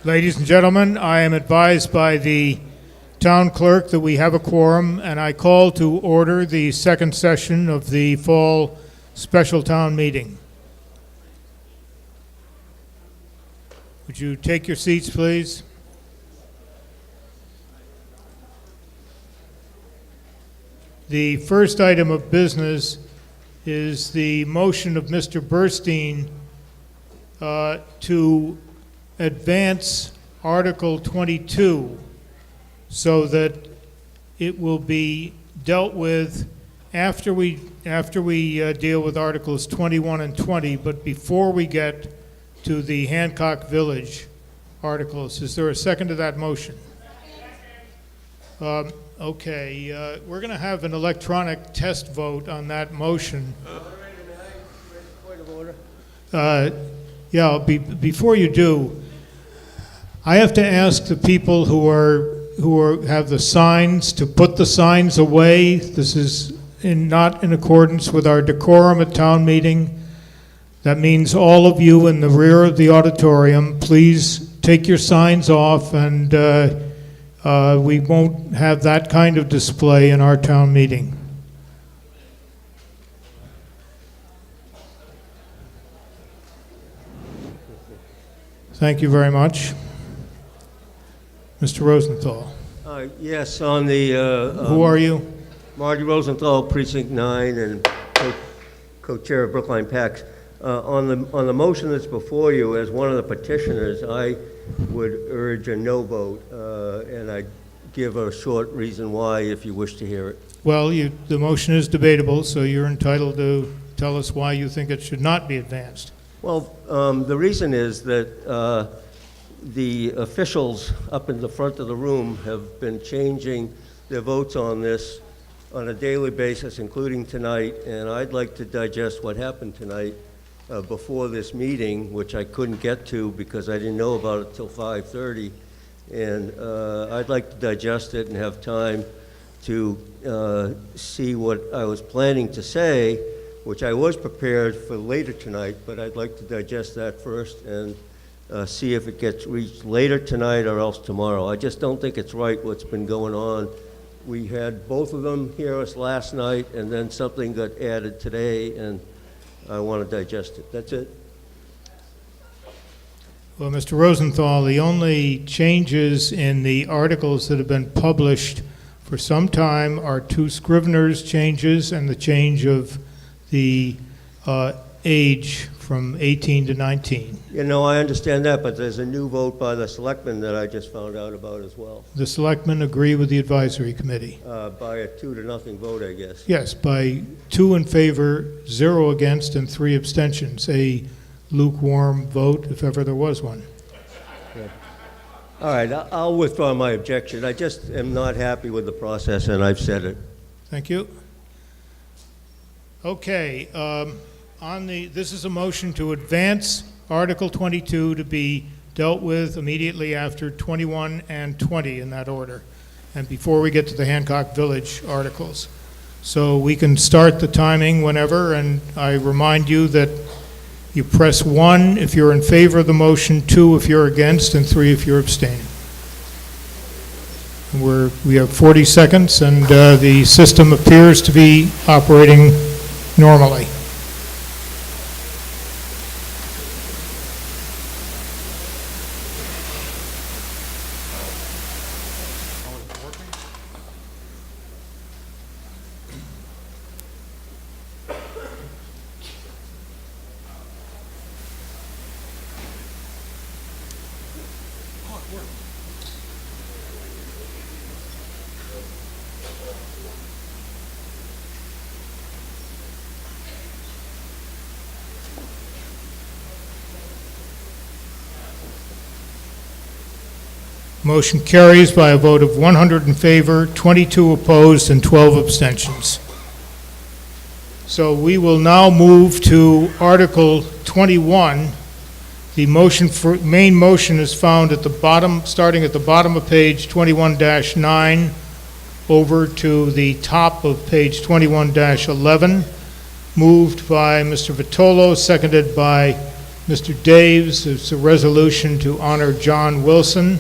Ladies and gentlemen, I am advised by the town clerk that we have a quorum, and I call to order the second session of the fall special town meeting. Would you take your seats, please? The first item of business is the motion of Mr. Burstein to advance Article 22 so that it will be dealt with after we deal with Articles 21 and 20, but before we get to the Hancock Village articles. Is there a second to that motion? Okay, we're going to have an electronic test vote on that motion. Point of order. Before you do, I have to ask the people who have the signs to put the signs away. This is not in accordance with our decorum at town meeting. That means all of you in the rear of the auditorium, please take your signs off, and we won't have that kind of display in our town meeting. Thank you very much. Mr. Rosenthal. Yes, on the... Who are you? Marty Rosenthal, Precinct 9, and co-chair of Brookline PACs. On the motion that's before you, as one of the petitioners, I would urge a no vote, and I'd give a short reason why if you wish to hear it. Well, the motion is debatable, so you're entitled to tell us why you think it should not be advanced. Well, the reason is that the officials up in the front of the room have been changing their votes on this on a daily basis, including tonight, and I'd like to digest what happened tonight before this meeting, which I couldn't get to because I didn't know about it till 5:30, and I'd like to digest it and have time to see what I was planning to say, which I was prepared for later tonight, but I'd like to digest that first and see if it gets reached later tonight or else tomorrow. I just don't think it's right what's been going on. We had both of them hear us last night, and then something got added today, and I want to digest it. That's it. Well, Mr. Rosenthal, the only changes in the articles that have been published for some time are two Scrivener's changes and the change of the age from 18 to 19. You know, I understand that, but there's a new vote by the selectmen that I just found out about as well. The selectmen agree with the advisory committee. By a 2-0 vote, I guess. Yes, by 2 in favor, 0 against, and 3 abstentions. A lukewarm vote, if ever there was one. Yeah. All right, I'll withdraw my objection. I just am not happy with the process, and I've said it. Thank you. Okay, this is a motion to advance Article 22 to be dealt with immediately after 21 and 20 in that order, and before we get to the Hancock Village articles. So we can start the timing whenever, and I remind you that you press 1 if you're in favor of the motion, 2 if you're against, and 3 if you're abstaining. We have 40 seconds, and the system appears to be operating normally. Motion carries by a vote of 100 in favor, 22 opposed, and 12 abstentions. So we will now move to Article 21. The main motion is found at the bottom, starting at the bottom of page 21-9 over to the top of page 21-11. Moved by Mr. Vitolo, seconded by Mr. Daves, it's a resolution to honor John Wilson.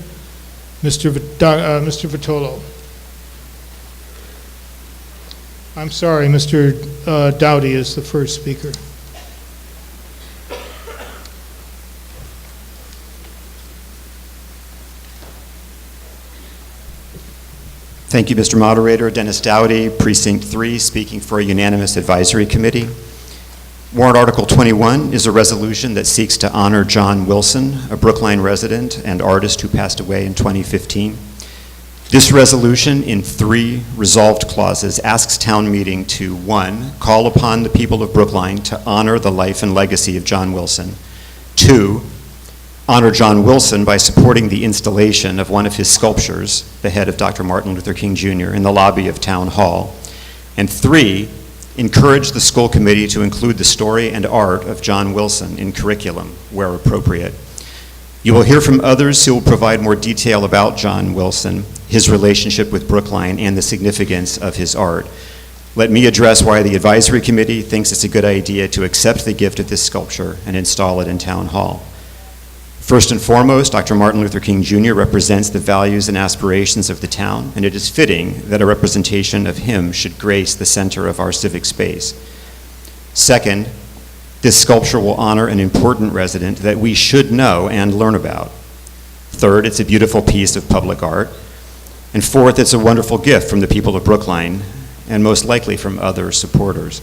Mr. Vitolo. I'm sorry, Mr. Dowdy is the first speaker. Thank you, Mr. Moderator. Dennis Dowdy, Precinct 3, speaking for a unanimous advisory committee. Warrant Article 21 is a resolution that seeks to honor John Wilson, a Brookline resident and artist who passed away in 2015. This resolution, in 3 resolved clauses, asks town meeting to, 1, call upon the people of Brookline to honor the life and legacy of John Wilson. 2, honor John Wilson by supporting the installation of one of his sculptures, the head of Dr. Martin Luther King Jr., in the lobby of Town Hall. And 3, encourage the school committee to include the story and art of John Wilson in curriculum where appropriate. You will hear from others who will provide more detail about John Wilson, his relationship with Brookline, and the significance of his art. Let me address why the advisory committee thinks it's a good idea to accept the gift of this sculpture and install it in Town Hall. First and foremost, Dr. Martin Luther King Jr. represents the values and aspirations of the town, and it is fitting that a representation of him should grace the center of our civic space. Second, this sculpture will honor an important resident that we should know and learn about. Third, it's a beautiful piece of public art. And fourth, it's a wonderful gift from the people of Brookline, and most likely from other supporters.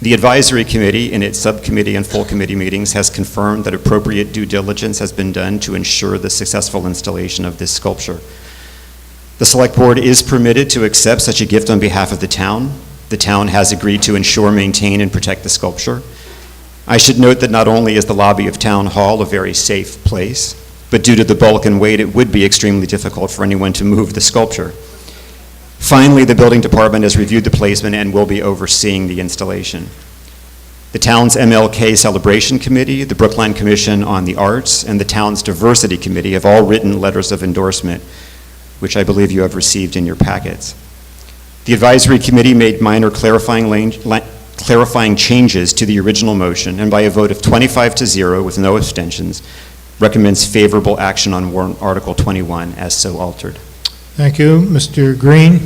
The advisory committee, in its subcommittee and full committee meetings, has confirmed that appropriate due diligence has been done to ensure the successful installation of this sculpture. The select board is permitted to accept such a gift on behalf of the town. The town has agreed to ensure, maintain, and protect the sculpture. I should note that not only is the lobby of Town Hall a very safe place, but due to the bulk and weight, it would be extremely difficult for anyone to move the sculpture. Finally, the building department has reviewed the placement and will be overseeing the installation. The town's MLK Celebration Committee, the Brookline Commission on the Arts, and the town's Diversity Committee have all written letters of endorsement, which I believe you have received in your packets. The advisory committee made minor clarifying changes to the original motion, and by a vote of 25-0 with no abstentions, recommends favorable action on warrant Article 21 as so altered. Thank you. Mr. Green?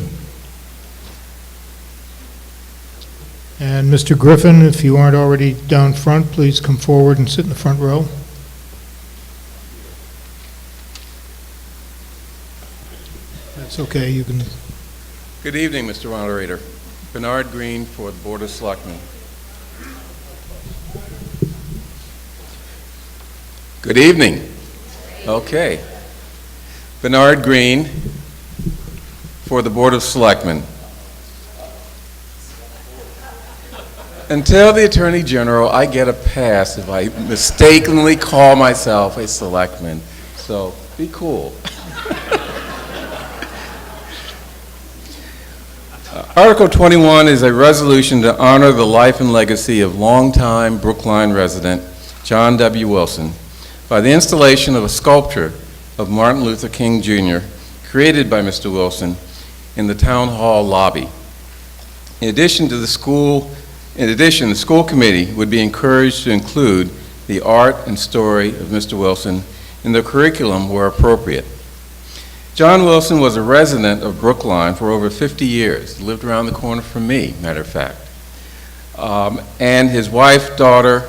And Mr. Griffin, if you aren't already down front, please come forward and sit in the front row. That's okay, you can. Good evening, Mr. Moderator. Bernard Green for the Board of Selectmen. Good evening. Okay. Bernard Green for the Board of Selectmen. Until the Attorney General, I get a pass if I mistakenly call myself a selectman. So be cool. Article 21 is a resolution to honor the life and legacy of longtime Brookline resident John W. Wilson by the installation of a sculpture of Martin Luther King Jr. created by Mr. Wilson in the Town Hall lobby. In addition, the school committee would be encouraged to include the art and story of Mr. Wilson in the curriculum where appropriate. John Wilson was a resident of Brookline for over 50 years. He lived around the corner from me, matter of fact. And his wife, daughter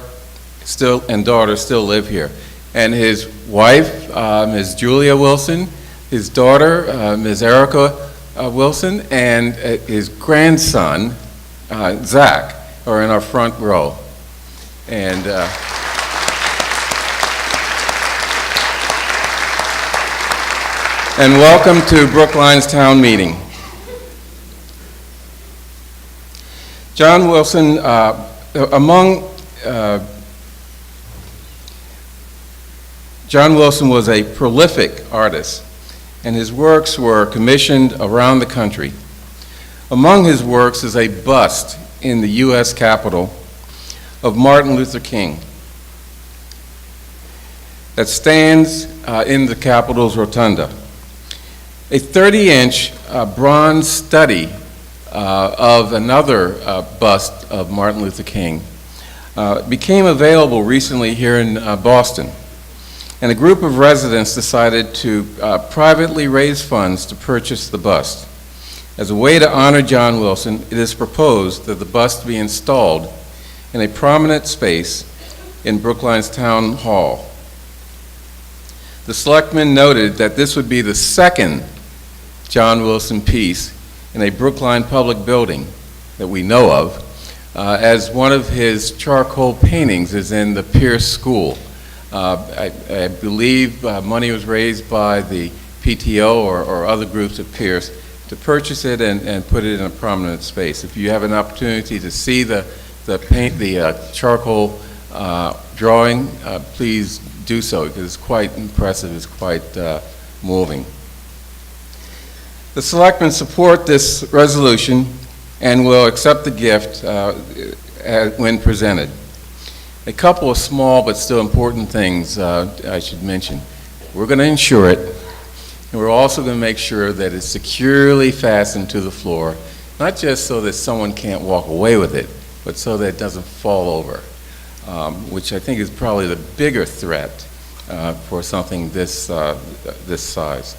still live here. And his wife, Ms. Julia Wilson, his daughter, Ms. Erica Wilson, and his grandson, Zach, are in our front row. And and welcome to Brookline's town meeting. John Wilson, John Wilson was a prolific artist, and his works were commissioned around the country. Among his works is a bust in the U.S. Capitol of Martin Luther King that stands in the Capitol's rotunda. A 30-inch bronze study of another bust of Martin Luther King became available recently here in Boston. And a group of residents decided to privately raise funds to purchase the bust. As a way to honor John Wilson, it is proposed that the bust be installed in a prominent space in Brookline's Town Hall. The selectmen noted that this would be the second John Wilson piece in a Brookline public building that we know of, as one of his charcoal paintings is in the Pierce School. I believe money was raised by the PTO or other groups at Pierce to purchase it and put it in a prominent space. If you have an opportunity to see the charcoal drawing, please do so, because it's quite impressive, it's quite moving. The selectmen support this resolution and will accept the gift when presented. A couple of small but still important things I should mention. We're going to insure it, and we're also going to make sure that it's securely fastened to the floor, not just so that someone can't walk away with it, but so that it doesn't fall over, which I think is probably the bigger threat for something this size.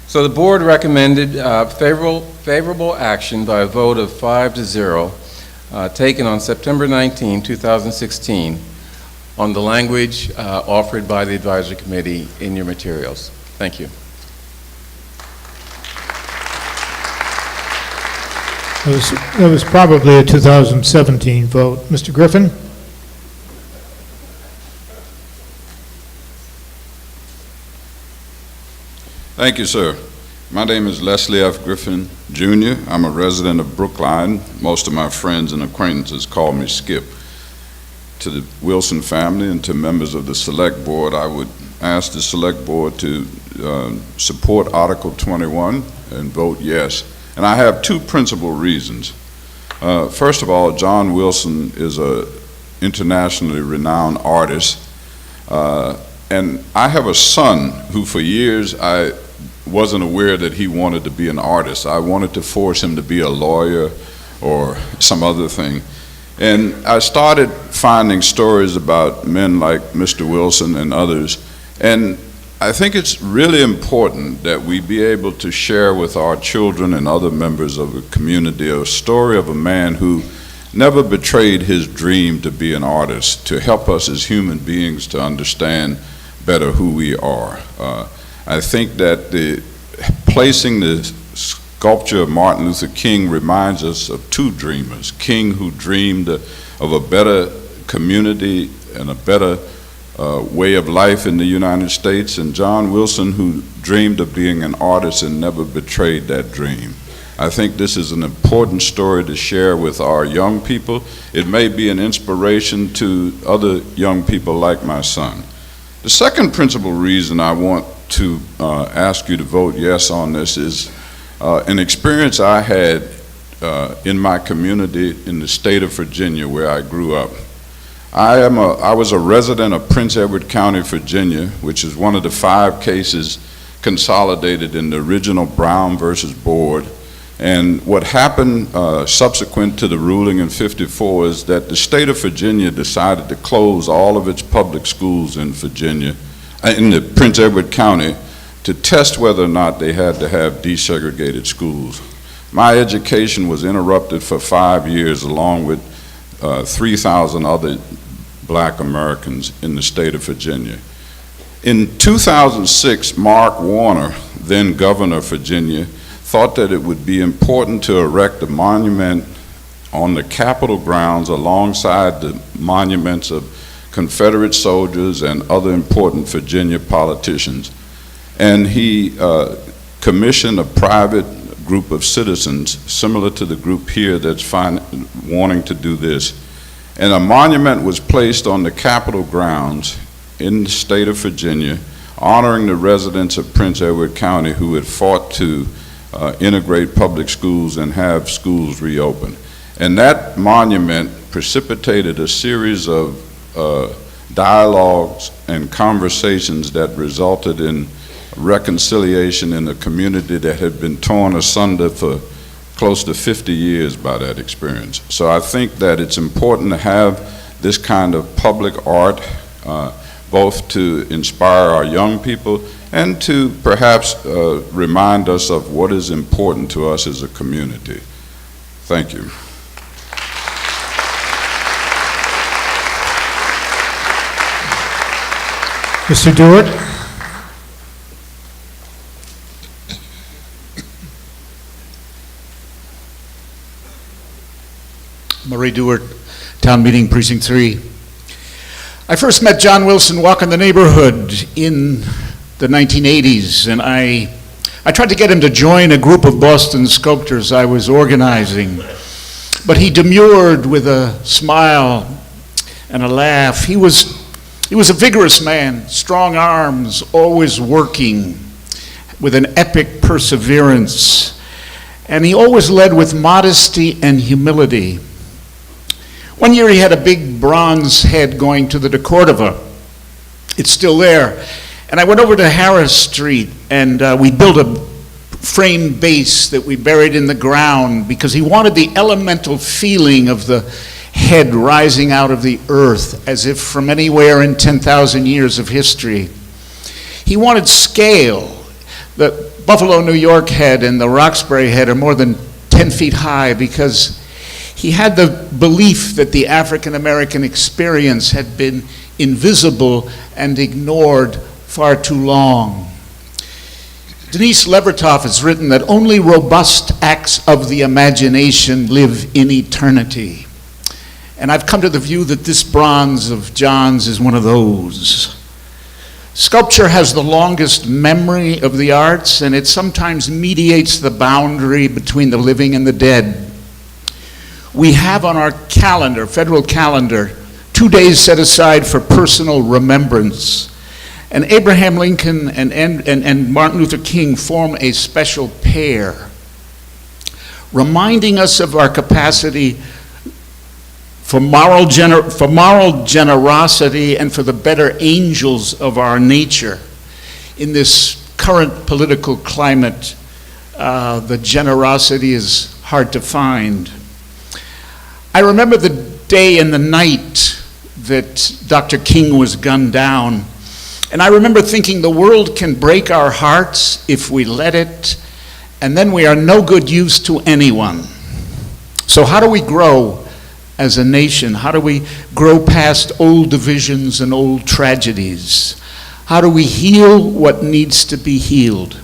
So the board recommended favorable action by a vote of 5-0, taken on September 19, 2016, on the language offered by the advisory committee in your materials. Thank you. That was probably a 2017 vote. Mr. Griffin? Thank you, sir. My name is Leslie F. Griffin, Jr. I'm a resident of Brookline. Most of my friends and acquaintances call me Skip. To the Wilson family and to members of the Select Board, I would ask the Select Board to support Article 21 and vote yes. And I have two principal reasons. First of all, John Wilson is an internationally renowned artist. And I have a son who for years I wasn't aware that he wanted to be an artist. I wanted to force him to be a lawyer or some other thing. And I started finding stories about men like Mr. Wilson and others. And I think it's really important that we be able to share with our children and other members of the community a story of a man who never betrayed his dream to be an artist, to help us as human beings to understand better who we are. I think that placing the sculpture of Martin Luther King reminds us of two dreamers, King, who dreamed of a better community and a better way of life in the United States, and John Wilson, who dreamed of being an artist and never betrayed that dream. I think this is an important story to share with our young people. It may be an inspiration to other young people like my son. The second principal reason I want to ask you to vote yes on this is an experience I had in my community in the state of Virginia where I grew up. I was a resident of Prince Edward County, Virginia, which is one of the 5 cases consolidated in the original Brown versus Board. And what happened subsequent to the ruling in '54 is that the state of Virginia decided to close all of its public schools in Virginia, in the Prince Edward County, to test whether or not they had to have desegregated schools. My education was interrupted for 5 years along with 3,000 other black Americans in the state of Virginia. In 2006, Mark Warner, then governor of Virginia, thought that it would be important to erect a monument on the Capitol grounds alongside the monuments of Confederate soldiers and other important Virginia politicians. And he commissioned a private group of citizens, similar to the group here that's wanting to do this. And a monument was placed on the Capitol grounds in the state of Virginia, honoring the residents of Prince Edward County who had fought to integrate public schools and have schools reopen. And that monument precipitated a series of dialogues and conversations that resulted in reconciliation in a community that had been torn asunder for close to 50 years by that experience. So I think that it's important to have this kind of public art, both to inspire our young people and to perhaps remind us of what is important to us as a community. Thank you. Mr. Dewart? Murray Dewart, Town Meeting Precinct 3. I first met John Wilson walking the neighborhood in the 1980s, and I tried to get him to join a group of Boston sculptors I was organizing, but he demurred with a smile and a laugh. He was a vigorous man, strong arms, always working with an epic perseverance, and he always led with modesty and humility. One year he had a big bronze head going to the De Cordova. It's still there. And I went over to Harris Street and we built a frame base that we buried in the ground because he wanted the elemental feeling of the head rising out of the earth as if from anywhere in 10,000 years of history. He wanted scale. The Buffalo, New York head and the Roxbury head are more than 10 feet high because he had the belief that the African American experience had been invisible and ignored far too long. Denise Levertov has written that only robust acts of the imagination live in eternity. And I've come to the view that this bronze of John's is one of those. Sculpture has the longest memory of the arts, and it sometimes mediates the boundary between the living and the dead. We have on our calendar, federal calendar, 2 days set aside for personal remembrance. And Abraham Lincoln and Martin Luther King form a special pair, reminding us of our capacity for moral generosity and for the better angels of our nature. In this current political climate, the generosity is hard to find. I remember the day and the night that Dr. King was gunned down, and I remember thinking the world can break our hearts if we let it, and then we are no good use to anyone. So how do we grow as a nation? How do we grow past old divisions and old tragedies? How do we heal what needs to be healed?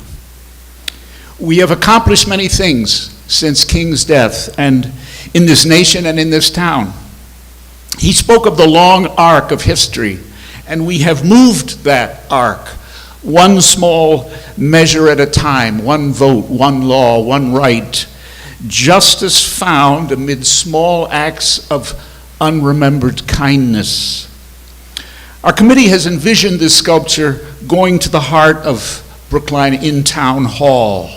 We have accomplished many things since King's death, and in this nation and in this town. He spoke of the long arc of history, and we have moved that arc, one small measure at a time, one vote, one law, one right. Justice found amid small acts of unremembered kindness. Our committee has envisioned this sculpture going to the heart of Brookline in Town Hall.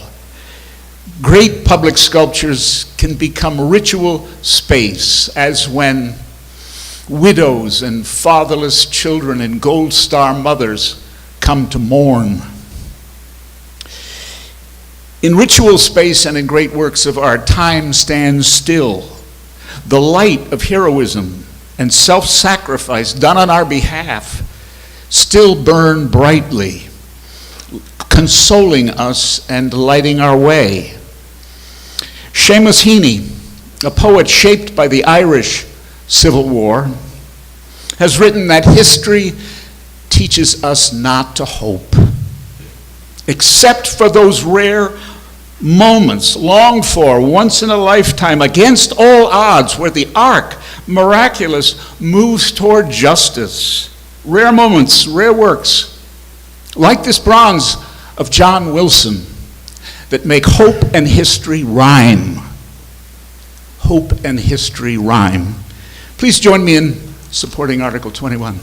Great public sculptures can become ritual space, as when widows and fatherless children and Gold Star mothers come to mourn. In ritual space and in great works of art, time stands still. The light of heroism and self-sacrifice done on our behalf still burn brightly, consoling us and lighting our way. Seamus Heaney, a poet shaped by the Irish Civil War, has written that history teaches us not to hope, except for those rare moments longed for once in a lifetime against all odds where the arc, miraculous, moves toward justice. Rare moments, rare works, like this bronze of John Wilson, that make hope and history rhyme. Hope and history rhyme. Please join me in supporting Article 21.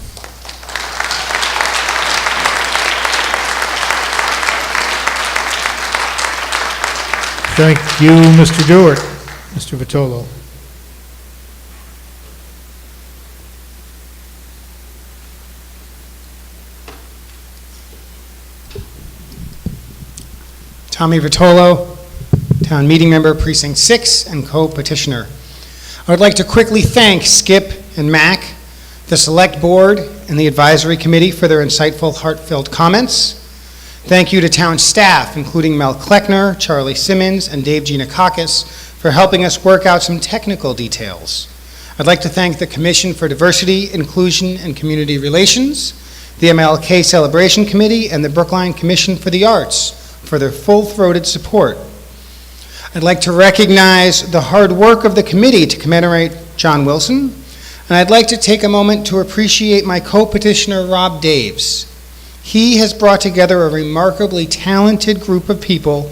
Thank you, Mr. Dewart. Mr. Vitolo. Tommy Vitolo, Town Meeting Member, Precinct 6, and co-petitioner. I would like to quickly thank Skip and Mac the Select Board and the Advisory Committee for their insightful, heartfelt comments. Thank you to town staff, including Mel Kleckner, Charlie Simmons, and Dave Giannakakis, for helping us work out some technical details. I'd like to thank the Commission for Diversity, Inclusion, and Community Relations, the MLK Celebration Committee, and the Brookline Commission for the Arts for their full-throated support. I'd like to recognize the hard work of the committee to commemorate John Wilson, and I'd like to take a moment to appreciate my co-petitioner, Rob Daves. He has brought together a remarkably talented group of people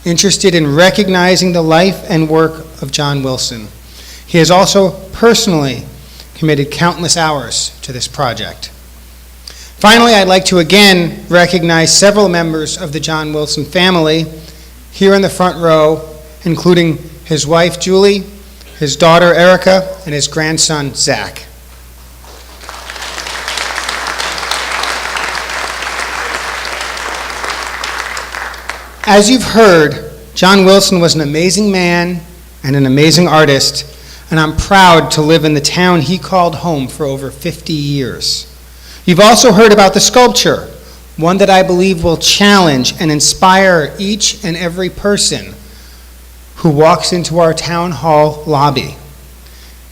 interested in recognizing the life and work of John Wilson. He has also personally committed countless hours to this project. Finally, I'd like to again recognize several members of the John Wilson family here in the front row, including his wife, Julie, his daughter, Erica, and his grandson, Zach. As you've heard, John Wilson was an amazing man and an amazing artist, and I'm proud to live in the town he called home for over 50 years. You've also heard about the sculpture, one that I believe will challenge and inspire each and every person who walks into our town hall lobby.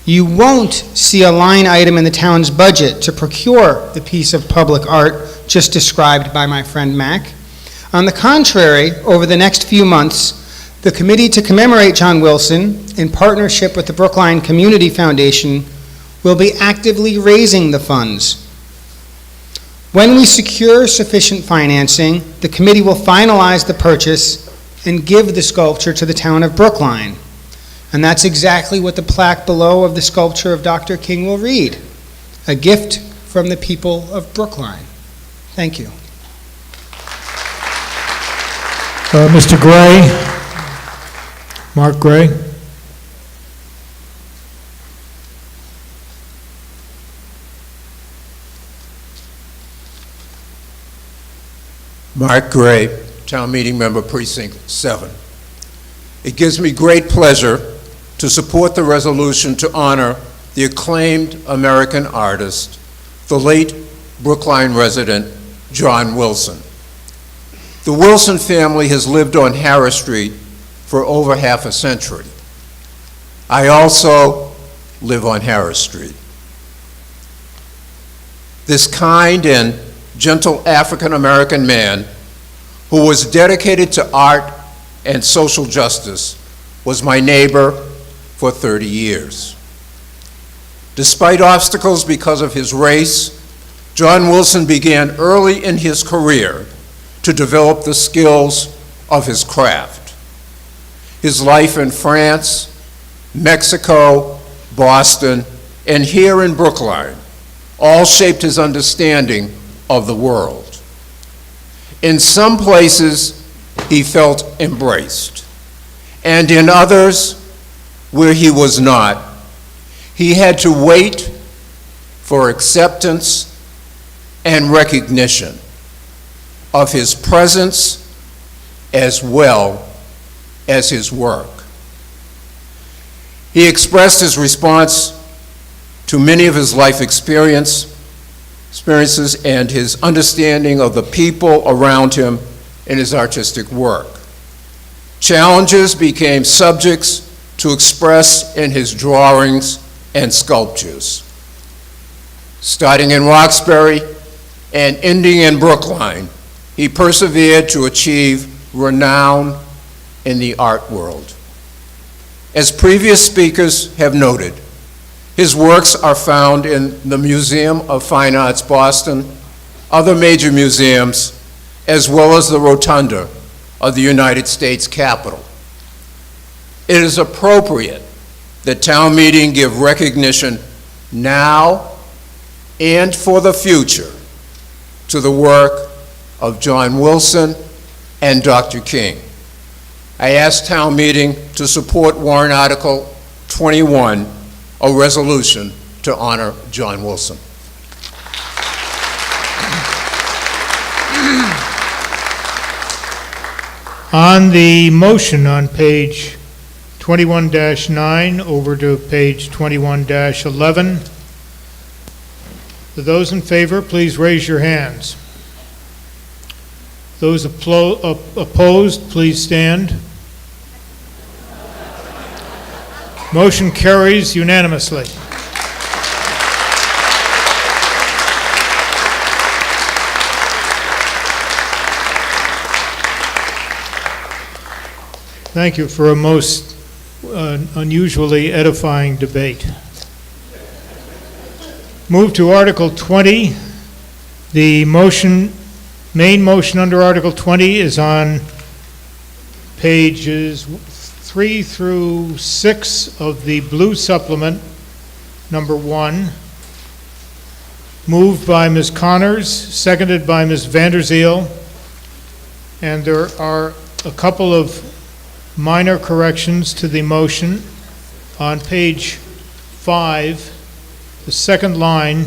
You won't see a line item in the town's budget to procure the piece of public art just described by my friend Mac. On the contrary, over the next few months, the committee to commemorate John Wilson, in partnership with the Brookline Community Foundation, will be actively raising the funds. When we secure sufficient financing, the committee will finalize the purchase and give the sculpture to the town of Brookline. And that's exactly what the plaque below of the sculpture of Dr. King will read: a gift from the people of Brookline. Thank you. Mr. Gray, Mark Gray. Mark Gray, Town Meeting Member, Precinct 7. It gives me great pleasure to support the resolution to honor the acclaimed American artist, the late Brookline resident, John Wilson. The Wilson family has lived on Harris Street for over half a century. I also live on Harris Street. This kind and gentle African-American man who was dedicated to art and social justice was my neighbor for 30 years. Despite obstacles because of his race, John Wilson began early in his career to develop the skills of his craft. His life in France, Mexico, Boston, and here in Brookline all shaped his understanding of the world. In some places, he felt embraced, and in others, where he was not, he had to wait for acceptance and recognition of his presence as well as his work. He expressed his response to many of his life experiences and his understanding of the people around him in his artistic work. Challenges became subjects to express in his drawings and sculptures. Starting in Roxbury and ending in Brookline, he persevered to achieve renown in the art world. As previous speakers have noted, his works are found in the Museum of Fine Arts Boston, other major museums, as well as the Rotunda of the United States Capitol. It is appropriate that town meeting give recognition now and for the future to the work of John Wilson and Dr. King. I ask town meeting to support warrant article 21, a resolution to honor John Wilson. On the motion on page 21-9 over to page 21-11, For those in favor, please raise your hands. Those opposed, please stand. Motion carries unanimously. Thank you for a most unusually edifying debate. Move to Article 20. The main motion under Article 20 is on pages 3 through 6 of the blue supplement, number 1. Moved by Ms. Connors, seconded by Ms. Vanderzeel. And there are a couple of minor corrections to the motion. On page 5, the second line,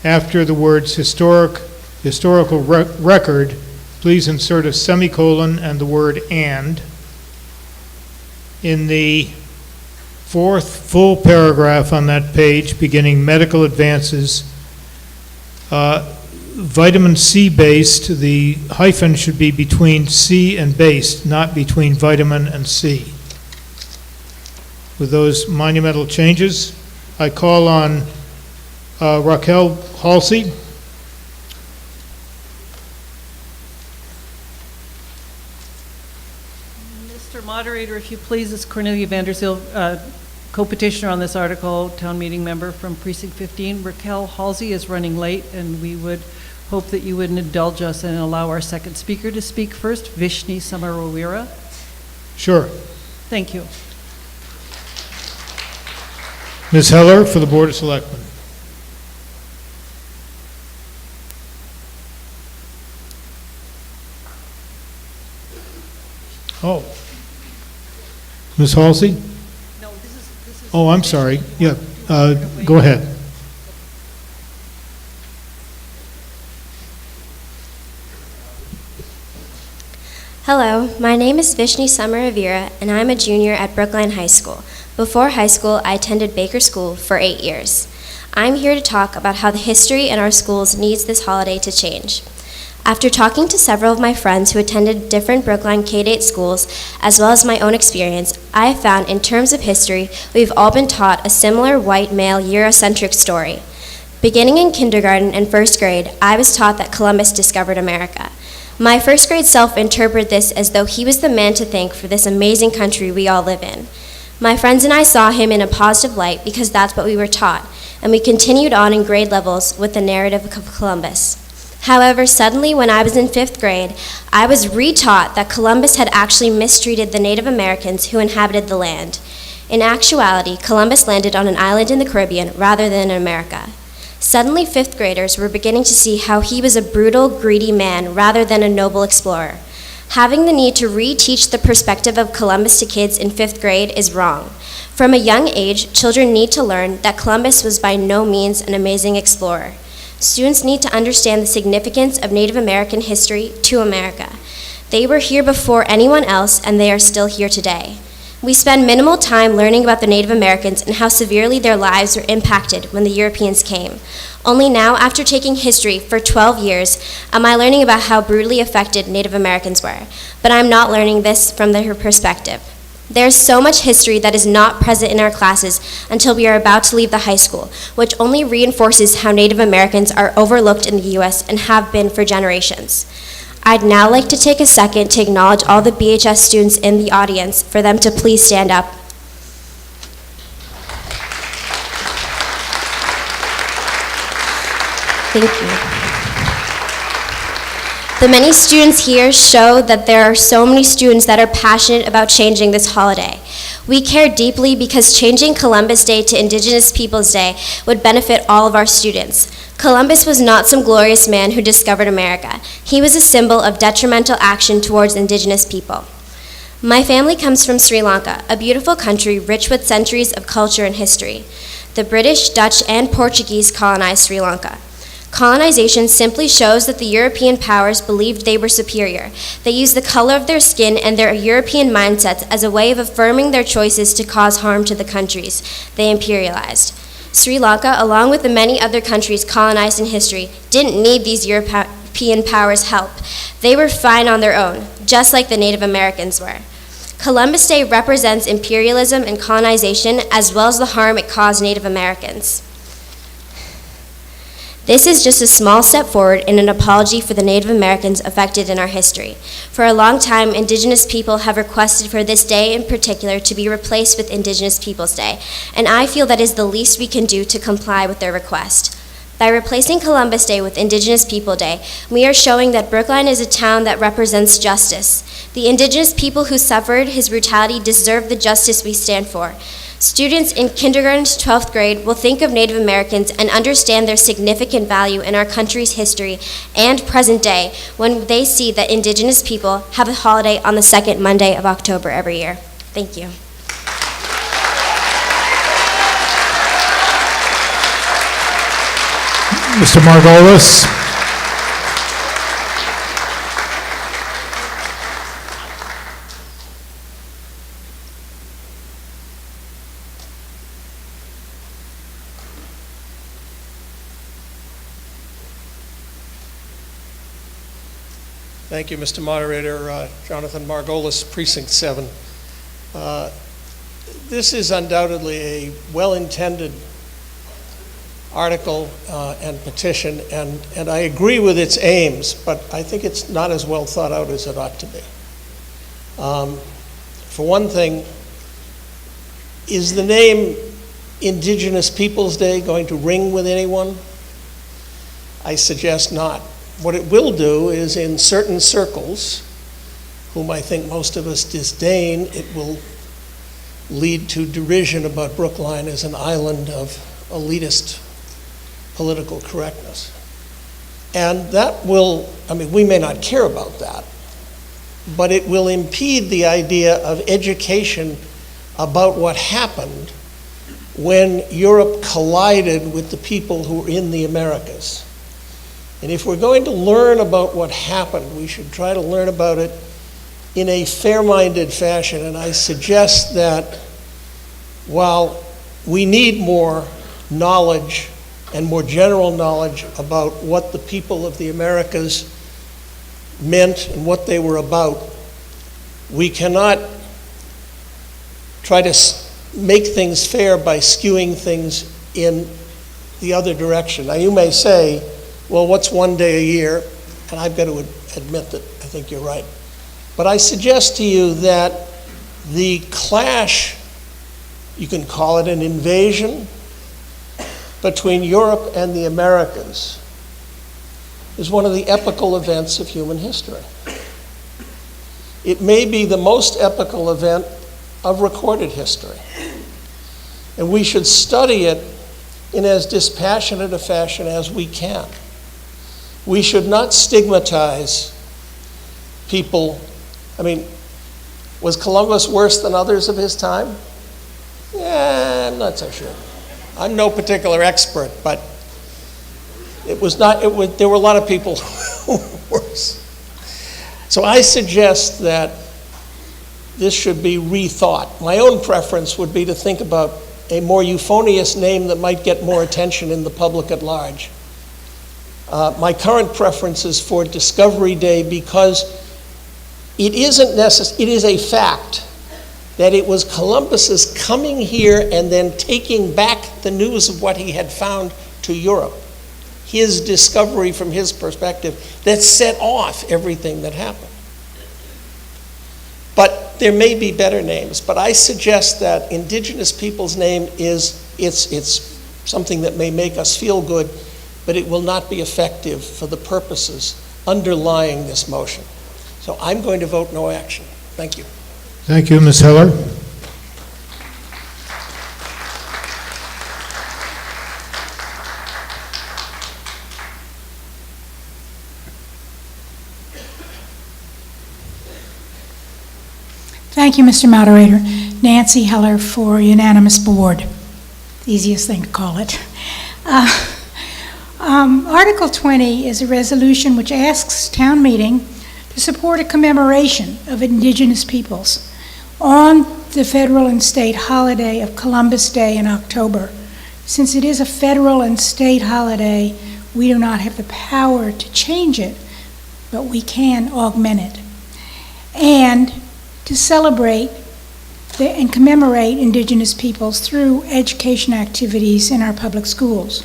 after the words historical record, please insert a semicolon and the word "and." In the fourth full paragraph on that page, beginning medical advances, vitamin C based, the hyphen should be between C and based, not between vitamin and C. With those monumental changes, I call on Raquel Halsey. Mr. Moderator, if you please, this is Cornelia Vanderzeel, co-petitioner on this article, town meeting member from Precinct 15. Raquel Halsey is running late, and we would hope that you would indulge us and allow our second speaker to speak first, Vishni Samarawira. Sure. Thank you. Ms. Heller for the Board of Selectmen. Oh. Ms. Halsey? No, this is. Oh, I'm sorry. Yeah, go ahead. Hello, my name is Vishni Samaravira, and I'm a junior at Brookline High School. Before high school, I attended Baker School for 8 years. I'm here to talk about how the history in our schools needs this holiday to change. After talking to several of my friends who attended different Brookline K-8 schools, as well as my own experience, I have found in terms of history, we've all been taught a similar white male Eurocentric story. Beginning in kindergarten and first grade, I was taught that Columbus discovered America. My first grade self interpreted this as though he was the man to thank for this amazing country we all live in. My friends and I saw him in a positive light because that's what we were taught, and we continued on in grade levels with the narrative of Columbus. However, suddenly when I was in 5th grade, I was retaught that Columbus had actually mistreated the Native Americans who inhabited the land. In actuality, Columbus landed on an island in the Caribbean rather than in America. Suddenly, 5th graders were beginning to see how he was a brutal, greedy man rather than a noble explorer. Having the need to reteach the perspective of Columbus to kids in 5th grade is wrong. From a young age, children need to learn that Columbus was by no means an amazing explorer. Students need to understand the significance of Native American history to America. They were here before anyone else, and they are still here today. We spend minimal time learning about the Native Americans and how severely their lives were impacted when the Europeans came. Only now, after taking history for 12 years, am I learning about how brutally affected Native Americans were. But I'm not learning this from their perspective. There's so much history that is not present in our classes until we are about to leave the high school, which only reinforces how Native Americans are overlooked in the U.S. and have been for generations. I'd now like to take a second to acknowledge all the BHS students in the audience for them to please stand up. Thank you. The many students here show that there are so many students that are passionate about changing this holiday. We care deeply because changing Columbus Day to Indigenous Peoples Day would benefit all of our students. Columbus was not some glorious man who discovered America. He was a symbol of detrimental action towards Indigenous people. My family comes from Sri Lanka, a beautiful country rich with centuries of culture and history. The British, Dutch, and Portuguese colonized Sri Lanka. Colonization simply shows that the European powers believed they were superior. They used the color of their skin and their European mindsets as a way of affirming their choices to cause harm to the countries they imperialized. Sri Lanka, along with the many other countries colonized in history, didn't need these European powers' help. They were fine on their own, just like the Native Americans were. Columbus Day represents imperialism and colonization, as well as the harm it caused Native Americans. This is just a small step forward in an apology for the Native Americans affected in our history. For a long time, Indigenous people have requested for this day in particular to be replaced with Indigenous Peoples Day, and I feel that is the least we can do to comply with their request. By replacing Columbus Day with Indigenous People Day, we are showing that Brookline is a town that represents justice. The Indigenous people who suffered his brutality deserve the justice we stand for. Students in kindergarten to 12th grade will think of Native Americans and understand their significant value in our country's history and present day when they see that Indigenous people have a holiday on the second Monday of October every year. Thank you. Mr. Margolis. Thank you, Mr. Moderator. Jonathan Margolis, Precinct 7. This is undoubtedly a well-intended article and petition, and I agree with its aims, but I think it's not as well thought out as it ought to be. For one thing, is the name Indigenous Peoples Day going to ring with anyone? I suggest not. What it will do is, in certain circles, whom I think most of us disdain, it will lead to derision about Brookline as an island of elitist political correctness. And that will, we may not care about that, but it will impede the idea of education about what happened when Europe collided with the people who were in the Americas. And if we're going to learn about what happened, we should try to learn about it in a fair-minded fashion. And I suggest that while we need more knowledge and more general knowledge about what the people of the Americas meant and what they were about, we cannot try to make things fair by skewing things in the other direction. Now, you may say, well, what's one day a year? And I've got to admit that I think you're right. But I suggest to you that the clash, you can call it an invasion, between Europe and the Americas is one of the epical events of human history. It may be the most epical event of recorded history. And we should study it in as dispassionate a fashion as we can. We should not stigmatize people. Was Columbus worse than others of his time? Yeah, I'm not so sure. I'm no particular expert, but there were a lot of people who were worse. So I suggest that this should be rethought. My own preference would be to think about a more euphonious name that might get more attention in the public at large. My current preference is for Discovery Day because it is a fact that it was Columbus's coming here and then taking back the news of what he had found to Europe, his discovery from his perspective, that set off everything that happened. But there may be better names, but I suggest that Indigenous Peoples' name it's something that may make us feel good, but it will not be effective for the purposes underlying this motion. So I'm going to vote no action. Thank you. Thank you, Ms. Heller. Thank you, Mr. Moderator. Nancy Heller for unanimous board. Easiest thing to call it. Article 20 is a resolution which asks town meeting to support a commemoration of Indigenous peoples on the federal and state holiday of Columbus Day in October Since it is a federal and state holiday, we do not have the power to change it, but we can augment it. And to celebrate and commemorate Indigenous peoples through education activities in our public schools.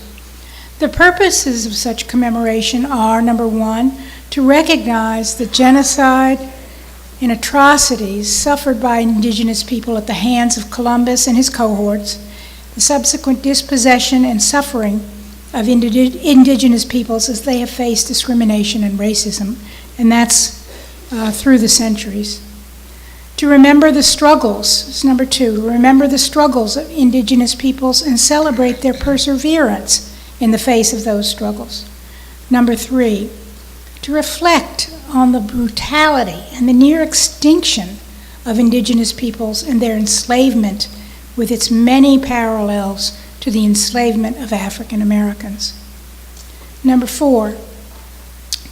The purposes of such commemoration are, number one, to recognize the genocide and atrocities suffered by Indigenous people at the hands of Columbus and his cohorts, the subsequent dispossession and suffering of Indigenous peoples as they have faced discrimination and racism, and that's through the centuries. To remember the struggles, is number two, to remember the struggles of Indigenous peoples and celebrate their perseverance in the face of those struggles. Number three, to reflect on the brutality and the near extinction of Indigenous peoples and their enslavement with its many parallels to the enslavement of African Americans. Number four,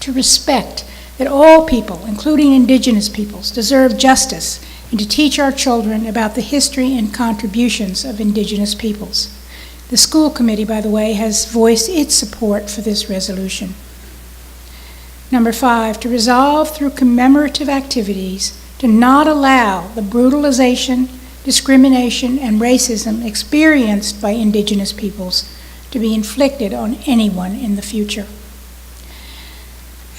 to respect that all people, including Indigenous peoples, deserve justice, and to teach our children about the history and contributions of Indigenous peoples. The school committee, by the way, has voiced its support for this resolution. Number five, to resolve through commemorative activities to not allow the brutalization, discrimination, and racism experienced by Indigenous peoples to be inflicted on anyone in the future.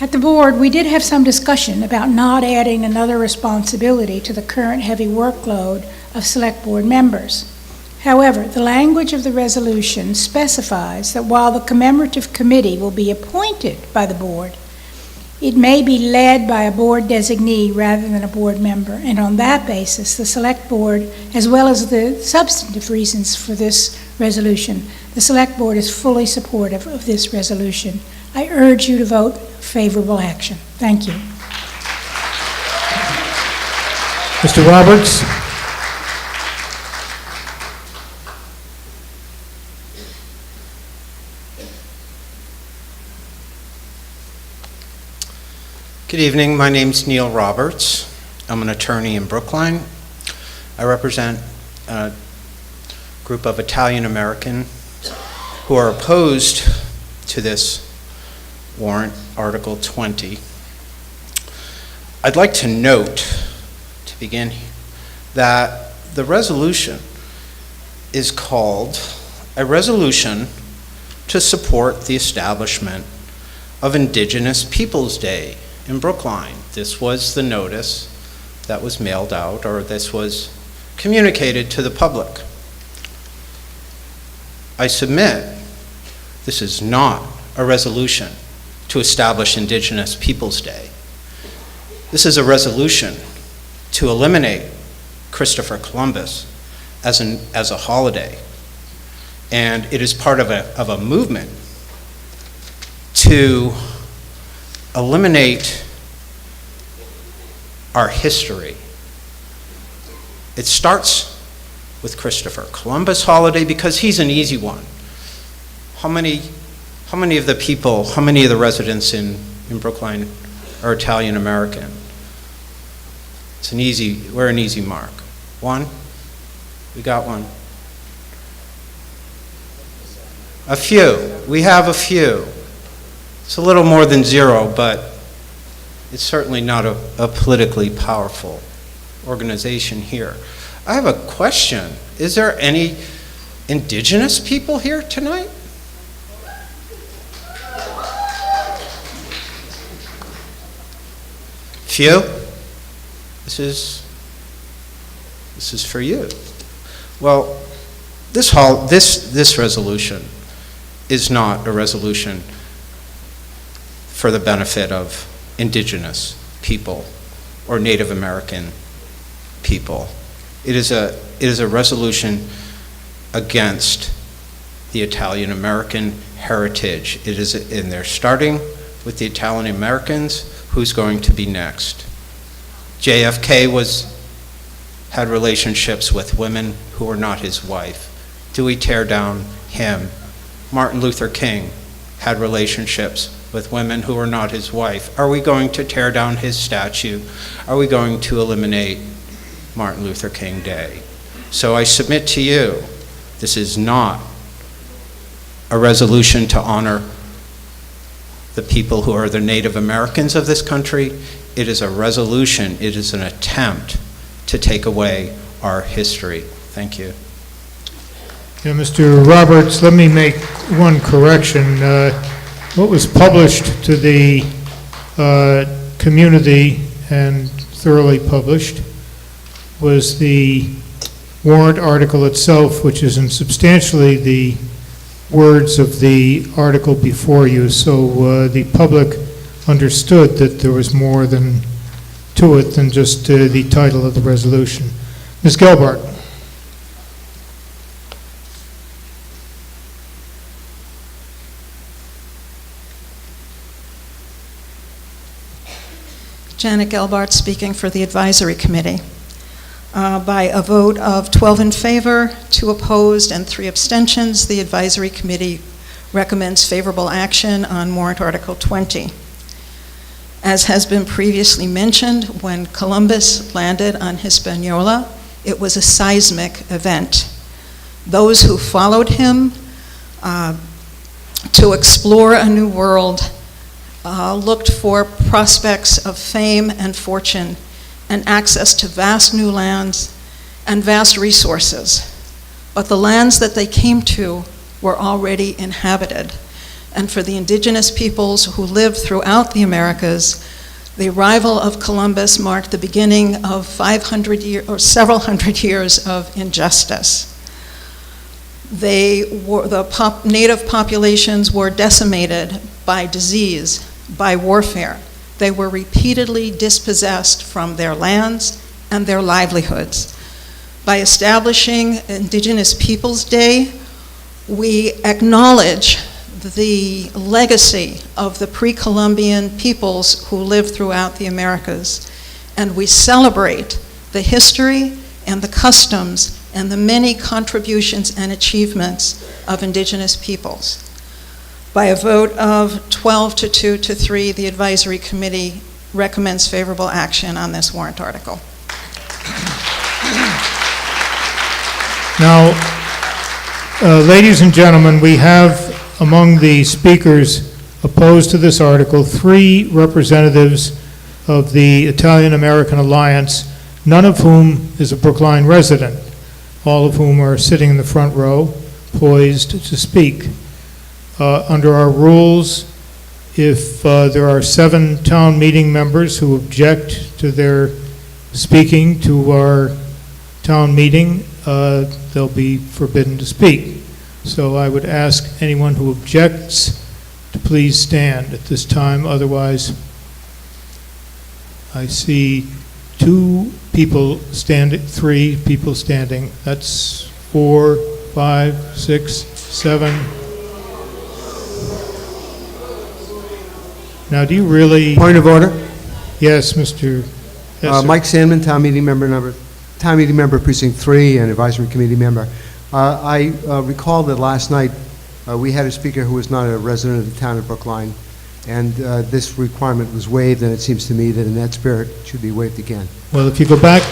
At the board, we did have some discussion about not adding another responsibility to the current heavy workload of select board members. However, the language of the resolution specifies that while the commemorative committee will be appointed by the board, it may be led by a board designee rather than a board member, and on that basis, the select board, as well as the substantive reasons for this resolution, the select board is fully supportive of this resolution. I urge you to vote favorable action. Thank you. Mr. Roberts? Good evening. My name's Neil Roberts. I'm an attorney in Brookline. I represent a group of Italian American who are opposed to this warrant, Article 20. I'd like to note, to begin, that the resolution is called a resolution to support the establishment of Indigenous Peoples Day in Brookline. This was the notice that was mailed out, or this was communicated to the public. I submit this is not a resolution to establish Indigenous Peoples Day. This is a resolution to eliminate Christopher Columbus as a holiday. And it is part of a movement to eliminate our history. It starts with Christopher Columbus holiday because he's an easy one. How many of the people, how many of the residents in Brookline are Italian American? We're an easy mark. One? We got one. A few. We have a few. It's a little more than zero, but it's certainly not a politically powerful organization here. I have a question. Is there any Indigenous people here tonight? Few? This is for you. Well, this resolution is not a resolution for the benefit of Indigenous people or Native American people. It is a resolution against the Italian American heritage. And they're starting with the Italian Americans. Who's going to be next? JFK had relationships with women who were not his wife. Do we tear down him? Martin Luther King had relationships with women who were not his wife. Are we going to tear down his statue? Are we going to eliminate Martin Luther King Day? So I submit to you, this is not a resolution to honor the people who are the Native Americans of this country. It is a resolution, it is an attempt to take away our history. Thank you. Yeah, Mr. Roberts, let me make one correction. What was published to the community and thoroughly published was the warrant article itself, which is in substantially the words of the article before you. So the public understood that there was more than to it than just the title of the resolution. Ms. Gelbart. Janet Gelbart speaking for the Advisory Committee. By a vote of 12 in favor, 2 opposed, and 3 abstentions, the Advisory Committee recommends favorable action on Warrant Article 20. As has been previously mentioned, when Columbus landed on Hispaniola, it was a seismic event. Those who followed him to explore a new world looked for prospects of fame and fortune and access to vast new lands and vast resources. But the lands that they came to were already inhabited. And for the indigenous peoples who lived throughout the Americas, the arrival of Columbus marked the beginning of 500 years or several hundred years of injustice. The native populations were decimated by disease, by warfare. They were repeatedly dispossessed from their lands and their livelihoods. By establishing Indigenous Peoples Day, we acknowledge the legacy of the pre-Columbian peoples who lived throughout the Americas, and we celebrate the history and the customs and the many contributions and achievements of Indigenous peoples. By a vote of 12 to 2 to 3, the Advisory Committee recommends favorable action on this warrant article. Now, ladies and gentlemen, we have among the speakers opposed to this article 3 representatives of the Italian-American Alliance, none of whom is a Brookline resident, all of whom are sitting in the front row, poised to speak. Under our rules, if there are 7 town meeting members who object to their speaking to our town meeting, they'll be forbidden to speak. So I would ask anyone who objects to please stand at this time. Otherwise, I see 2 people standing, 3 people standing. That's 4, 5, 6, 7. Now, do you really? Point of order. Yes, Mr. Yes, Mike Sandman, town meeting member Precinct 3 and Advisory Committee member. I recall that last night we had a speaker who was not a resident of the town of Brookline, and this requirement was waived, and it seems to me that in that spirit it should be waived again. Well, if you go back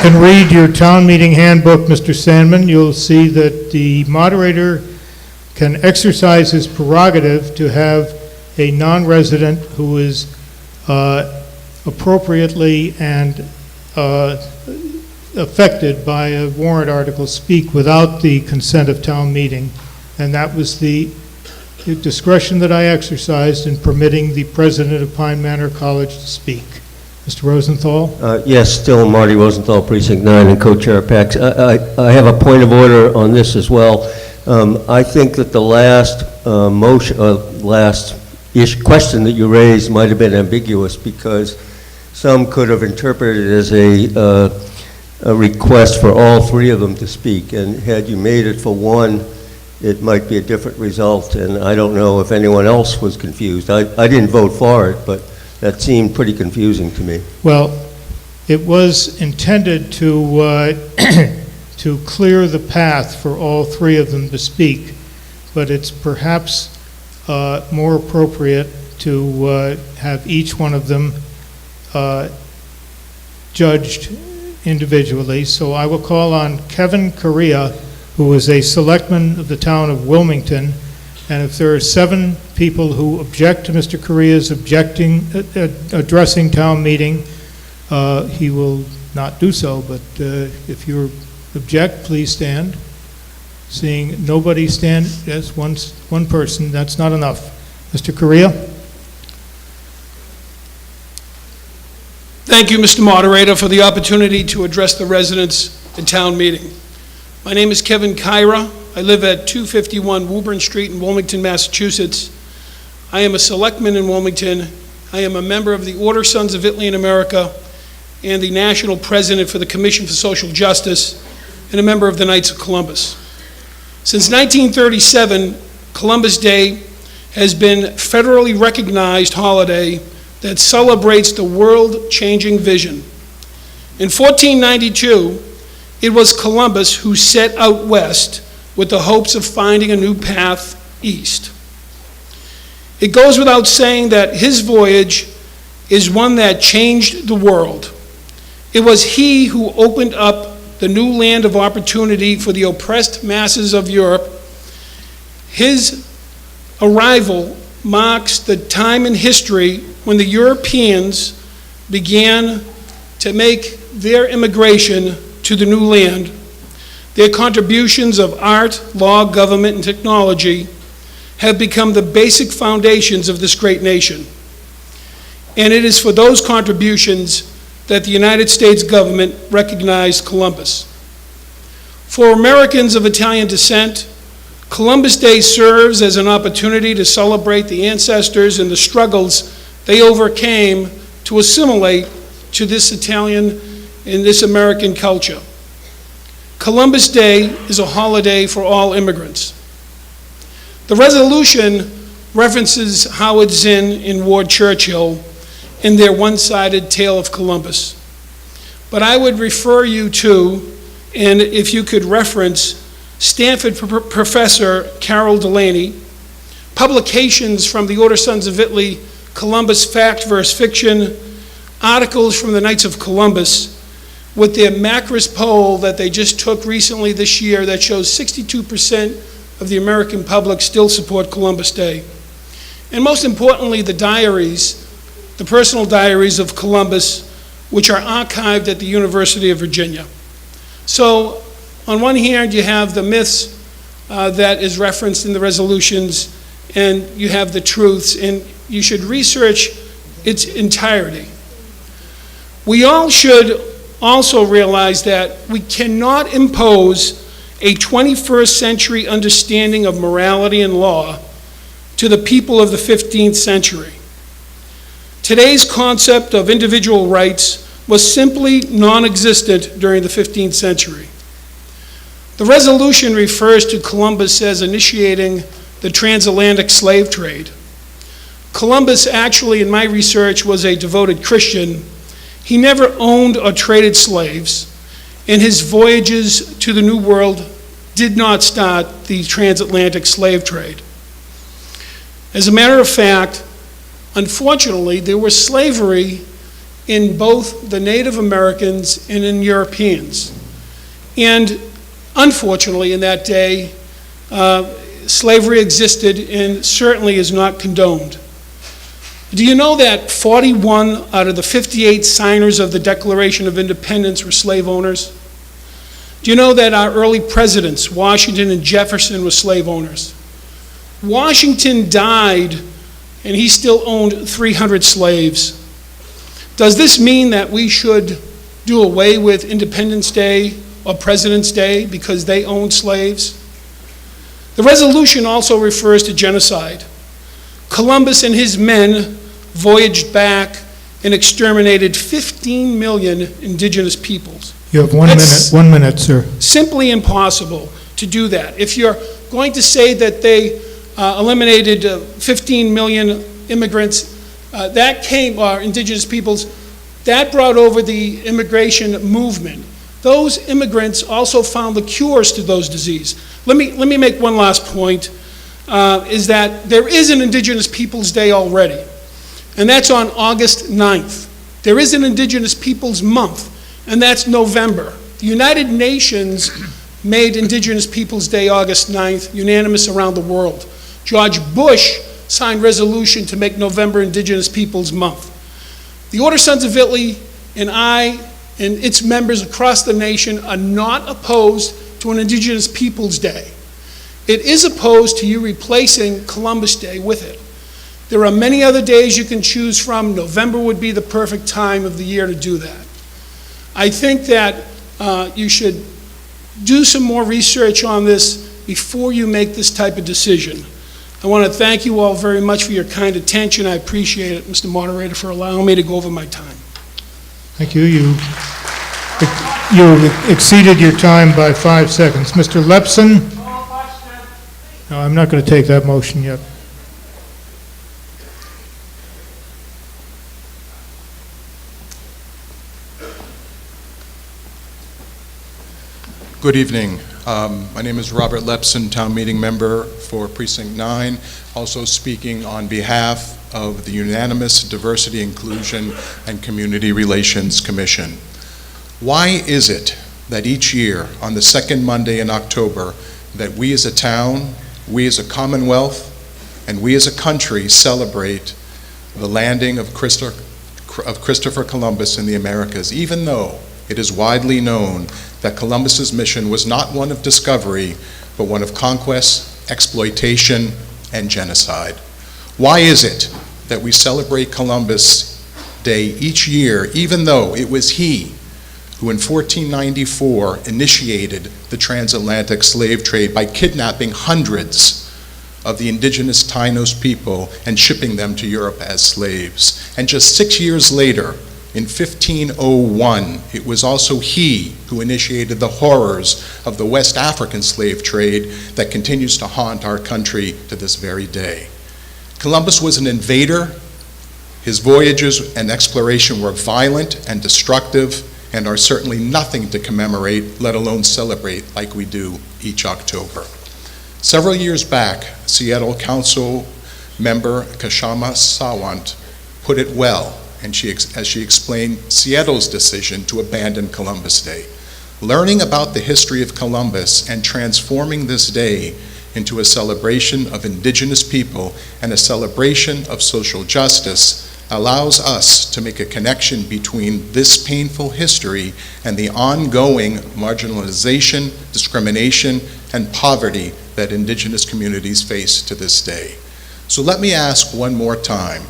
and read your town meeting handbook, Mr. Sandman, you'll see that the moderator can exercise his prerogative to have a non-resident who is appropriately and affected by a warrant article speak without the consent of town meeting. And that was the discretion that I exercised in permitting the president of Pine Manor College to speak. Mr. Rosenthal? Yes, still Marty Rosenthal, Precinct 9, and co-chair PAX. I have a point of order on this as well. I think that the last question that you raised might have been ambiguous, because some could have interpreted it as a request for all 3 of them to speak, and had you made it for one, it might be a different result, and I don't know if anyone else was confused. I didn't vote for it, but that seemed pretty confusing to me. Well, it was intended to to clear the path for all 3 of them to speak, but it's perhaps more appropriate to have each one of them judged individually. So I will call on Kevin Correa, who is a selectman of the town of Wilmington. And if there are 7 people who object to Mr. Correa's addressing town meeting, he will not do so. But if you object, please stand. Seeing nobody stand, yes, one person, that's not enough. Mr. Correa? Thank you, Mr. Moderator, for the opportunity to address the residents at town meeting. My name is Kevin Kyra. I live at 251 Woburn Street in Wilmington, Massachusetts. I am a selectman in Wilmington. I am a member of the Order Sons of Italy in America and the national president for the Commission for Social Justice and a member of the Knights of Columbus. Since 1937, Columbus Day has been federally recognized holiday that celebrates the world-changing vision. In 1492, it was Columbus who set out west with the hopes of finding a new path east. It goes without saying that his voyage is one that changed the world. It was he who opened up the new land of opportunity for the oppressed masses of Europe. His arrival marks the time in history when the Europeans began to make their immigration to the new land. Their contributions of art, law, government, and technology have become the basic foundations of this great nation. And it is for those contributions that the United States government recognized Columbus. For Americans of Italian descent, Columbus Day serves as an opportunity to celebrate the ancestors and the struggles they overcame to assimilate to this Italian and this American culture. Columbus Day is a holiday for all immigrants. The resolution references Howard Zinn and Ward Churchill in their one-sided tale of Columbus. But I would refer you to, and if you could reference, Stanford professor Carol Delaney, publications from the Order Sons of Italy, Columbus Fact vs. Fiction, articles from the Knights of Columbus, with their Macris poll that they just took recently this year that shows 62% of the American public still support Columbus Day. And most importantly, the diaries, the personal diaries of Columbus, which are archived at the University of Virginia. So, on one hand, you have the myths that is referenced in the resolutions, and you have the truths, and you should research its entirety. We all should also realize that we cannot impose a 21st century understanding of morality and law to the people of the 15th century. Today's concept of individual rights was simply non-existent during the 15th century. The resolution refers to Columbus as initiating the transatlantic slave trade. Columbus actually, in my research, was a devoted Christian. He never owned or traded slaves, and his voyages to the New World did not start the transatlantic slave trade. As a matter of fact, unfortunately, there was slavery in both the Native Americans and in Europeans. And unfortunately, in that day, slavery existed and certainly is not condoned. Do you know that 41 out of the 58 signers of the Declaration of Independence were slave owners? Do you know that our early presidents, Washington and Jefferson, were slave owners? Washington died and he still owned 300 slaves. Does this mean that we should do away with Independence Day or President's Day because they owned slaves? The resolution also refers to genocide. Columbus and his men voyaged back and exterminated 15 million indigenous peoples. You have 1 minute. 1 minute, sir. Simply impossible to do that. If you're going to say that they eliminated 15 million immigrants, indigenous peoples, that brought over the immigration movement. Those immigrants also found the cures to those diseases. Let me make one last point, is that there is an Indigenous Peoples Day already, and that's on August 9th. There is an Indigenous Peoples Month, and that's November. The United Nations made Indigenous Peoples' Day, August 9th, unanimous around the world. George Bush signed resolution to make November Indigenous Peoples Month. The Order Sons of Italy and I and its members across the nation are not opposed to an Indigenous Peoples Day. It is opposed to you replacing Columbus Day with it. There are many other days you can choose from. November would be the perfect time of the year to do that. I think that you should do some more research on this before you make this type of decision. I want to thank you all very much for your kind attention. I appreciate it, Mr. Moderator, for allowing me to go over my time. Thank you. You exceeded your time by 5 seconds. Mr. Lepson? No, I'm not going to take that motion yet. Good evening. My name is Robert Lepson, town meeting member for Precinct 9, also speaking on behalf of the unanimous Diversity, Inclusion, and Community Relations Commission. Why is it that each year on the second Monday in October that we as a town, we as a Commonwealth, and we as a country celebrate the landing of Christopher Columbus in the Americas, even though it is widely known that Columbus's mission was not one of discovery, but one of conquest, exploitation, and genocide? Why is it that we celebrate Columbus Day each year, even though it was he who in 1494 initiated the transatlantic slave trade by kidnapping hundreds of the indigenous Taínos people and shipping them to Europe as slaves? And just 6 years later, in 1501, it was also he who initiated the horrors of the West African slave trade that continues to haunt our country to this very day. Columbus was an invader. His voyages and exploration were violent and destructive and are certainly nothing to commemorate, let alone celebrate like we do each October. Several years back, Seattle Council member Kshama Sawant put it well, and as she explained Seattle's decision to abandon Columbus Day. Learning about the history of Columbus and transforming this day into a celebration of indigenous people and a celebration of social justice allows us to make a connection between this painful history and the ongoing marginalization, discrimination, and poverty that indigenous communities face to this day. So let me ask one more time,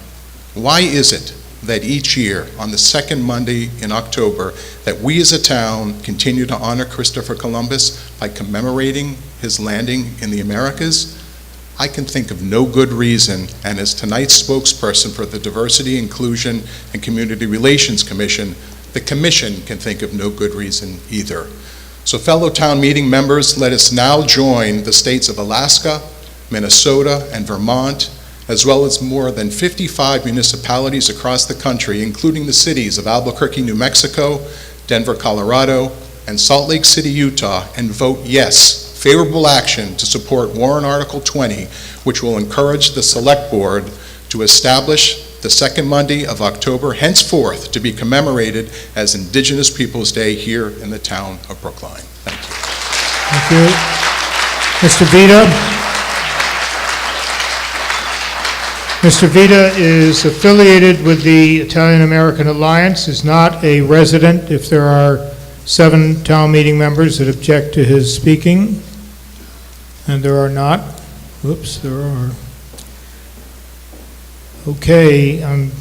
why is it that each year on the second Monday in October that we as a town continue to honor Christopher Columbus by commemorating his landing in the Americas? I can think of no good reason, and as tonight's spokesperson for the Diversity, Inclusion, and Community Relations Commission, the Commission can think of no good reason either. So fellow town meeting members, let us now join the states of Alaska, Minnesota, and Vermont, as well as more than 55 municipalities across the country, including the cities of Albuquerque, New Mexico, Denver, Colorado, and Salt Lake City, Utah, and vote yes, favorable action to support Warrant Article 20, which will encourage the Select Board to establish the second Monday of October henceforth to be commemorated as Indigenous Peoples' Day here in the town of Brookline. Thank you. Thank you. Mr. Vita? Mr. Vita is affiliated with the Italian American Alliance, is not a resident. If there are 7 town meeting members that object to his speaking, and there are not. Whoops, there are. Okay, I'm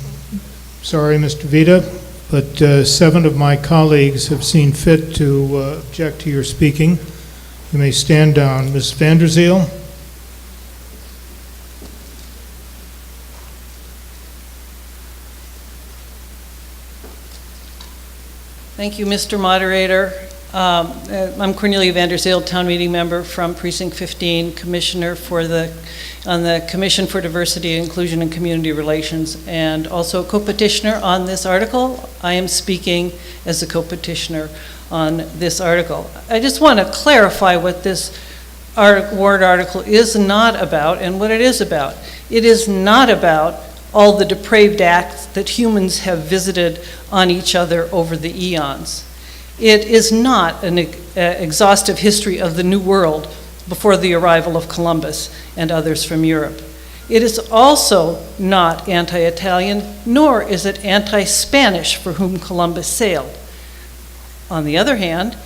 sorry, Mr. Vita, but 7 of my colleagues have seen fit to object to your speaking. You may stand down. Ms. Vanderzeel? Thank you, Mr. Moderator. I'm Cornelia Vanderzeel, town meeting member from Precinct 15, commissioner on the Commission for Diversity, Inclusion, and Community Relations, and also co-petitioner on this article. I am speaking as a co-petitioner on this article. I just want to clarify what this warrant article is not about and what it is about. It is not about all the depraved acts that humans have visited on each other over the eons. It is not an exhaustive history of the New World before the arrival of Columbus and others from Europe. It is also not anti-Italian, nor is it anti-Spanish for whom Columbus sailed. On the other hand,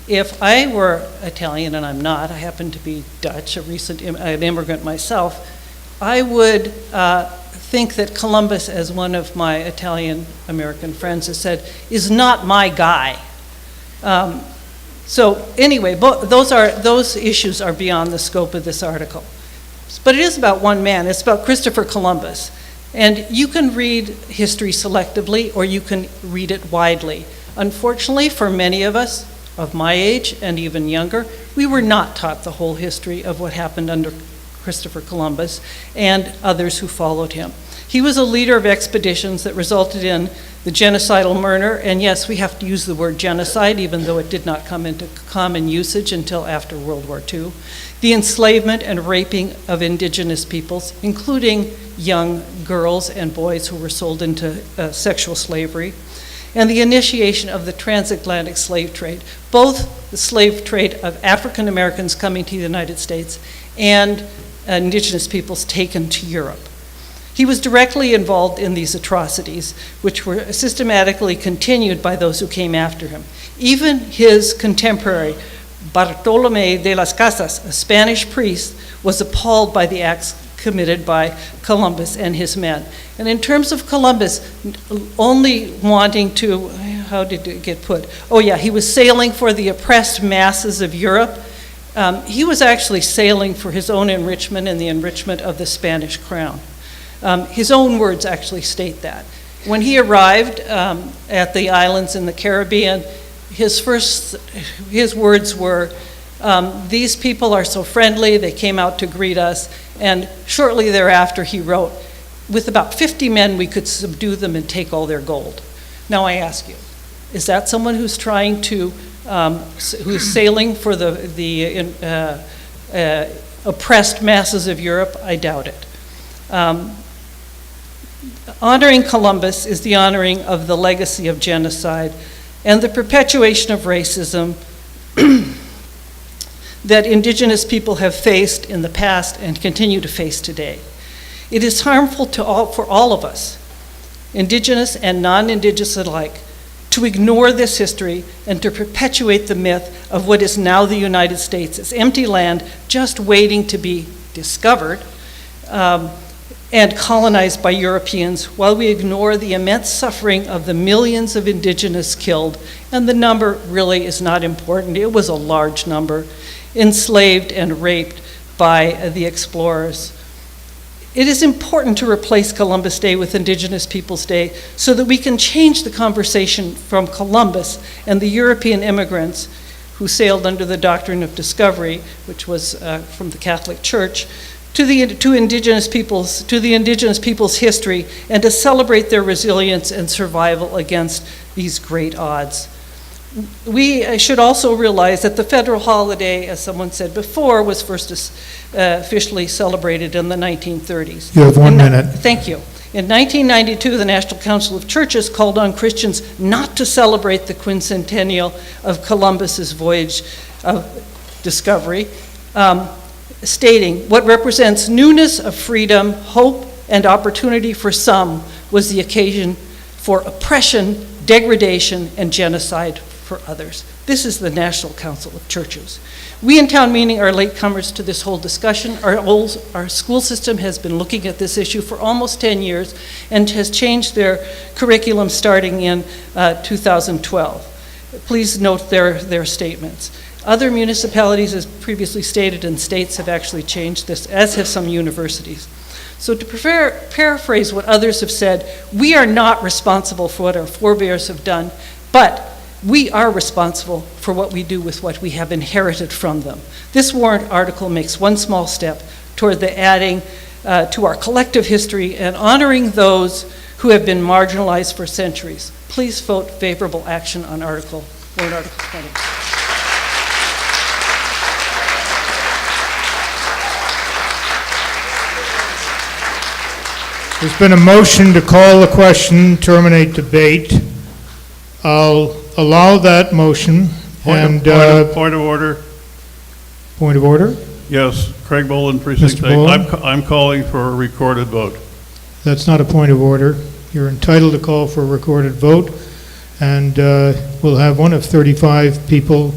if I were Italian, and I'm not, I happen to be Dutch, an immigrant myself, I would think that Columbus, as one of my Italian-American friends has said, is not my guy. So anyway, those issues are beyond the scope of this article. But it is about one man. It's about Christopher Columbus. And you can read history selectively, or you can read it widely. Unfortunately, for many of us, of my age and even younger, we were not taught the whole history of what happened under Christopher Columbus and others who followed him. He was a leader of expeditions that resulted in the genocidal murder, and yes, we have to use the word genocide, even though it did not come into common usage until after World War II, the enslavement and raping of indigenous peoples, including young girls and boys who were sold into sexual slavery, and the initiation of the transatlantic slave trade, both the slave trade of African Americans coming to the United States and indigenous peoples taken to Europe. He was directly involved in these atrocities, which were systematically continued by those who came after him. Even his contemporary, Bartolomé de las Casas, a Spanish priest, was appalled by the acts committed by Columbus and his men. And in terms of Columbus, only wanting to, how did it get put? Oh yeah, he was sailing for the oppressed masses of Europe. He was actually sailing for his own enrichment and the enrichment of the Spanish crown. His own words actually state that. When he arrived at the islands in the Caribbean, his words were, "These people are so friendly, they came out to greet us," and shortly thereafter he wrote, "With about 50 men we could subdue them and take all their gold." Now I ask you, is that someone who's trying to, who's sailing for the oppressed masses of Europe? I doubt it. Honoring Columbus is the honoring of the legacy of genocide and the perpetuation of racism that indigenous people have faced in the past and continue to face today. It is harmful for all of us, indigenous and non-indigenous alike, to ignore this history and to perpetuate the myth of what is now the United States as empty land just waiting to be discovered and colonized by Europeans, while we ignore the immense suffering of the millions of indigenous killed, and the number really is not important. It was a large number, enslaved and raped by the explorers. It is important to replace Columbus Day with Indigenous Peoples Day so that we can change the conversation from Columbus and the European immigrants who sailed under the doctrine of discovery, which was from the Catholic Church, to the indigenous peoples' history, and to celebrate their resilience and survival against these great odds. We should also realize that the federal holiday, as someone said before, was first officially celebrated in the 1930s. You have 1 minute. Thank you. In 1992, the National Council of Churches called on Christians not to celebrate the quincentennial of Columbus's voyage of discovery, stating, "What represents newness of freedom, hope, and opportunity for some was the occasion for oppression, degradation, and genocide for others." This is the National Council of Churches. We in town meeting are latecomers to this whole discussion. Our school system has been looking at this issue for almost 10 years and has changed their curriculum starting in 2012. Please note their statements. Other municipalities, as previously stated, and states have actually changed this, as have some universities. So to paraphrase what others have said, we are not responsible for what our forebears have done, but we are responsible for what we do with what we have inherited from them. This warrant article makes one small step toward the adding to our collective history and honoring those who have been marginalized for centuries. Please vote favorable action on warrant article 20. There's been a motion to call the question, terminate debate. I'll allow that motion and... Point of order. Point of order? Yes, Craig Boland, Precinct Mr. 8. Boland? I'm calling for a recorded vote. That's not a point of order. You're entitled to call for a recorded vote, and we'll have one if 35 people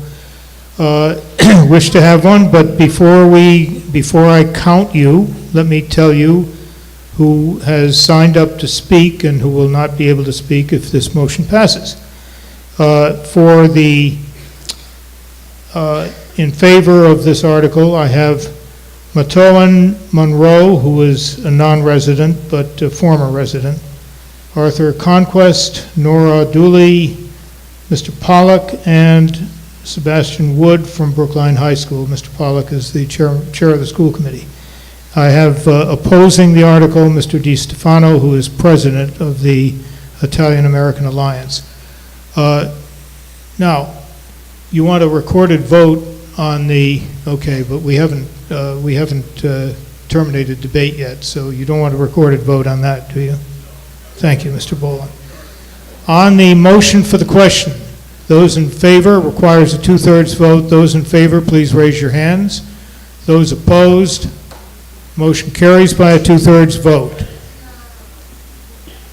wish to have one. But before I count you, let me tell you who has signed up to speak and who will not be able to speak if this motion passes. For the in favor of this article, I have Matoan Monroe, who is a non-resident but a former resident, Arthur Conquest, Nora Dooley, Mr. Pollock, and Sebastian Wood from Brookline High School. Mr. Pollock is the chair of the school committee. I have opposing the article Mr. Di Stefano, who is president of the Italian-American Alliance. Now, you want a recorded vote on the, okay, but we haven't terminated debate yet, so you don't want a recorded vote on that, do you? Thank you, Mr. Boland. On the motion for the question, those in favor requires a 2/3 vote. Those in favor, please raise your hands. Those opposed, motion carries by a 2/3 vote.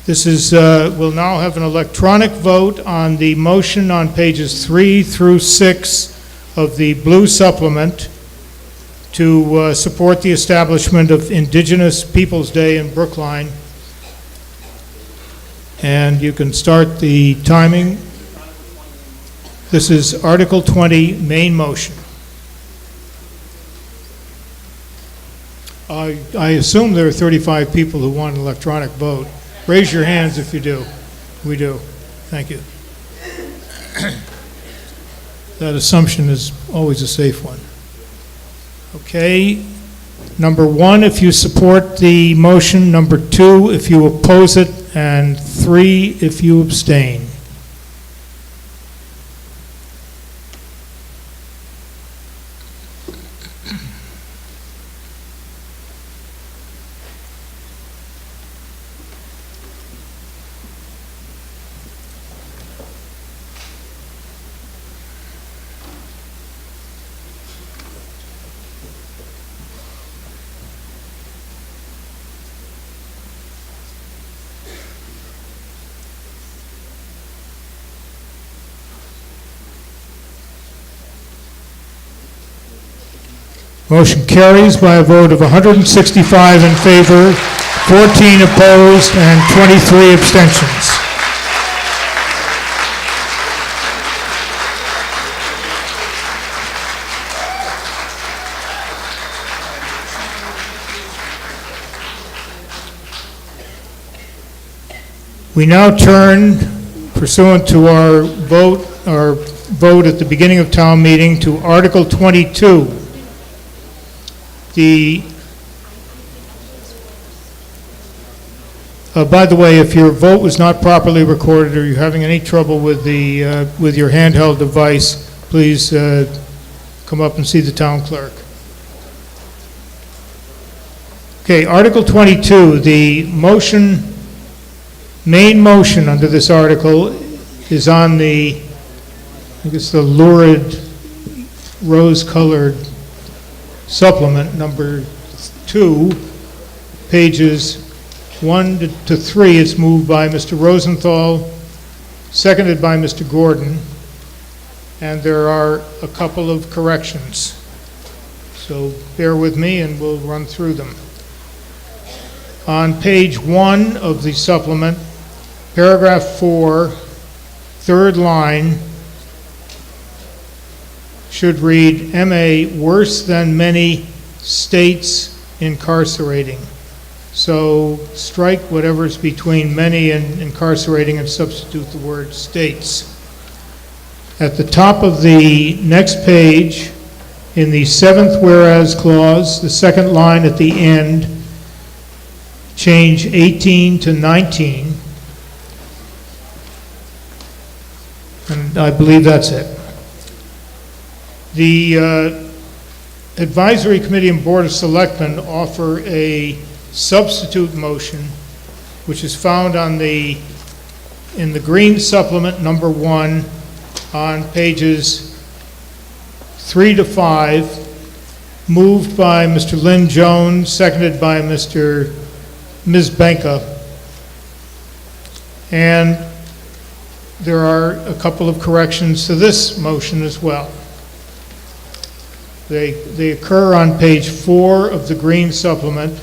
This is, we'll now have an electronic vote on the motion on pages 3 through 6 of the blue supplement to support the establishment of Indigenous Peoples Day in Brookline. And you can start the timing. This is Article 20, main motion. I assume there are 35 people who want an electronic vote. Raise your hands if you do. We do. Thank you. That assumption is always a safe one. Okay. Number 1, if you support the motion. Number 2, if you oppose it. And 3, if you abstain. Motion carries by a vote of 165 in favor, 14 opposed, and 23 abstentions. We now turn, pursuant to our vote at the beginning of town meeting, to Article 22. By the way, if your vote was not properly recorded or you're having any trouble with your handheld device, please come up and see the town clerk. Okay, Article 22, the main motion under this article is on the, I guess, the lurid rose-colored supplement, number 2, pages 1 to 3. It's moved by Mr. Rosenthal, seconded by Mr. Gordon, and there are a couple of corrections. So bear with me and we'll run through them. On page 1 of the supplement, paragraph 4, third line, should read, MA, worse than many states incarcerating. So strike whatever's between many and incarcerating and substitute the word states. At the top of the next page, in the 7th whereas clause, the second line at the end, change 18 to 19. And I believe that's it. The Advisory Committee and Board of Selectmen offer a substitute motion, which is found in the green supplement number 1, on pages 3 to 5, moved by Mr. Lynn Jones, seconded by Ms. Benka. And there are a couple of corrections to this motion as well. They occur on page 4 of the green supplement.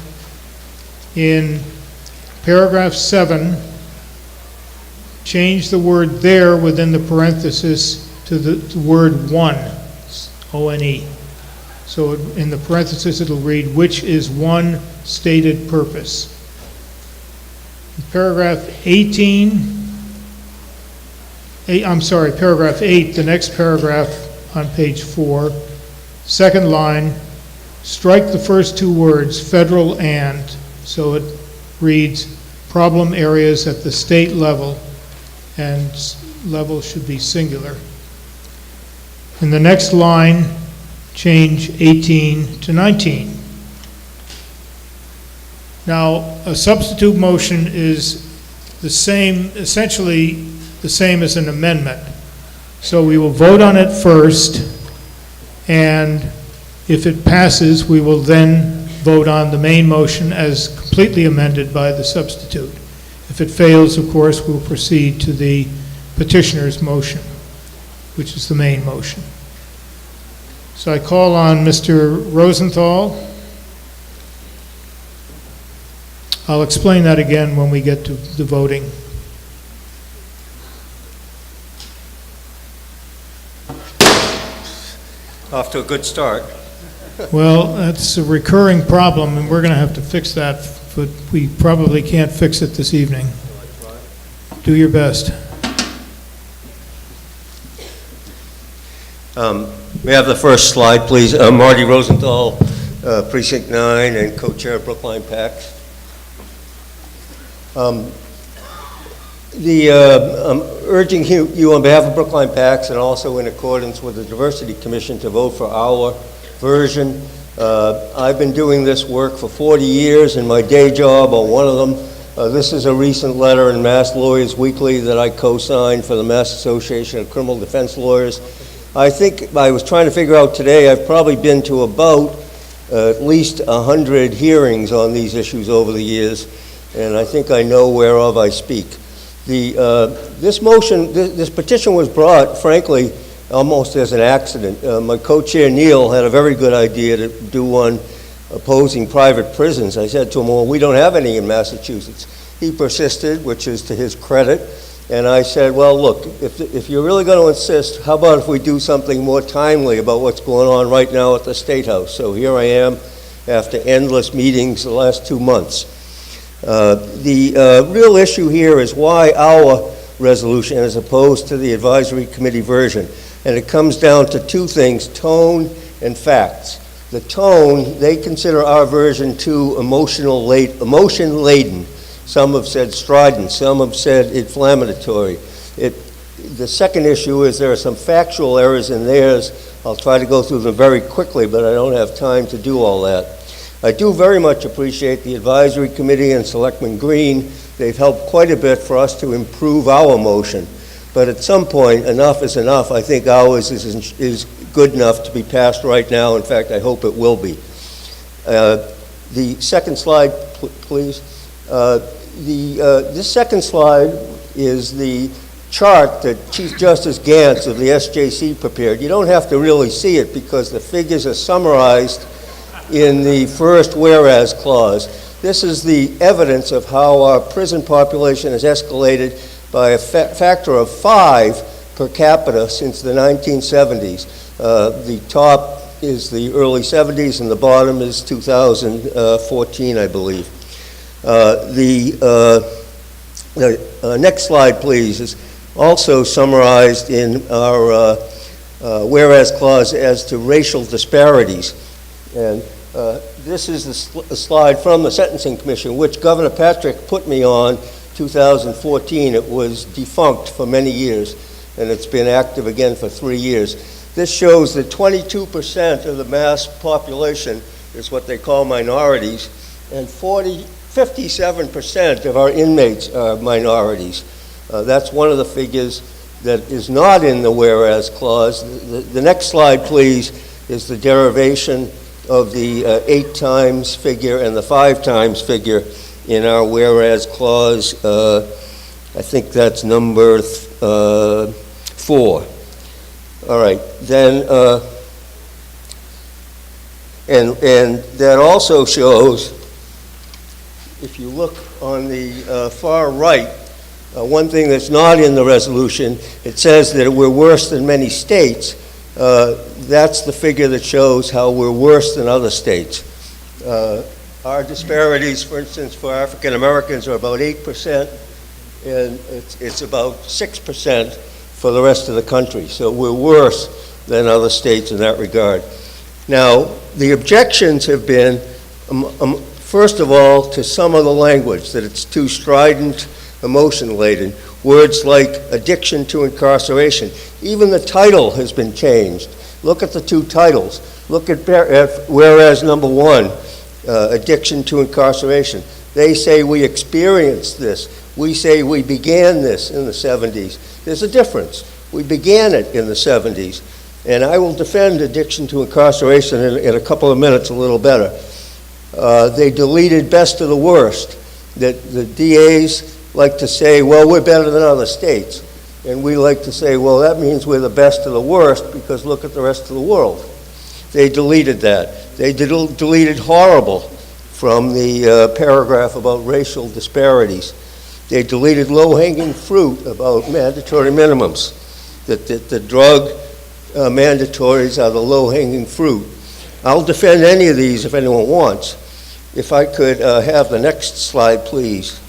In paragraph 7, change the word "there" within the parenthesis to the word "one," O-N-E. So in the parenthesis it'll read, "which is one stated purpose." In paragraph 8, the next paragraph on page 4, second line, strike the first two words, "federal and," so it reads, "problem areas at the state level," and level should be singular. In the next line, change 18 to 19. Now, a substitute motion is the same, essentially the same as an amendment. So we will vote on it first, and if it passes, we will then vote on the main motion as completely amended by the substitute. If it fails, of course, we'll proceed to the petitioner's motion, which is the main motion. So I call on Mr. Rosenthal. I'll explain that again when we get to the voting. Off to a good start. Well, that's a recurring problem, and we're going to have to fix that, but we probably can't fix it this evening. Do your best. May I have the first slide, please? Marty Rosenthal, Precinct 9, and co-chair of Brookline PACS. I'm urging you on behalf of Brookline PACS and also in accordance with the Diversity Commission to vote for our version. I've been doing this work for 40 years in my day job, or one of them. This is a recent letter in Mass Lawyers Weekly that I co-signed for the Mass Association of Criminal Defense Lawyers. I think I was trying to figure out today, I've probably been to about at least 100 hearings on these issues over the years, and I think I know whereof I speak. This petition was brought, frankly, almost as an accident. My co-chair Neil had a very good idea to do one opposing private prisons. I said to him, well, we don't have any in Massachusetts. He persisted, which is to his credit, and I said, well, look, if you're really going to insist, how about if we do something more timely about what's going on right now at the State House? So here I am after endless meetings the last 2 months. The real issue here is why our resolution as opposed to the advisory committee version. And it comes down to two things, tone and facts. The tone, they consider our version too emotion-laden. Some have said strident, some have said inflammatory. The second issue is there are some factual errors in theirs. I'll try to go through them very quickly, but I don't have time to do all that. I do very much appreciate the advisory committee and Selectman Green. They've helped quite a bit for us to improve our motion. But at some point, enough is enough. I think ours is good enough to be passed right now. In fact, I hope it will be. The second slide, please. This second slide is the chart that Chief Justice Gantz of the SJC prepared. You don't have to really see it because the figures are summarized in the first whereas clause. This is the evidence of how our prison population has escalated by a factor of 5 per capita since the 1970s. The top is the early 70s and the bottom is 2014, I believe. The next slide, please, is also summarized in our whereas clause as to racial disparities. And this is a slide from the Sentencing Commission, which Governor Patrick put me on 2014. It was defunct for many years, and it's been active again for 3 years. This shows that 22% of the mass population is what they call minorities, and 57% of our inmates are minorities. That's one of the figures. that is not in the whereas clause. The next slide, please, is the derivation of the 8 times figure and the 5 times figure in our whereas clause. I think that's number 4. All right, then, and that also shows, if you look on the far right, one thing that's not in the resolution, it says that we're worse than many states. That's the figure that shows how we're worse than other states. Our disparities, for instance, for African Americans are about 8%, and it's about 6% for the rest of the country. So we're worse than other states in that regard. Now, the objections have been, first of all, to some of the language, that it's too strident, emotion-laden. Words like addiction to incarceration. Even the title has been changed. Look at the 2 titles. Look at whereas number 1, addiction to incarceration. They say we experienced this. We say we began this in the 70s. There's a difference. We began it in the 70s. And I will defend addiction to incarceration in a couple of minutes a little better. They deleted best of the worst. That the DAs like to say, well, we're better than other states. And we like to say, well, that means we're the best of the worst because look at the rest of the world. They deleted that. They deleted horrible from the paragraph about racial disparities. They deleted low-hanging fruit about mandatory minimums, that the drug mandatories are the low-hanging fruit. I'll defend any of these if anyone wants. If I could have the next slide, please.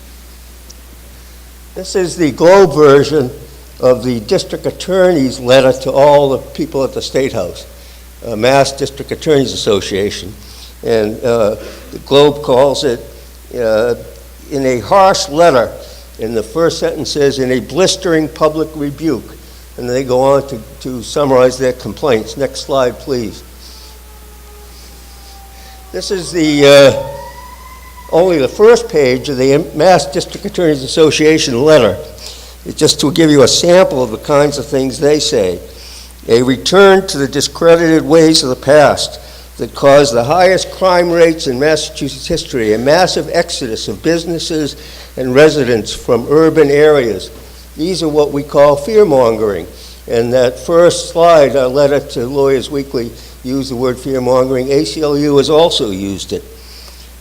This is the Globe version of the district attorney's letter to all the people at the State House, Mass District Attorneys Association. And the Globe calls it, in a harsh letter, in the first sentence says, in a blistering public rebuke. And they go on to summarize their complaints. Next slide, please. This is only the first page of the Mass District Attorneys Association letter. It's just to give you a sample of the kinds of things they say. A return to the discredited ways of the past that caused the highest crime rates in Massachusetts history, a massive exodus of businesses and residents from urban areas. These are what we call fear-mongering. And that first slide, our letter to Lawyers Weekly, used the word fear-mongering. ACLU has also used it.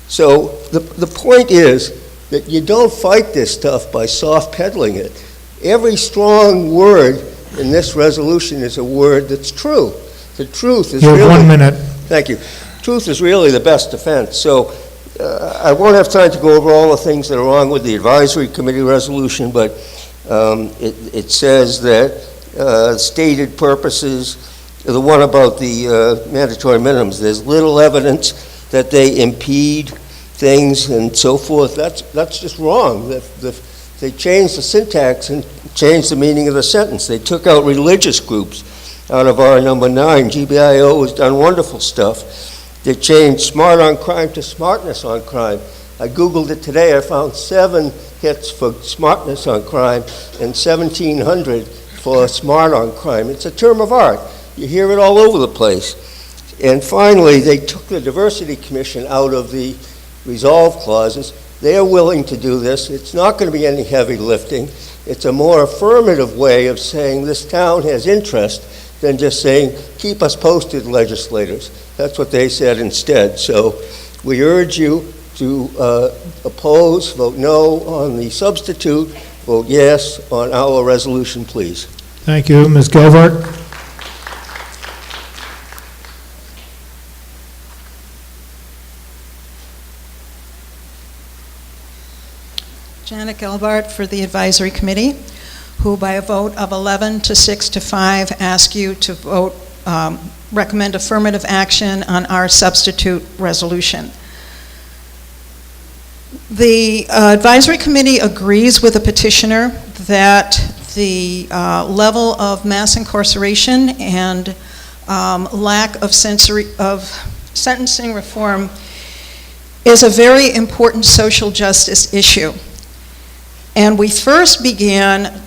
So the point is that you don't fight this stuff by soft peddling it. Every strong word in this resolution is a word that's true. The truth is You have really... 1 minute. Thank you. Truth is really the best defense. So I won't have time to go over all the things that are wrong with the advisory committee resolution, but it says that stated purposes, the one about the mandatory minimums, there's little evidence that they impede things and so forth. That's just wrong. They changed the syntax and changed the meaning of the sentence. They took out religious groups out of our number 9. GBIO has done wonderful stuff. They changed smart on crime to smartness on crime. I Googled it today. I found 7 hits for smartness on crime and 1,700 for smart on crime. It's a term of art. You hear it all over the place. And finally, they took the Diversity Commission out of the resolve clauses. They're willing to do this. It's not going to be any heavy lifting. It's a more affirmative way of saying this town has interest than just saying, keep us posted, legislators. That's what they said instead. So we urge you to oppose, vote no on the substitute, vote yes on our resolution, please. Thank you. Ms. Gelbart? Janet Gelbart for the Advisory Committee, who by a vote of 11 to 6 to 5 ask you to vote, recommend affirmative action on our substitute resolution. The Advisory Committee agrees with the petitioner that the level of mass incarceration and lack of sentencing reform is a very important social justice issue. And we first began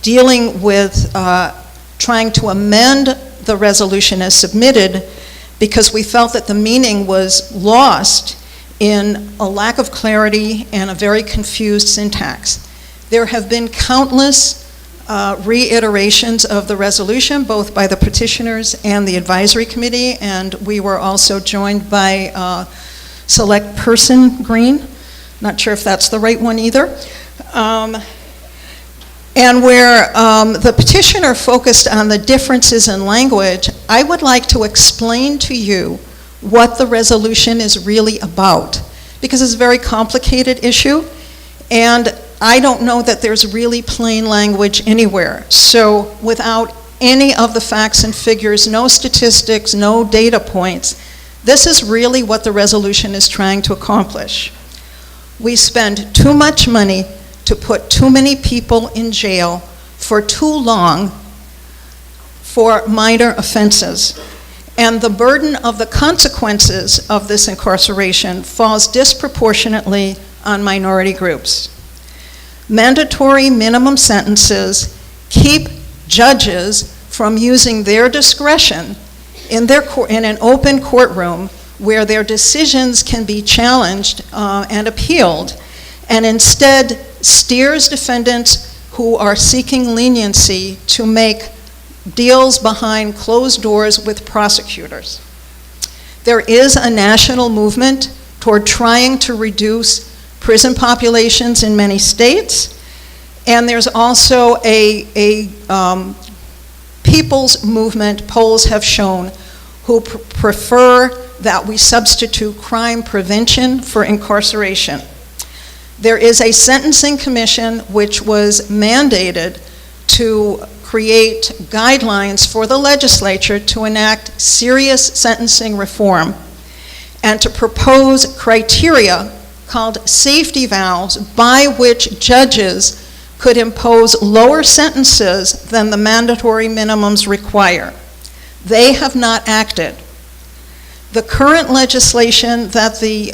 dealing with trying to amend the resolution as submitted because we felt that the meaning was lost in a lack of clarity and a very confused syntax. There have been countless reiterations of the resolution, both by the petitioners and the advisory committee, and we were also joined by Select Person Green. Not sure if that's the right one either. And where the petitioner focused on the differences in language, I would like to explain to you what the resolution is really about, because it's a very complicated issue, and I don't know that there's really plain language anywhere. So without any of the facts and figures, no statistics, no data points, this is really what the resolution is trying to accomplish. We spend too much money to put too many people in jail for too long for minor offenses. And the burden of the consequences of this incarceration falls disproportionately on minority groups. Mandatory minimum sentences keep judges from using their discretion in an open courtroom where their decisions can be challenged and appealed, and instead steers defendants who are seeking leniency to make deals behind closed doors with prosecutors. There is a national movement toward trying to reduce prison populations in many states, and there's also a people's movement, polls have shown, who prefer that we substitute crime prevention for incarceration. There is a sentencing commission which was mandated to create guidelines for the legislature to enact serious sentencing reform and to propose criteria called safety valves by which judges could impose lower sentences than the mandatory minimums require. They have not acted. The current legislation that the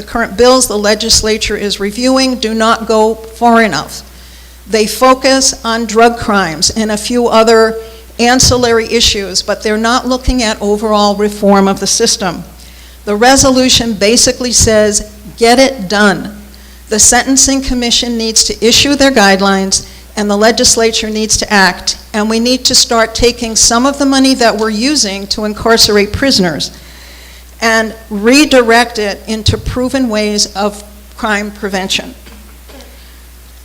current bills the legislature is reviewing do not go far enough. They focus on drug crimes and a few other ancillary issues, but they're not looking at overall reform of the system. The resolution basically says, get it done. The Sentencing Commission needs to issue their guidelines, and the legislature needs to act. And we need to start taking some of the money that we're using to incarcerate prisoners and redirect it into proven ways of crime prevention.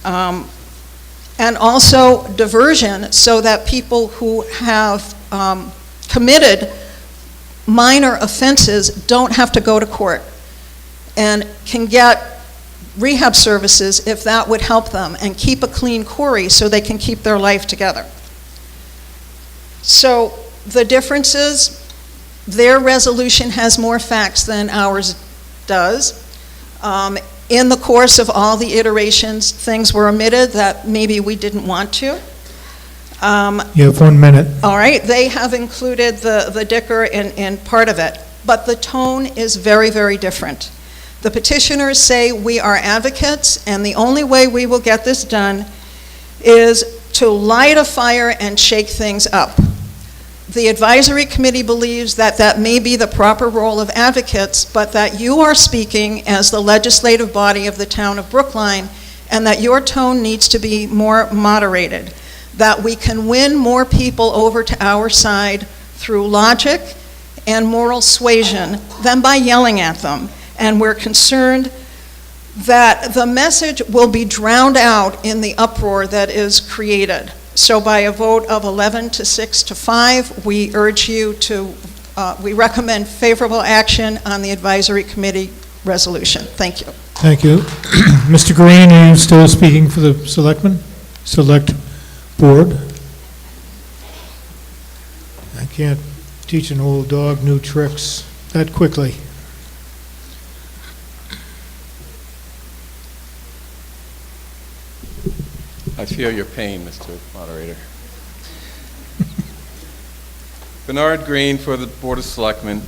And also diversion, so that people who have committed minor offenses don't have to go to court and can get rehab services if that would help them, and keep a clean quarry so they can keep their life together. So the difference is their resolution has more facts than ours does. In the course of all the iterations, things were omitted that maybe we didn't want to. You have 1 minute. All right, they have included the Dicker in part of it, but the tone is very, very different. The petitioners say we are advocates, and the only way we will get this done is to light a fire and shake things up. The advisory committee believes that that may be the proper role of advocates, but that you are speaking as the legislative body of the town of Brookline, and that your tone needs to be more moderated, that we can win more people over to our side through logic and moral suasion than by yelling at them. And we're concerned that the message will be drowned out in the uproar that is created. So by a vote of 11 to 6 to 5, we urge you to, we recommend favorable action on the advisory committee resolution. Thank you. Thank you. Mr. Green, are you still speaking for the select board? I can't teach an old dog new tricks that quickly. I feel your pain, Mr. Moderator. Bernard Green for the Board of Selectmen.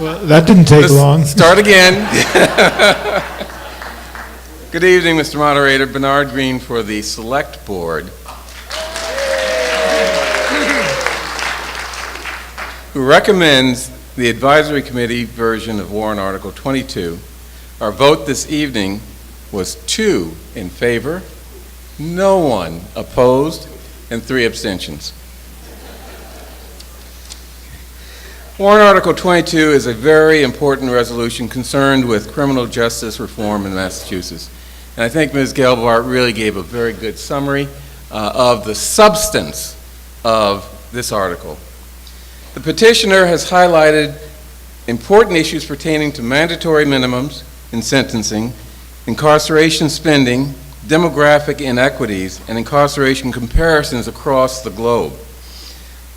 Well, that didn't take long. Start again. Good evening, Mr. Moderator. Bernard Green for the Select Board, who recommends the Advisory Committee version of Warrant Article 22. Our vote this evening was 2 in favor, no one opposed, and 3 abstentions. Warrant Article 22 is a very important resolution concerned with criminal justice reform in Massachusetts. And I think Ms. Gelbart really gave a very good summary of the substance of this article. The petitioner has highlighted important issues pertaining to mandatory minimums in sentencing, incarceration spending, demographic inequities, and incarceration comparisons across the globe.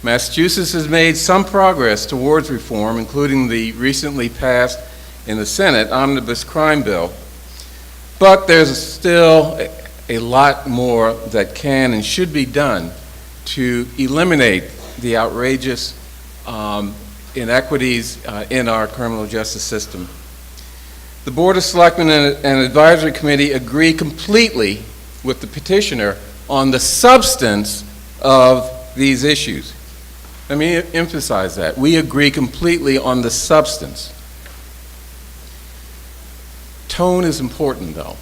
Massachusetts has made some progress towards reform, including the recently passed in the Senate Omnibus Crime Bill, but there's still a lot more that can and should be done to eliminate the outrageous inequities in our criminal justice system. The Board of Selectmen and Advisory Committee agree completely with the petitioner on the substance of these issues. Let me emphasize that. We agree completely on the substance. Tone is important, though,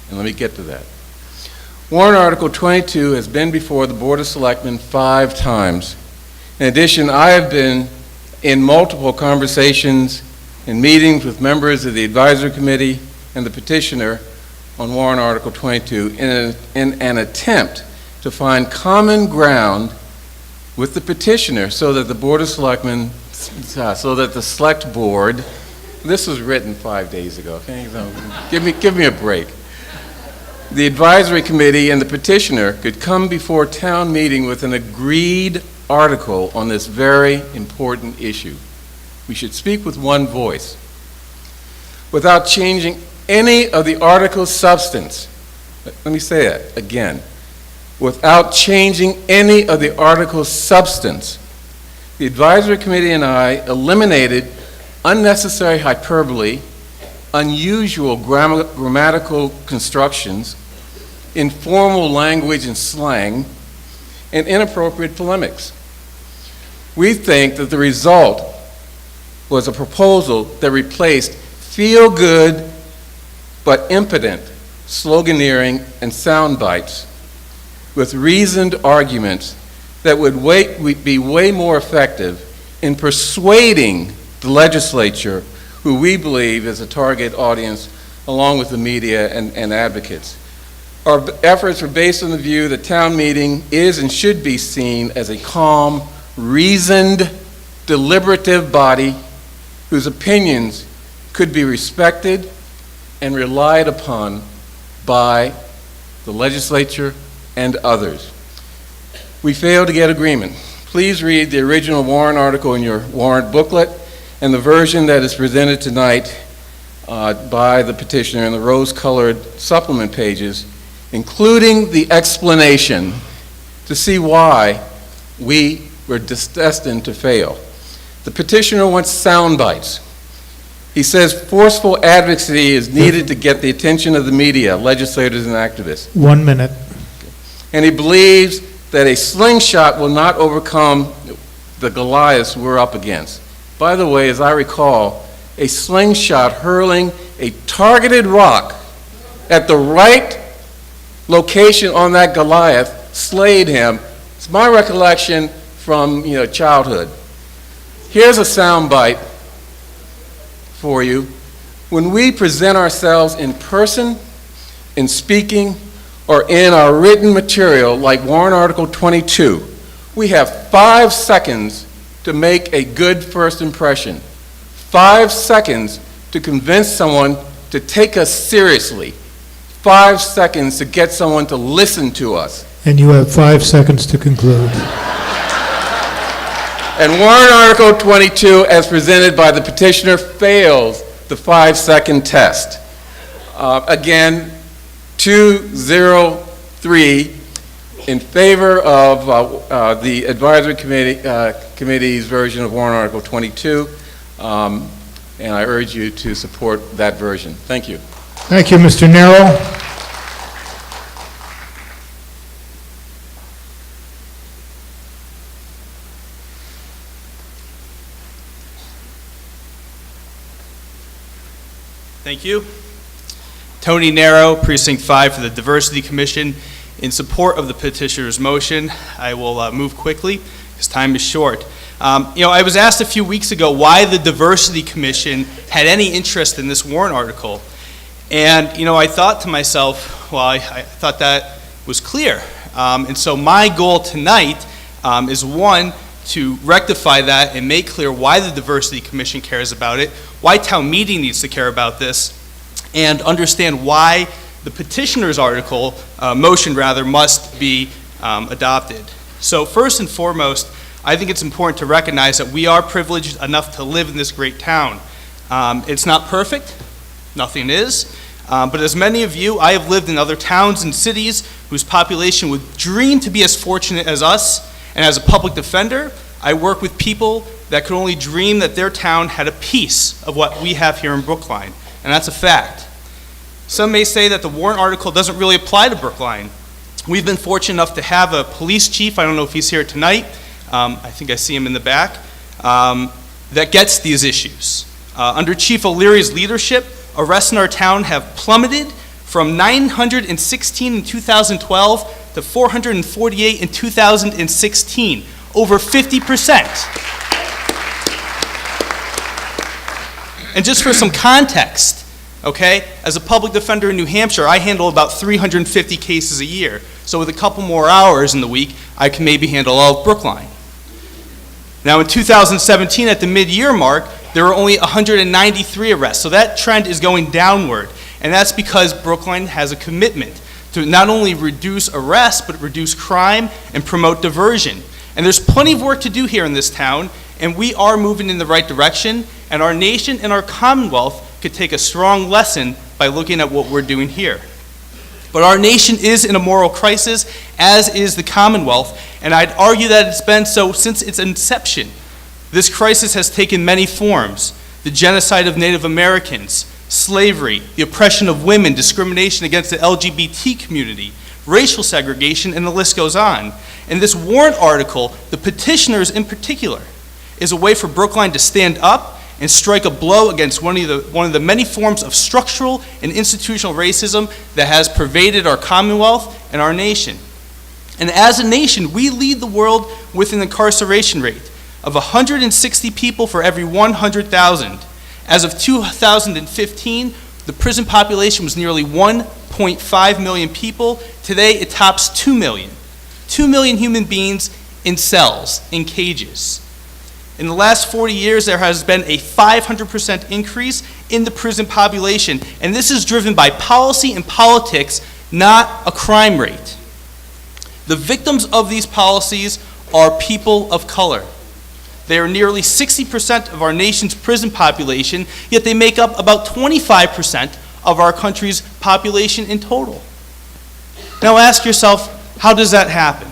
and let me get to that. Warrant Article 22 has been before the Board of Selectmen 5 times. In addition, I have been in multiple conversations and meetings with members of the Advisory Committee and the petitioner on Warrant Article 22 in an attempt to find common ground with the petitioner so that the Board of Selectmen, so that the Select Board, this was written 5 days ago, okay? So give me a break. The Advisory Committee and the petitioner could come before town meeting with an agreed article on this very important issue. We should speak with one voice without changing any of the article's substance. Let me say that again. Without changing any of the article's substance, the Advisory Committee and I eliminated unnecessary hyperbole, unusual grammatical constructions, informal language and slang, and inappropriate polemics. We think that the result was a proposal that replaced feel-good but impotent sloganeering and sound bites with reasoned arguments that would be way more effective in persuading the legislature, who we believe is a target audience, along with the media and advocates. Our efforts are based on the view that town meeting is and should be seen as a calm, reasoned, deliberative body whose opinions could be respected and relied upon by the legislature and others. We failed to get agreement. Please read the original warrant article in your warrant booklet and the version that is presented tonight by the petitioner in the rose-colored supplement pages, including the explanation to see why we were destined to fail. The petitioner wants sound bites. He says forceful advocacy is needed to get the attention of the media, legislators, and activists. 1 minute. And he believes that a slingshot will not overcome the Goliaths we're up against. By the way, as I recall, a slingshot hurling a targeted rock at the right location on that Goliath slayed him. It's my recollection from childhood. Here's a sound bite for you. When we present ourselves in person, in speaking, or in our written material, like Warrant Article 22, we have 5 seconds to make a good first impression. 5 seconds to convince someone to take us seriously. 5 seconds to get someone to listen to us. And you have 5 seconds to conclude. And Warrant Article 22, as presented by the petitioner, fails the 5-second test. Again, 203 in favor of the Advisory Committee's version of Warrant Article 22. And I urge you to support that version. Thank you. Thank you, Mr. Nero. Thank you. Tony Nero, Precinct 5 for the Diversity Commission. In support of the petitioner's motion, I will move quickly because time is short. I was asked a few weeks ago why the Diversity Commission had any interest in this warrant article. And, I thought to myself, well, I thought that was clear. And so my goal tonight is, one, to rectify that and make clear why the Diversity Commission cares about it, why town meeting needs to care about this, and understand why the petitioner's article, motion rather, must be adopted. So first and foremost, I think it's important to recognize that we are privileged enough to live in this great town. It's not perfect, nothing is, but as many of you, I have lived in other towns and cities whose population would dream to be as fortunate as us, and as a public defender, I work with people that could only dream that their town had a piece of what we have here in Brookline, and that's a fact. Some may say that the warrant article doesn't really apply to Brookline. We've been fortunate enough to have a police chief, I don't know if he's here tonight, I think I see him in the back, that gets these issues. Under Chief O'Leary's leadership, arrests in our town have plummeted from 916 in 2012 to 448 in 2016, over 50%. And just for some context, okay, as a public defender in New Hampshire, I handle about 350 cases a year. So with a couple more hours in the week, I can maybe handle all of Brookline. Now in 2017, at the mid-year mark, there were only 193 arrests. So that trend is going downward. And that's because Brookline has a commitment to not only reduce arrests, but reduce crime and promote diversion. And there's plenty of work to do here in this town, and we are moving in the right direction, and our nation and our Commonwealth could take a strong lesson by looking at what we're doing here. But our nation is in a moral crisis, as is the Commonwealth, and I'd argue that it's been so since its inception. This crisis has taken many forms: the genocide of Native Americans, slavery, the oppression of women, discrimination against the LGBT community, racial segregation, and the list goes on. And this warrant article, the petitioners in particular, is a way for Brookline to stand up and strike a blow against one of the many forms of structural and institutional racism that has pervaded our Commonwealth and our nation. And as a nation, we lead the world with an incarceration rate of 160 people for every 100,000. As of 2015, the prison population was nearly 1.5 million people. Today, it tops 2 million. 2 million human beings in cells, in cages. In the last 40 years, there has been a 500% increase in the prison population, and this is driven by policy and politics, not a crime rate. The victims of these policies are people of color. They are nearly 60% of our nation's prison population, yet they make up about 25% of our country's population in total. Now ask yourself, how does that happen?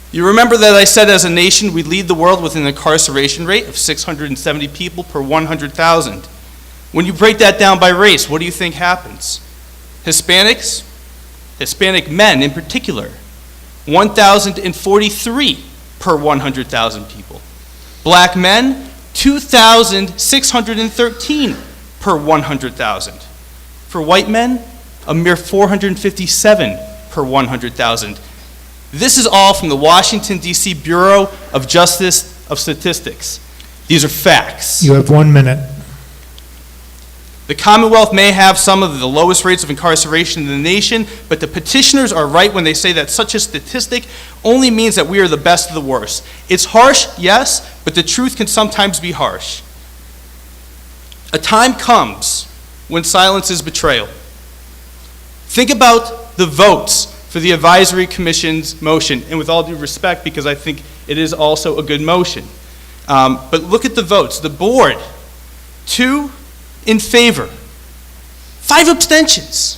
You remember that I said as a nation we lead the world with an incarceration rate of 670 people per 100,000. When you break that down by race, what do you think happens? Hispanics, Hispanic men in particular, 1,043 per 100,000 people. Black men, 2,613 per 100,000. For white men, a mere 457 per 100,000. This is all from the Washington, D.C. Bureau of Justice of Statistics. These are facts. You have 1 minute. The Commonwealth may have some of the lowest rates of incarceration in the nation, but the petitioners are right when they say that such a statistic only means that we are the best of the worst. It's harsh, yes, but the truth can sometimes be harsh. A time comes when silence is betrayal. Think about the votes for the Advisory Commission's motion, and with all due respect, because I think it is also a good motion. But look at the votes. The board, 2 in favor, 5 abstentions.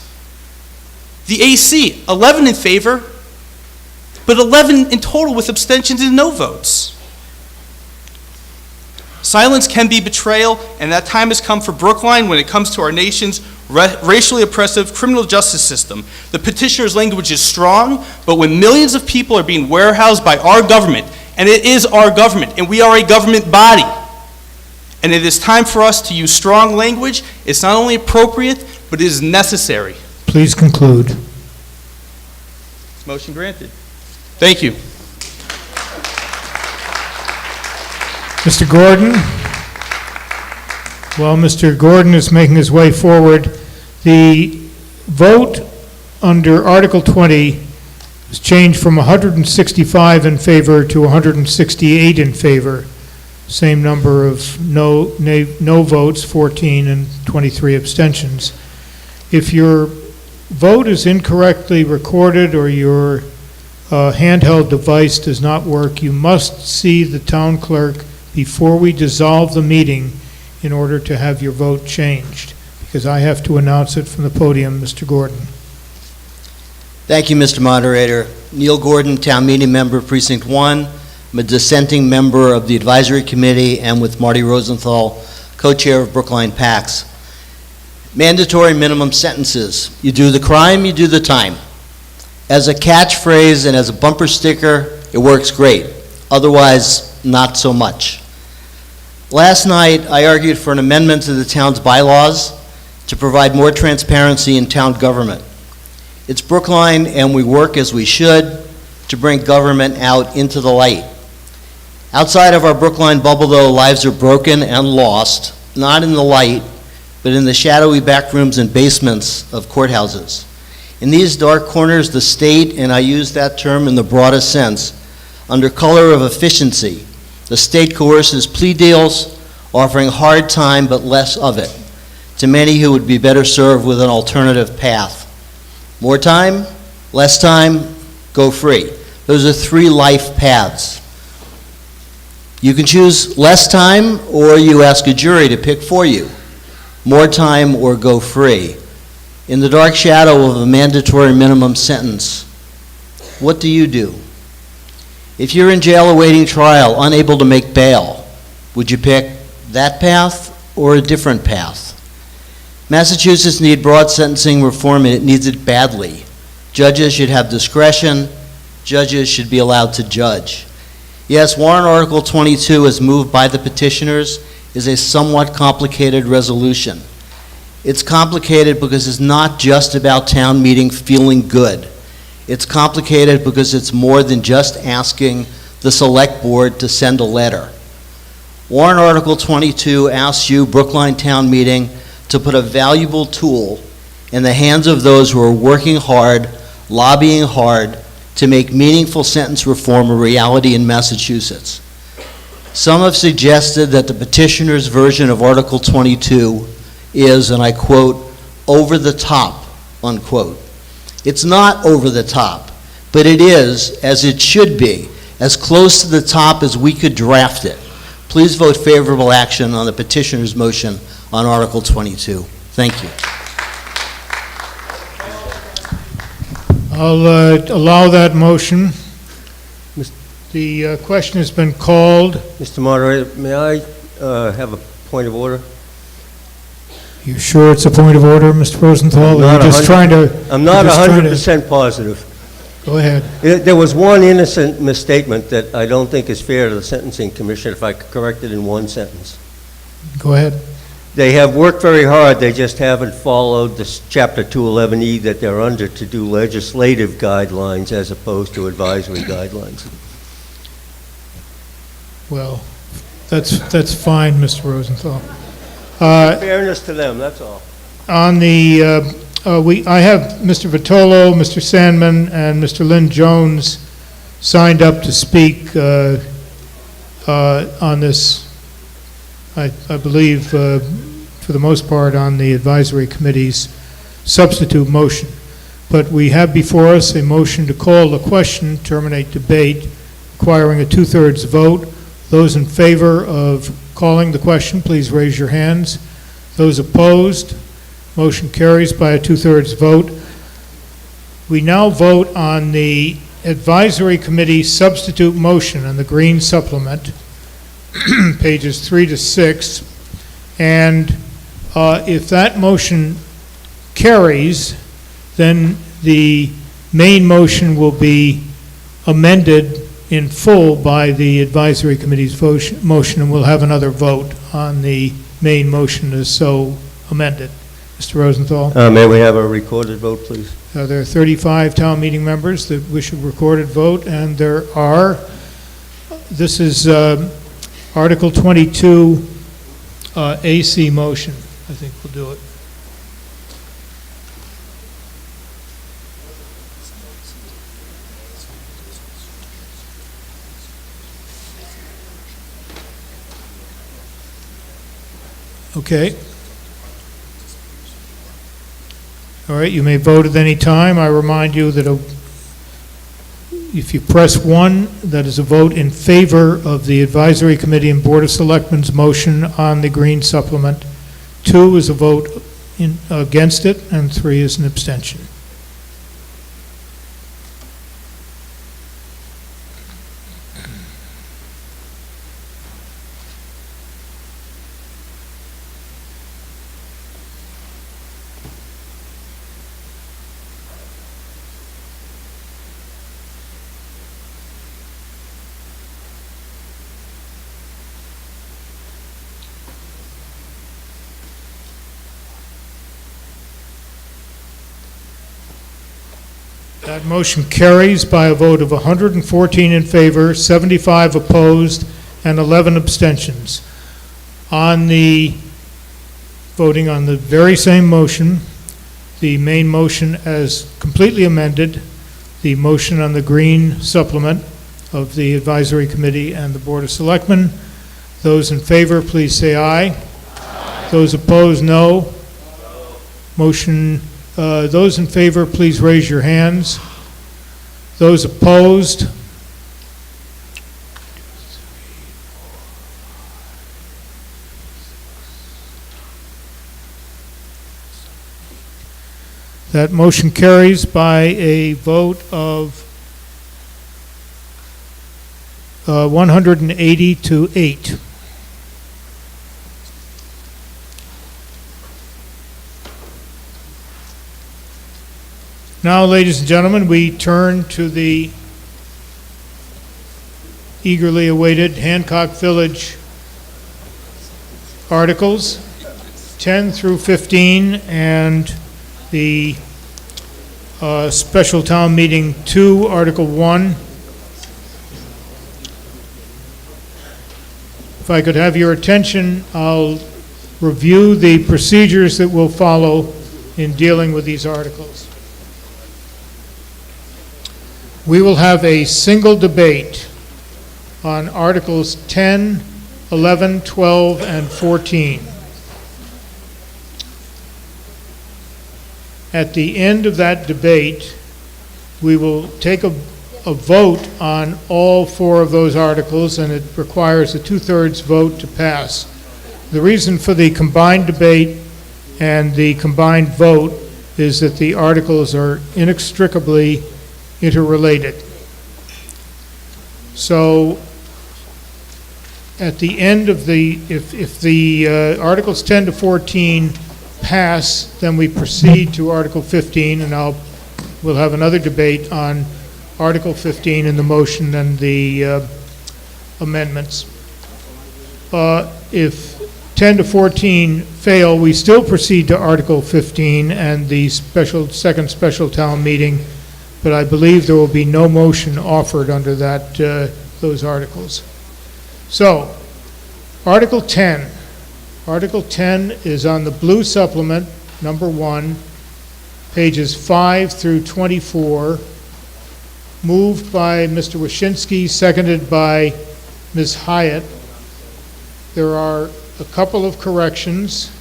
The AC, 11 in favor, but 11 in total with abstentions and no votes. Silence can be betrayal, and that time has come for Brookline when it comes to our nation's racially oppressive criminal justice system. The petitioner's language is strong, but when millions of people are being warehoused by our government, and it is our government, and we are a government body, and it is time for us to use strong language, it's not only appropriate, but it is necessary. Please conclude. Motion granted. Thank you. Mr. Gordon? While Mr. Gordon is making his way forward, the vote under Article 20 was changed from 165 in favor to 168 in favor. Same number of no votes, 14, and 23 abstentions. If your vote is incorrectly recorded or your handheld device does not work, you must see the town clerk before we dissolve the meeting in order to have your vote changed, because I have to announce it from the podium. Mr. Gordon. Thank you, Mr. Moderator. Neil Gordon, Town Meeting Member, Precinct 1. I'm a dissenting member of the Advisory Committee, and with Marty Rosenthal, co-chair of Brookline PACS. Mandatory minimum sentences. You do the crime, you do the time. As a catchphrase and as a bumper sticker, it works great. Otherwise, not so much. Last night, I argued for an amendment to the town's bylaws to provide more transparency in town government. It's Brookline, and we work as we should to bring government out into the light. Outside of our Brookline bubble, though, lives are broken and lost, not in the light, but in the shadowy back rooms and basements of courthouses. In these dark corners, the state, and I use that term in the broadest sense, under color of efficiency, the state coerces plea deals, offering hard time but less of it, to many who would be better served with an alternative path. More time, less time, go free. Those are three life paths. You can choose less time, or you ask a jury to pick for you. More time or go free. In the dark shadow of a mandatory minimum sentence, what do you do? If you're in jail awaiting trial, unable to make bail, would you pick that path or a different path? Massachusetts needs broad sentencing reform, and it needs it badly. Judges should have discretion. Judges should be allowed to judge. Yes, warrant Article 22, as moved by the petitioners, is a somewhat complicated resolution. It's complicated because it's not just about town meeting feeling good. It's complicated because it's more than just asking the select board to send a letter. Warrant Article 22 asks you, Brookline Town Meeting, to put a valuable tool in the hands of those who are working hard, lobbying hard, to make meaningful sentence reform a reality in Massachusetts. Some have suggested that the petitioner's version of Article 22 is, and I quote, over the top, unquote. It's not over the top, but it is, as it should be, as close to the top as we could draft it. Please vote favorable action on the petitioner's motion on Article 22. Thank you. I'll allow that motion. The question has been called. Mr. Moderator, may I have a point of order? You sure it's a point of order, Mr. Rosenthal? Or you're just trying to... I'm not 100% positive. Go ahead. There was one innocent misstatement that I don't think is fair to the Sentencing Commission, if I could correct it in one sentence. Go ahead. They have worked very hard, they just haven't followed this Chapter 211E that they're under to do legislative guidelines as opposed to advisory guidelines. Well, that's fine, Mr. Rosenthal. Fairness to them, that's all. On the, I have Mr. Vitolo, Mr. Sandman, and Mr. Lynn Jones signed up to speak on this, I believe, for the most part, on the advisory committee's substitute motion. But we have before us a motion to call the question, terminate debate, requiring a 2/3 vote. Those in favor of calling the question, please raise your hands. Those opposed, motion carries by a 2/3 vote. We now vote on the advisory committee substitute motion on the green supplement. pages 3 to 6. And if that motion carries, then the main motion will be amended in full by the advisory committee's motion, and we'll have another vote on the main motion as so amended. Mr. Rosenthal? May we have a recorded vote, please? There are 35 town meeting members that wish a recorded vote, and there are, this is Article 22 AC motion. I think we'll do it. Okay. All right, you may vote at any time. I remind you that if you press 1, that is a vote in favor of the Advisory Committee and Board of Selectmen's motion on the green supplement. 2 is a vote against it, and 3 is an abstention. That motion carries by a vote of 114 in favor, 75 opposed, and 11 abstentions. On the, voting on the very same motion, the main motion as completely amended, the motion on the green supplement of the Advisory Committee and the Board of Selectmen. Those in favor, please say aye. Aye. Those opposed, no. Motion, those in favor, please raise your hands. Those opposed? That motion carries by a vote of 180 to 8. Now, ladies and gentlemen, we turn to the eagerly awaited Hancock Village articles, 10 through 15, and the special town meeting 2, Article 1. If I could have your attention, I'll review the procedures that will follow in dealing with these articles. We will have a single debate on Articles 10, 11, 12, and 14. At the end of that debate, we will take a vote on all 4 of those articles, and it requires a 2/3 vote to pass. The reason for the combined debate and the combined vote is that the articles are inextricably interrelated. So at the end of the, if the Articles 10 to 14 pass, then we proceed to Article 15, and we'll have another debate on Article 15 and the motion and the amendments. If 10 to 14 fail, we still proceed to Article 15 and the second special town meeting, but I believe there will be no motion offered under those articles. So, Article 10. Article 10 is on the blue supplement, number 1, pages 5 through 24, moved by Mr. Wyszynski, seconded by Ms. Hyatt. There are a couple of corrections,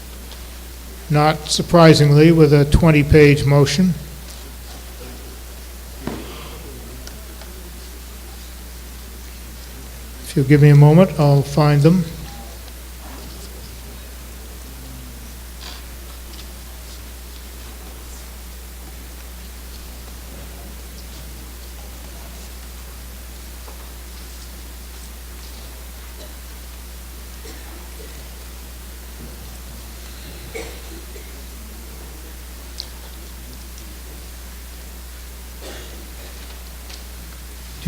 not surprisingly, with a 20-page motion. If you'll give me a moment, I'll find them.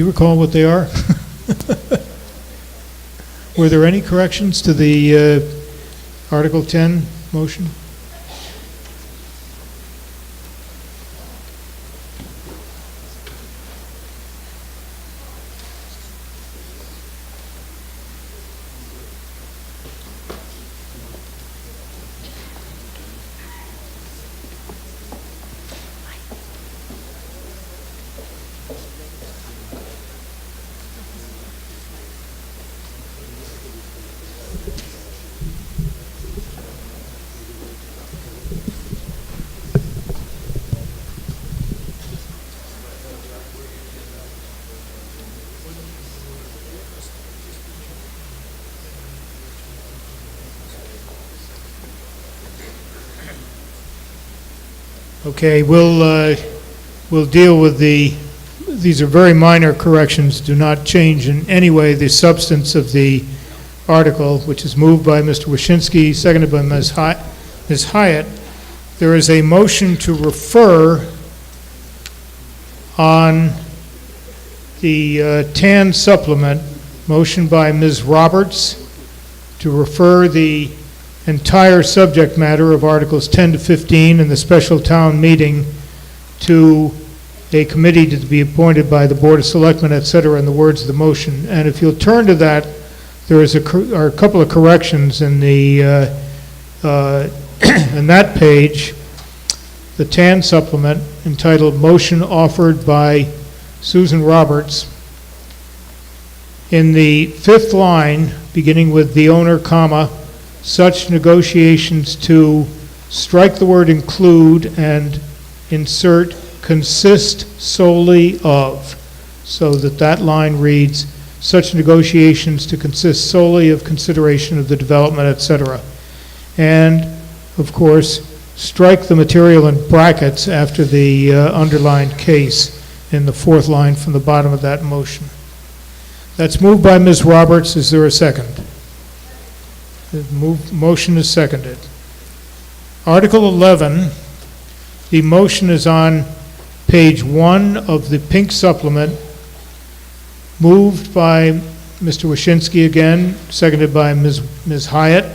Do you recall what they are? Were there any corrections to the Article 10 motion? Okay, we'll deal with these are very minor corrections, do not change in any way the substance of the article, which is moved by Mr. Wyszynski, seconded by Ms. Hyatt. There is a motion to refer on the TAN supplement, motion by Ms. Roberts, to refer the entire subject matter of Articles 10 to 15 in the special town meeting to a committee to be appointed by the Board of Selectmen, et cetera, in the words of the motion. And if you'll turn to that, there is are a couple of corrections in the in that page, the TAN supplement entitled Motion Offered by Susan Roberts. In the fifth line, beginning with the owner, comma, such negotiations to strike the word include and insert consist solely of, so that that line reads, such negotiations to consist solely of consideration of the development, etc. And, of course, strike the material in brackets after the underlined case in the fourth line from the bottom of that motion. That's moved by Ms. Roberts. Is there a second? The motion is seconded. Article 11, the motion is on page 1 of the pink supplement, moved by Mr. Wyszynski again, seconded by Ms. Hyatt,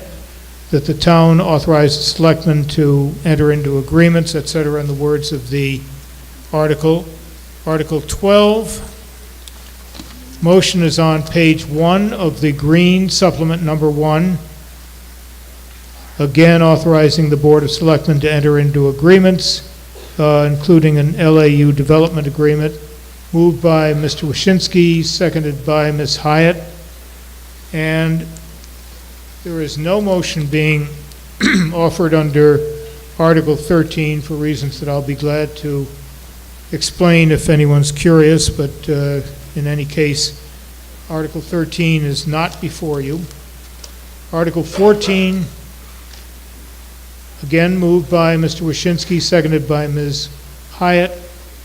that the town authorized selectmen to enter into agreements, et cetera, in the words of the article. Article 12, motion is on page 1 of the green supplement number 1, again authorizing the Board of Selectmen to enter into agreements, including an LAU development agreement, moved by Mr. Wyszynski, seconded by Ms. Hyatt. And there is no motion being offered under Article 13 for reasons that I'll be glad to explain if anyone's curious, but in any case, Article 13 is not before you. Article 14, again moved by Mr. Wyszynski, seconded by Ms. Hyatt,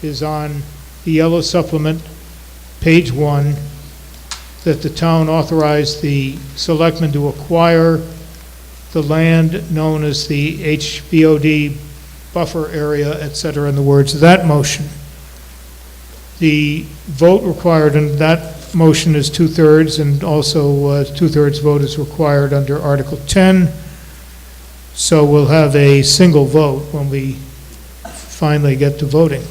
is on the yellow supplement, page 1, that the town authorized the selectmen to acquire the land known as the HBOD buffer area, et cetera, in the words of that motion. The vote required in that motion is 2/3, and also 2/3 vote is required under Article 10. So we'll have a single vote when we finally get to voting.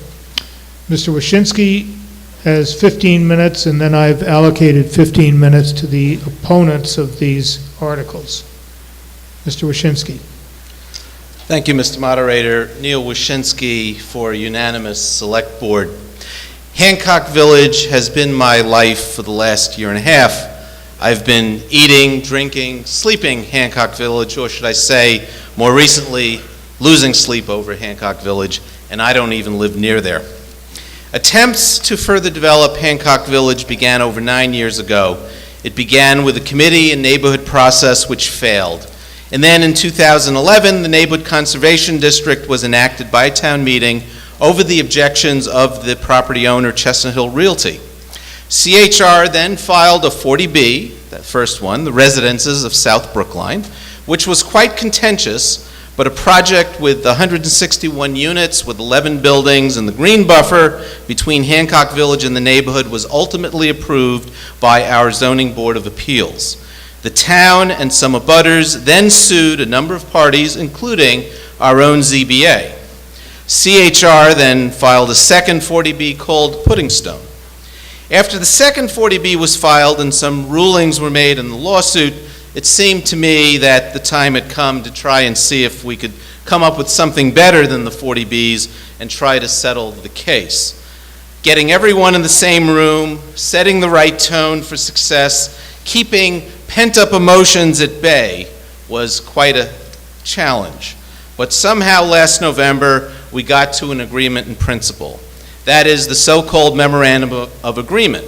Mr. Wyszynski has 15 minutes, and then I've allocated 15 minutes to the opponents of these articles. Mr. Wyszynski. Thank you, Mr. Moderator. Neil Wyszynski for unanimous Select Board. Hancock Village has been my life for the last year and a half. I've been eating, drinking, sleeping Hancock Village, or should I say, more recently, losing sleep over Hancock Village, and I don't even live near there. Attempts to further develop Hancock Village began over 9 years ago. It began with a committee and neighborhood process which failed. And then in 2011, the Neighborhood Conservation District was enacted by a town meeting over the objections of the property owner, Chestnut Hill Realty. CHR then filed a 40B, that first one, the residences of South Brookline, which was quite contentious, but a project with 161 units with 11 buildings and the green buffer between Hancock Village and the neighborhood was ultimately approved by our Zoning Board of Appeals. The town and some abutters then sued a number of parties, including our own ZBA. CHR then filed a second 40B called Pudding Stone. After the second 40B was filed and some rulings were made in the lawsuit, it seemed to me that the time had come to try and see if we could come up with something better than the 40Bs and try to settle the case. Getting everyone in the same room, setting the right tone for success, keeping pent-up emotions at bay was quite a challenge. But somehow last November, we got to an agreement in principle. That is the so-called Memorandum of Agreement,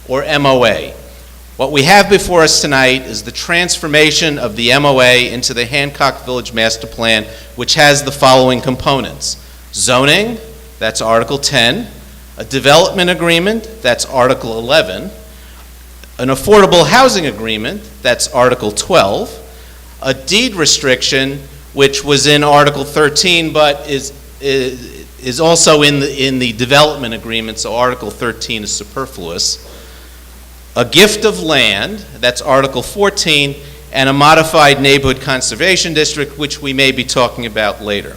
or MOA. What we have before us tonight is the transformation of the MOA into the Hancock Village Master Plan, which has the following components: zoning, that's Article 10, a development agreement, that's Article 11, an affordable housing agreement, that's Article 12, a deed restriction, which was in Article 13, but is also in the development agreement, so Article 13 is superfluous, a gift of land, that's Article 14, and a modified neighborhood conservation district, which we may be talking about later.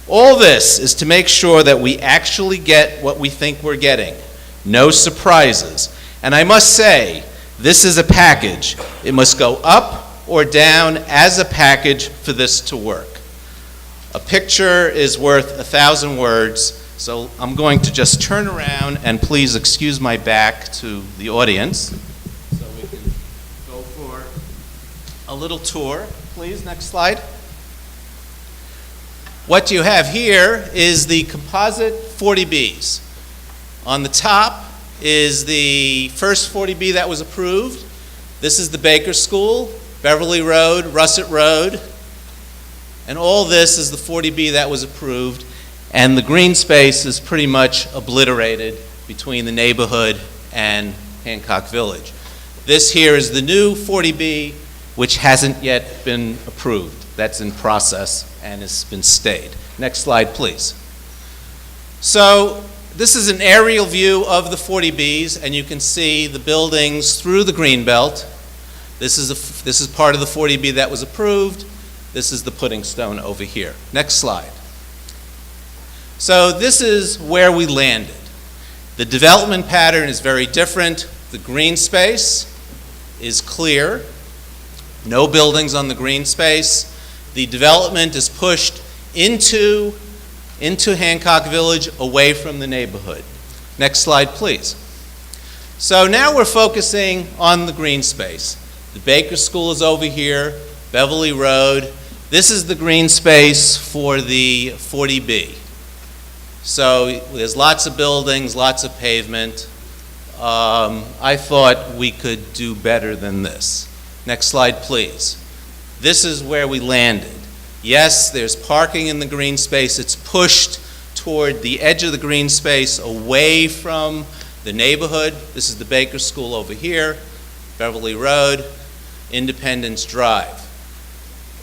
All this is to make sure that we actually get what we think we're getting. No surprises. And I must say, this is a package. It must go up or down as a package for this to work. A picture is worth 1,000 words, so I'm going to just turn around and please excuse my back to the audience so we can go for a little tour. Please, next slide. What you have here is the composite 40Bs. On the top is the first 40B that was approved. This is the Baker School, Beverly Road, Russet Road, and all this is the 40B that was approved, and the green space is pretty much obliterated between the neighborhood and Hancock Village. This here is the new 40B, which hasn't yet been approved. That's in process and has been stayed. Next slide, please. So this is an aerial view of the 40Bs, and you can see the buildings through the green belt. This is part of the 40B that was approved. This is the Pudding Stone over here. Next slide. So this is where we landed. The development pattern is very different. The green space is clear. No buildings on the green space. The development is pushed into Hancock Village, away from the neighborhood. Next slide, please. So now we're focusing on the green space. The Baker School is over here, Beverly Road. This is the green space for the 40B. So there's lots of buildings, lots of pavement. I thought we could do better than this. Next slide, please. This is where we landed. Yes, there's parking in the green space. It's pushed toward the edge of the green space, away from the neighborhood. This is the Baker School over here, Beverly Road, Independence Drive.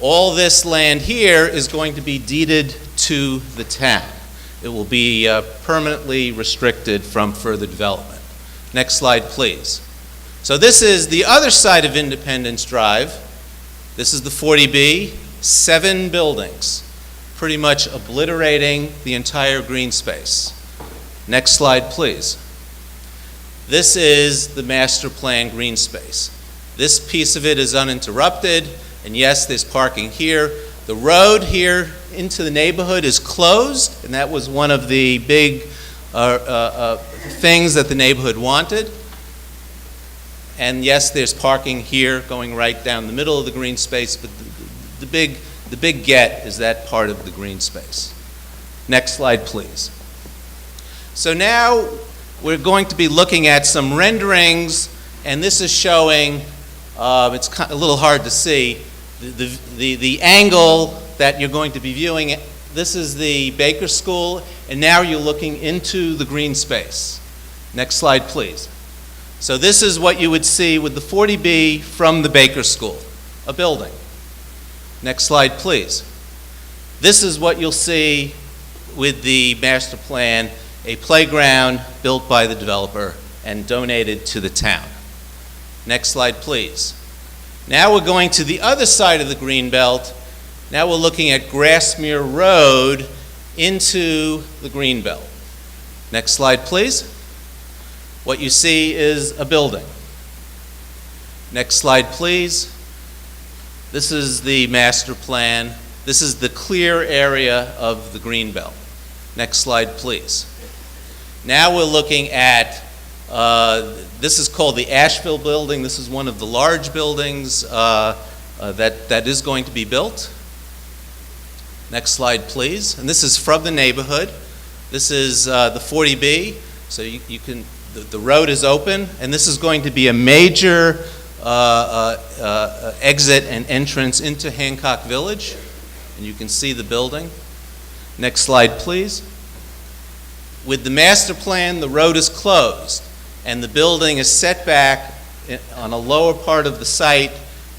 All this land here is going to be deeded to the town. It will be permanently restricted from further development. Next slide, please. So this is the other side of Independence Drive. This is the 40B, 7 buildings, pretty much obliterating the entire green space. Next slide, please. This is the master plan green space. This piece of it is uninterrupted, and yes, there's parking here. The road here into the neighborhood is closed, and that was one of the big things that the neighborhood wanted. And yes, there's parking here going right down the middle of the green space, but the big get is that part of the green space. Next slide, please. So now we're going to be looking at some renderings, and this is showing, it's a little hard to see, the angle that you're going to be viewing. This is the Baker School, and now you're looking into the green space. Next slide, please. So this is what you would see with the 40B from the Baker School, a building. Next slide, please. This is what you'll see with the master plan, a playground built by the developer and donated to the town. Next slide, please. Now we're going to the other side of the Greenbelt. Now we're looking at Grassmere Road into the Greenbelt. Next slide, please. What you see is a building. Next slide, please. This is the master plan. This is the clear area of the Greenbelt. Next slide, please. Now we're looking at, this is called the Asheville Building. This is one of the large buildings that is going to be built. Next slide, please. And this is from the neighborhood. This is the 40B. So you can, the road is open, and this is going to be a major exit and entrance into Hancock Village. And you can see the building. Next slide, please. With the master plan, the road is closed, and the building is set back on a lower part of the site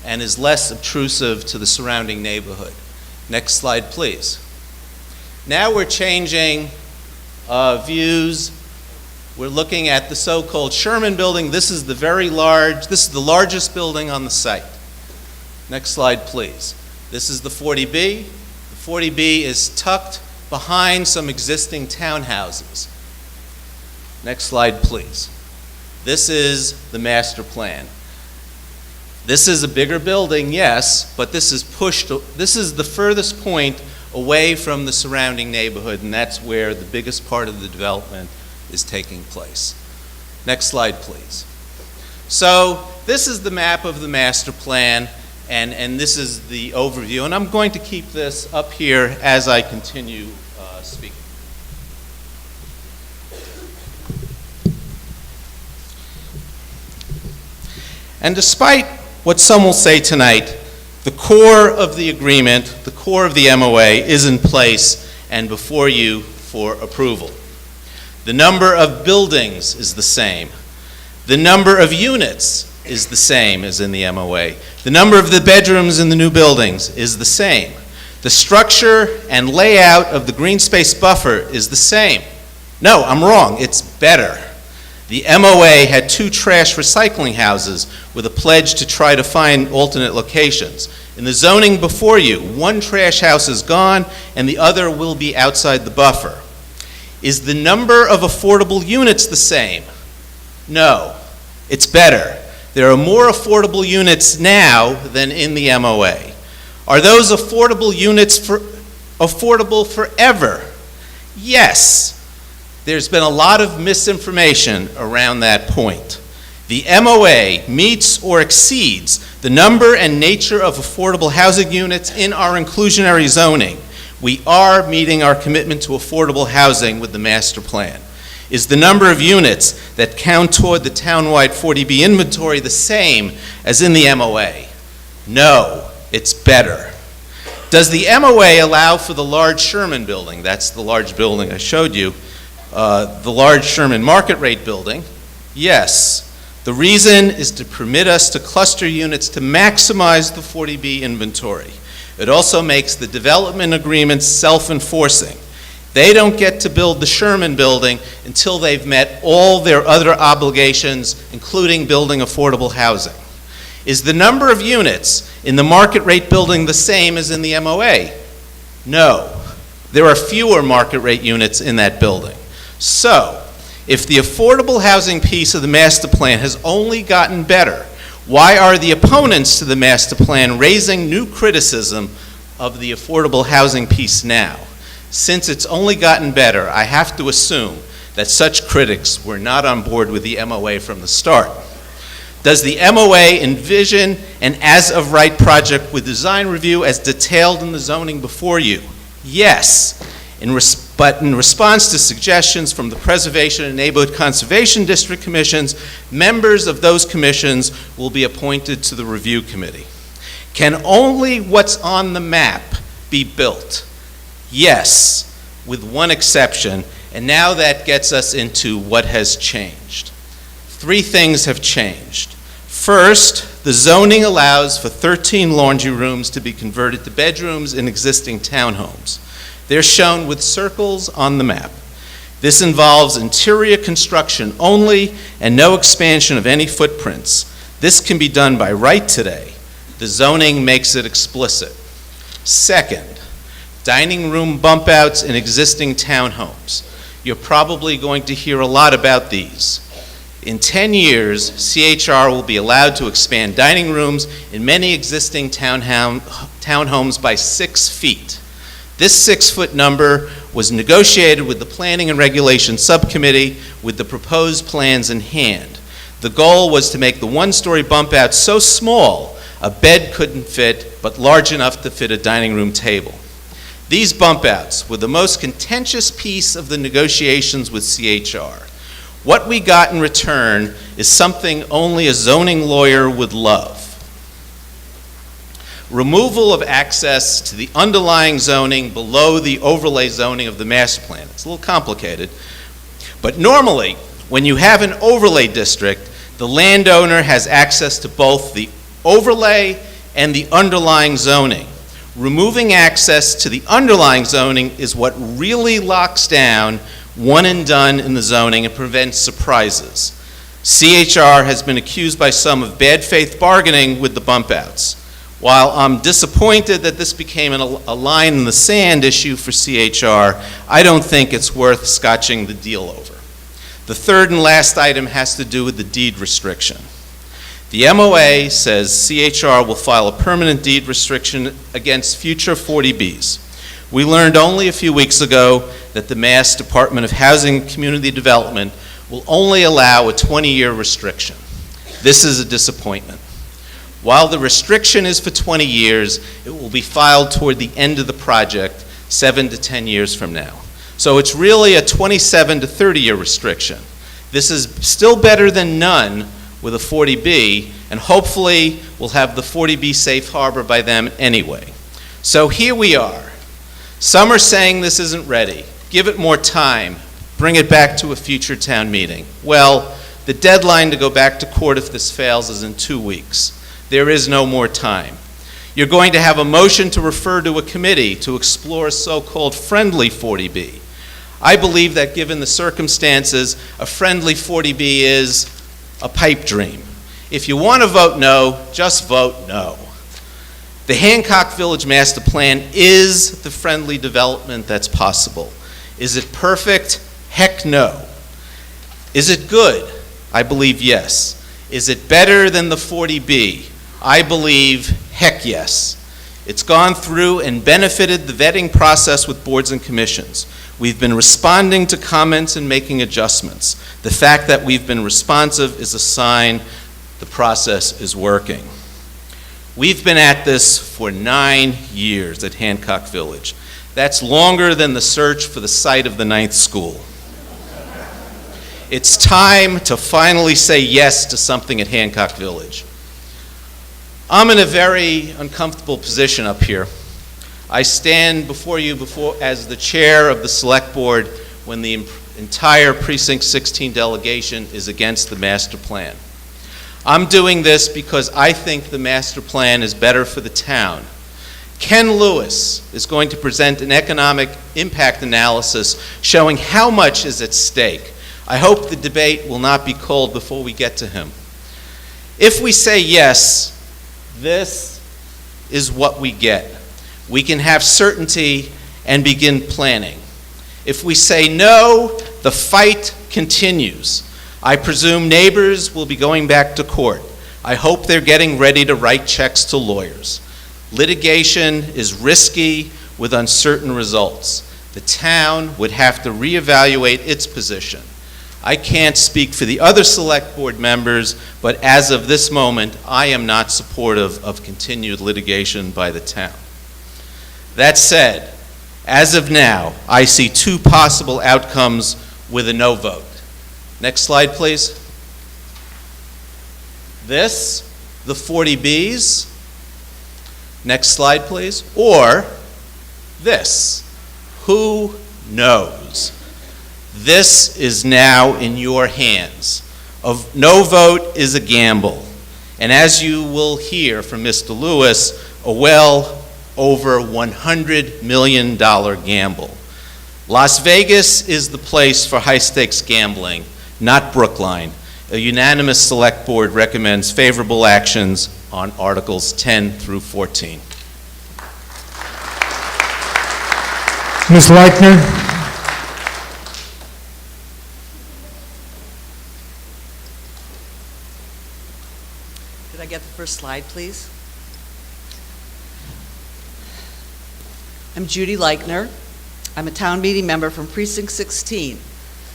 and is less obtrusive to the surrounding neighborhood. Next slide, please. Now we're changing views. We're looking at the so-called Sherman Building. This is the the largest building on the site. Next slide, please. This is the 40B. The 40B is tucked behind some existing townhouses. Next slide, please. This is the master plan. This is a bigger building, yes, but this is the furthest point away from the surrounding neighborhood, and that's where the biggest part of the development is taking place. Next slide, please. So this is the map of the master plan, and this is the overview, and I'm going to keep this up here as I continue speaking. And despite what some will say tonight, the core of the agreement, the core of the MOA is in place and before you for approval. The number of buildings is the same. The number of units is the same as in the MOA. The number of the bedrooms in the new buildings is the same. The structure and layout of the green space buffer is the same. No, I'm wrong, it's better. The MOA had 2 trash recycling houses with a pledge to try to find alternate locations. In the zoning before you, 1 trash house is gone and the other will be outside the buffer. Is the number of affordable units the same? No, it's better. There are more affordable units now than in the MOA. Are those affordable units affordable forever? Yes. There's been a lot of misinformation around that point. The MOA meets or exceeds the number and nature of affordable housing units in our inclusionary zoning. We are meeting our commitment to affordable housing with the master plan. Is the number of units that count toward the townwide 40B inventory the same as in the MOA? No, it's better. Does the MOA allow for the large Sherman building? That's the large building I showed you. The large Sherman market rate building? Yes. The reason is to permit us to cluster units to maximize the 40B inventory. It also makes the development agreements self-enforcing. They don't get to build the Sherman building until they've met all their other obligations, including building affordable housing. Is the number of units in the market rate building the same as in the MOA? No. There are fewer market rate units in that building. So, if the affordable housing piece of the master plan has only gotten better, why are the opponents to the master plan raising new criticism of the affordable housing piece now? Since it's only gotten better, I have to assume that such critics were not on board with the MOA from the start. Does the MOA envision an as-of-right project with design review as detailed in the zoning before you? Yes. But in response to suggestions from the Preservation and Neighborhood Conservation District Commissions, members of those commissions will be appointed to the review committee. Can only what's on the map be built? Yes, with one exception, and now that gets us into what has changed. 3 things have changed. First, The zoning allows for 13 laundry rooms to be converted to bedrooms in existing townhomes. They're shown with circles on the map. This involves interior construction only and no expansion of any footprints. This can be done by right today. The zoning makes it explicit. Second, dining room bump outs in existing townhomes. You're probably going to hear a lot about these. In 10 years, CHR will be allowed to expand dining rooms in many existing townhomes by 6 feet. This 6-foot number was negotiated with the Planning and Regulation Subcommittee with the proposed plans in hand. The goal was to make the one-story bump out so small a bed couldn't fit, but large enough to fit a dining room table. These bump outs were the most contentious piece of the negotiations with CHR. What we got in return is something only a zoning lawyer would love. Removal of access to the underlying zoning below the overlay zoning of the master plan. It's a little complicated, but normally, when you have an overlay district, the landowner has access to both the overlay and the underlying zoning. Removing access to the underlying zoning is what really locks down one and done in the zoning and prevents surprises. CHR has been accused by some of bad faith bargaining with the bump outs. While I'm disappointed that this became a line in the sand issue for CHR, I don't think it's worth scotching the deal over. The third and last item has to do with the deed restriction. The MOA says CHR will file a permanent deed restriction against future 40Bs. We learned only a few weeks ago that the Mass Department of Housing and Community Development will only allow a 20-year restriction. This is a disappointment. While the restriction is for 20 years, it will be filed toward the end of the project, 7 to 10 years from now. So it's really a 27 to 30-year restriction. This is still better than none with a 40B, and hopefully we'll have the 40B safe harbor by then anyway. So here we are. Some are saying this isn't ready. Give it more time. Bring it back to a future town meeting. Well, the deadline to go back to court if this fails is in 2 weeks. There is no more time. You're going to have a motion to refer to a committee to explore a so-called friendly 40B. I believe that given the circumstances, a friendly 40B is a pipe dream. If you want to vote no, just vote no. The Hancock Village Master Plan is the friendly development that's possible. Is it perfect? Heck no. Is it good? I believe yes. Is it better than the 40B? I believe heck yes. It's gone through and benefited the vetting process with boards and commissions. We've been responding to comments and making adjustments. The fact that we've been responsive is a sign the process is working. We've been at this for 9 years at Hancock Village. That's longer than the search for the site of the 9th school. It's time to finally say yes to something at Hancock Village. I'm in a very uncomfortable position up here. I stand before you as the chair of the select board when the entire Precinct 16 delegation is against the master plan. I'm doing this because I think the master plan is better for the town. Ken Lewis is going to present an economic impact analysis showing how much is at stake. I hope the debate will not be cold before we get to him. If we say yes, this is what we get. We can have certainty and begin planning. If we say no, the fight continues. I presume neighbors will be going back to court. I hope they're getting ready to write checks to lawyers. Litigation is risky with uncertain results. The town would have to reevaluate its position. I can't speak for the other select board members, but as of this moment, I am not supportive of continued litigation by the town. That said, as of now, I see 2 possible outcomes with a no vote. Next slide, please. This, the 40Bs. Next slide, please. Or this. Who knows? This is now in your hands. No vote is a gamble. and as you will hear from Mr. Lewis, a well over $100 million gamble. Las Vegas is the place for high-stakes gambling, not Brookline. A unanimous Select Board recommends favorable actions on Articles 10 through 14. Ms. Leichner? Could I get the first slide, please? I'm Judy Leichner. I'm a town meeting member from Precinct 16.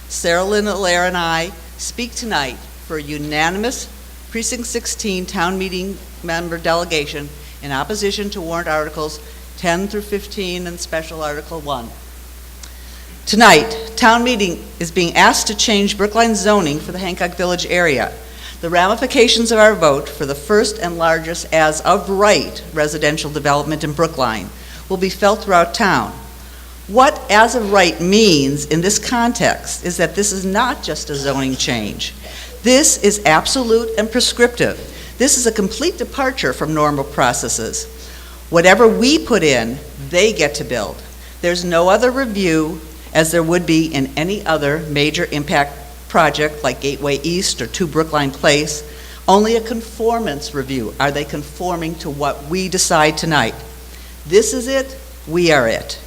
Sarah Lynn Allaire and I speak tonight for a unanimous Precinct 16 town meeting member delegation in opposition to warrant articles 10 through 15 and special article 1. Tonight, town meeting is being asked to change Brookline zoning for the Hancock Village area. The ramifications of our vote for the first and largest as of right residential development in Brookline will be felt throughout town. What as of right means in this context is that this is not just a zoning change. This is absolute and prescriptive. This is a complete departure from normal processes. Whatever we put in, they get to build. There's no other review as there would be in any other major impact project like Gateway East or 2 Brookline Place. Only a conformance review. Are they conforming to what we decide tonight? This is it, we are it.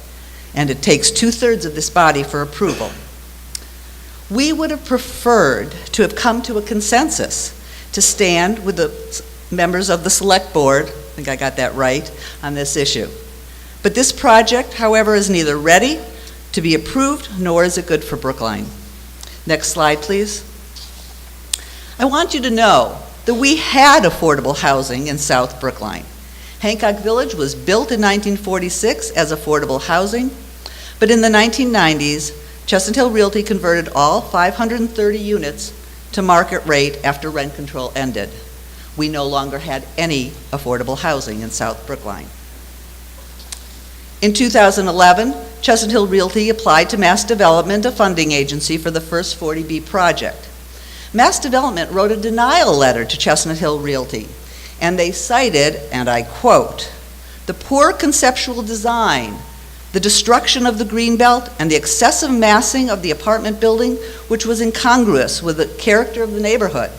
And it takes 2/3 of this body for approval. We would have preferred to have come to a consensus to stand with the members of the Select Board, I think I got that right, on this issue. But this project, however, is neither ready to be approved nor is it good for Brookline. Next slide, please. I want you to know that we had affordable housing in South Brookline. Hancock Village was built in 1946 as affordable housing, but in the 1990s, Chestnut Hill Realty converted all 530 units to market rate after rent control ended. We no longer had any affordable housing in South Brookline. In 2011, Chestnut Hill Realty applied to Mass Development, a funding agency, for the first 40B project. Mass Development wrote a denial letter to Chestnut Hill Realty, and they cited, and I quote, "the poor conceptual design, the destruction of the greenbelt, and the excessive massing of the apartment building, which was incongruous with the character of the neighborhood."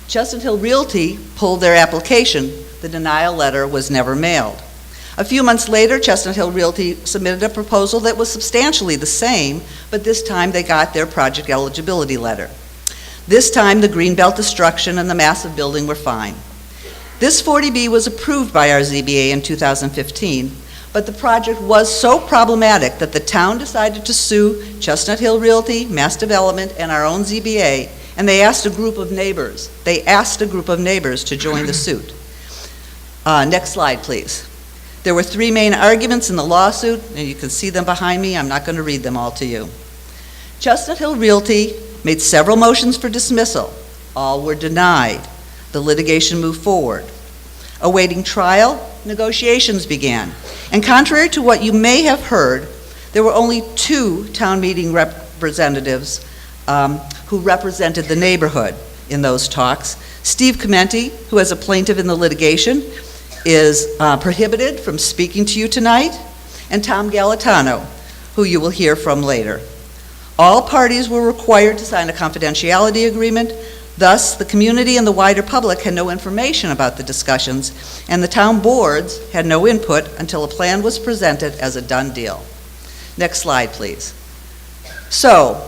Chestnut Hill Realty pulled their application. The denial letter was never mailed. A few months later, Chestnut Hill Realty submitted a proposal that was substantially the same, but this time they got their project eligibility letter. This time, the greenbelt destruction and the massive building were fine. This 40B was approved by our ZBA in 2015, but the project was so problematic that the town decided to sue Chestnut Hill Realty, Mass Development, and our own ZBA, and they asked a group of neighbors. To join the suit. Next slide, please. There were 3 main arguments in the lawsuit, and you can see them behind me. I'm not going to read them all to you. Chestnut Hill Realty made several motions for dismissal. All were denied. The litigation moved forward. Awaiting trial, negotiations began. And contrary to what you may have heard, there were only 2 town meeting representatives who represented the neighborhood in those talks. Steve Commenti, who is a plaintiff in the litigation, is prohibited from speaking to you tonight, and Tom Galatano, who you will hear from later. All parties were required to sign a confidentiality agreement. Thus, the community and the wider public had no information about the discussions, and the town boards had no input until a plan was presented as a done deal. Next slide, please. So,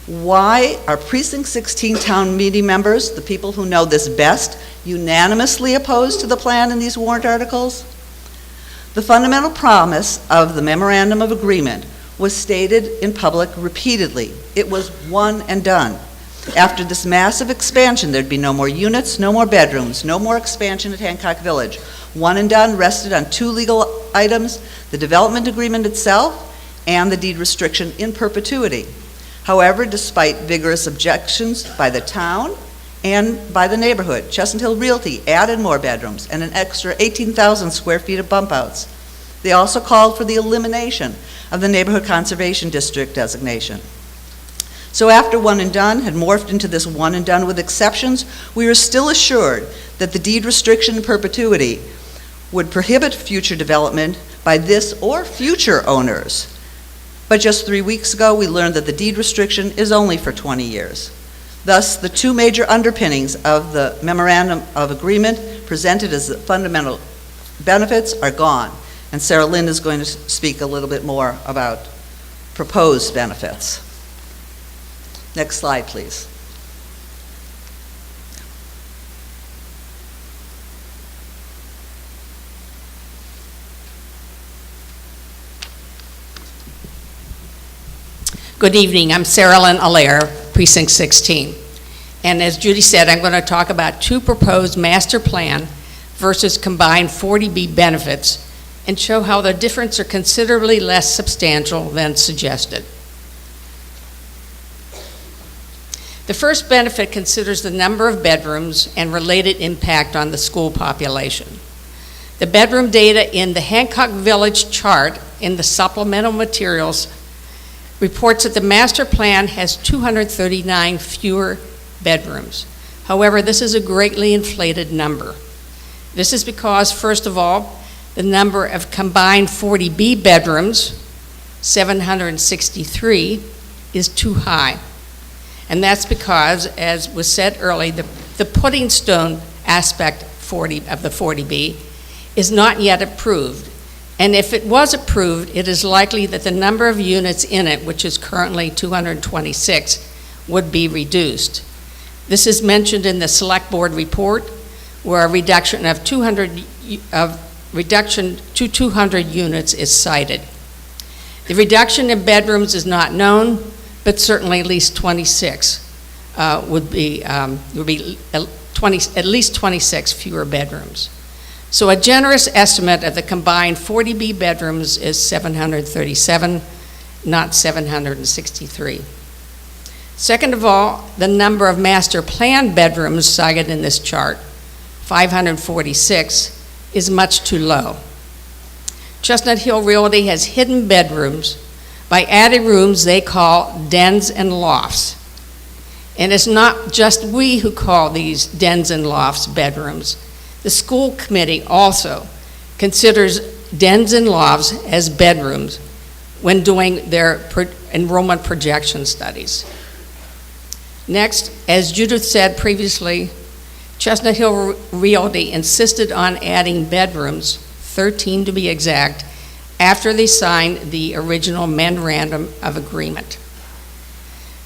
why are Precinct 16 town meeting members, the people who know this best, unanimously opposed to the plan in these warrant articles? The fundamental promise of the memorandum of agreement was stated in public repeatedly. It was one and done. After this massive expansion, there'd be no more units, no more bedrooms, no more expansion at Hancock Village. One and done rested on 2 legal items, the development agreement itself and the deed restriction in perpetuity. However, despite vigorous objections by the town and by the neighborhood, Chestnut Hill Realty added more bedrooms and an extra 18,000 square feet of bump outs. They also called for the elimination of the Neighborhood Conservation District designation. So after one and done had morphed into this one and done with exceptions, we are still assured that the deed restriction in perpetuity would prohibit future development by this or future owners. But just 3 weeks ago, we learned that the deed restriction is only for 20 years. Thus, the two major underpinnings of the memorandum of agreement presented as the fundamental benefits are gone. And Sarah Lynn is going to speak a little bit more about proposed benefits. Next slide, please. Good evening. I'm Sarah Lynn Allaire, Precinct 16. And as Judy said, I'm going to talk about two proposed master plan versus combined 40B benefits and show how the difference are considerably less substantial than suggested. The first benefit considers the number of bedrooms and related impact on the school population. The bedroom data in the Hancock Village chart in the supplemental materials reports that the master plan has 239 fewer bedrooms. However, this is a greatly inflated number. This is because, first of all, the number of combined 40B bedrooms, 763, is too high. And that's because, as was said earlier, the pudding stone aspect of the 40B is not yet approved. And if it was approved, it is likely that the number of units in it, which is currently 226, would be reduced. This is mentioned in the Select Board report, where a reduction of 200 units is cited. The reduction in bedrooms is not known, but certainly at least 26 would be at least 26 fewer bedrooms. So a generous estimate of the combined 40B bedrooms is 737, not 763. Second of all, the number of master plan bedrooms cited in this chart, 546, is much too low. Chestnut Hill Realty has hidden bedrooms by adding rooms they call dens and lofts. And it's not just we who call these dens and lofts bedrooms. The school committee also considers dens and lofts as bedrooms when doing their enrollment projection studies. Next, as Judith said previously, Chestnut Hill Realty insisted on adding bedrooms, 13 to be exact, after they signed the original memorandum of agreement.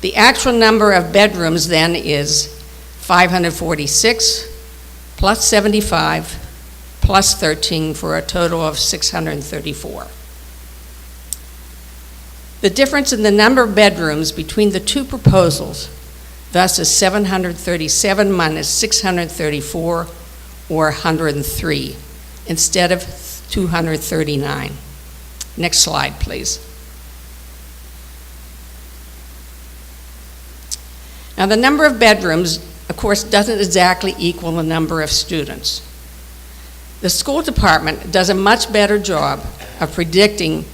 The actual number of bedrooms then is 546 plus 75 plus 13 for a total of 634. The difference in the number of bedrooms between the two proposals thus is 737 minus 634, or 103, instead of 239. Next slide, please. Now, the number of bedrooms, of course, doesn't exactly equal the number of students. The school department does a much better job of predicting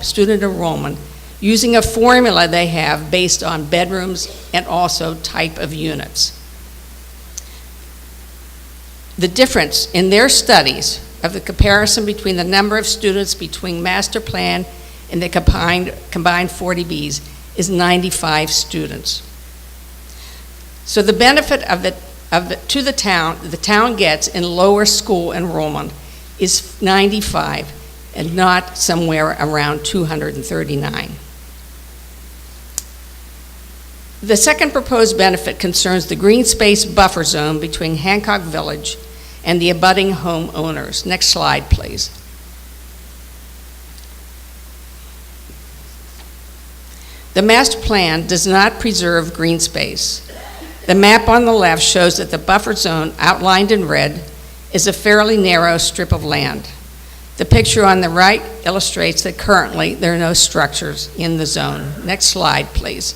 student enrollment, using a formula they have based on bedrooms and also type of units. The difference in their studies of the comparison between the number of students between master plan and the combined 40Bs is 95 students. So the benefit to the town gets in lower school enrollment is 95 and not somewhere around 239. The second proposed benefit concerns the green space buffer zone between Hancock Village and the abutting homeowners. Next slide, please. The master plan does not preserve green space. The map on the left shows that the buffer zone, outlined in red, is a fairly narrow strip of land. The picture on the right illustrates that currently there are no structures in the zone. Next slide, please.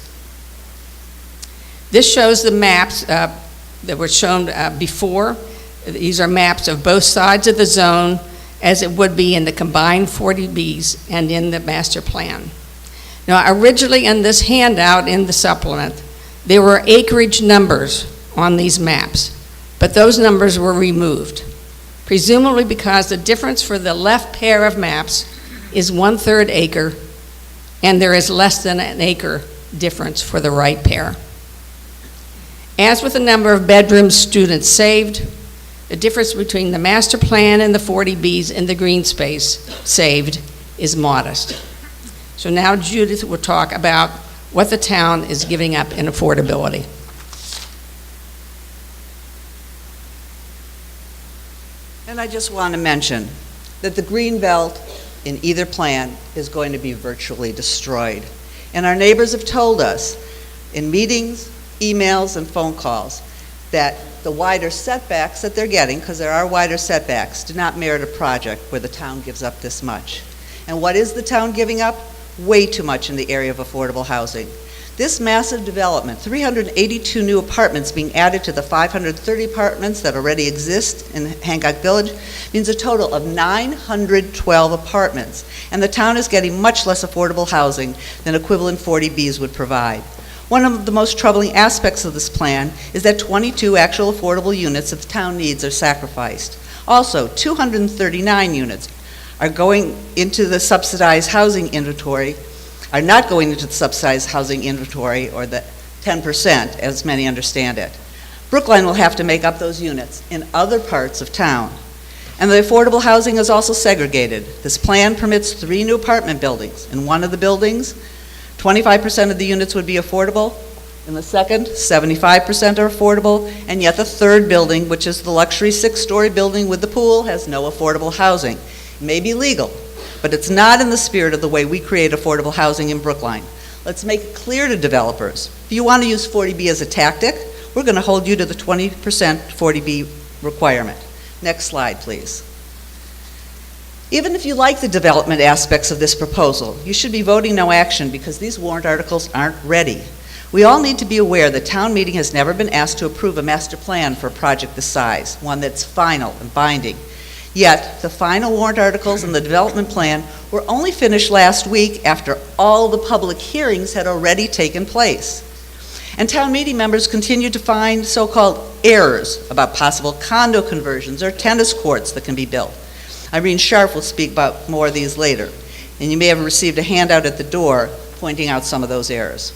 This shows the maps that were shown before. These are maps of both sides of the zone, as it would be in the combined 40Bs and in the master plan. Now, originally in this handout in the supplement, there were acreage numbers on these maps, but those numbers were removed, presumably because the difference for the left pair of maps is 1/3 acre, and there is less than an acre difference for the right pair. As with the number of bedrooms students saved, the difference between the master plan and the 40Bs in the green space saved is modest. So now Judith will talk about what the town is giving up in affordability. And I just want to mention that the green belt in either plan is going to be virtually destroyed. And our neighbors have told us in meetings, emails, and phone calls that the wider setbacks that they're getting, because there are wider setbacks, do not merit a project where the town gives up this much. And what is the town giving up? Way too much in the area of affordable housing. This massive development, 382 new apartments being added to the 530 apartments that already exist in Hancock Village, means a total of 912 apartments, and the town is getting much less affordable housing than equivalent 40Bs would provide. One of the most troubling aspects of this plan is that 22 actual affordable units that the town needs are sacrificed. Also, 239 units are going into the subsidized housing inventory, are not going into the subsidized housing inventory, or the 10%, as many understand it. Brookline will have to make up those units in other parts of town. And the affordable housing is also segregated. This plan permits 3 new apartment buildings. In one of the buildings, 25% of the units would be affordable. In the second, 75% are affordable. And yet the third building, which is the luxury 6-story building with the pool, has no affordable housing. It may be legal, but it's not in the spirit of the way we create affordable housing in Brookline. Let's make it clear to developers. If you want to use 40B as a tactic, we're going to hold you to the 20% 40B requirement. Next slide, please. Even if you like the development aspects of this proposal, you should be voting no action because these warrant articles aren't ready. We all need to be aware that town meeting has never been asked to approve a master plan for a project this size, one that's final and binding. Yet, the final warrant articles and the development plan were only finished last week after all the public hearings had already taken place. And town meeting members continue to find so-called errors about possible condo conversions or tennis courts that can be built. Irene Sharp will speak about more of these later, and you may have received a handout at the door pointing out some of those errors.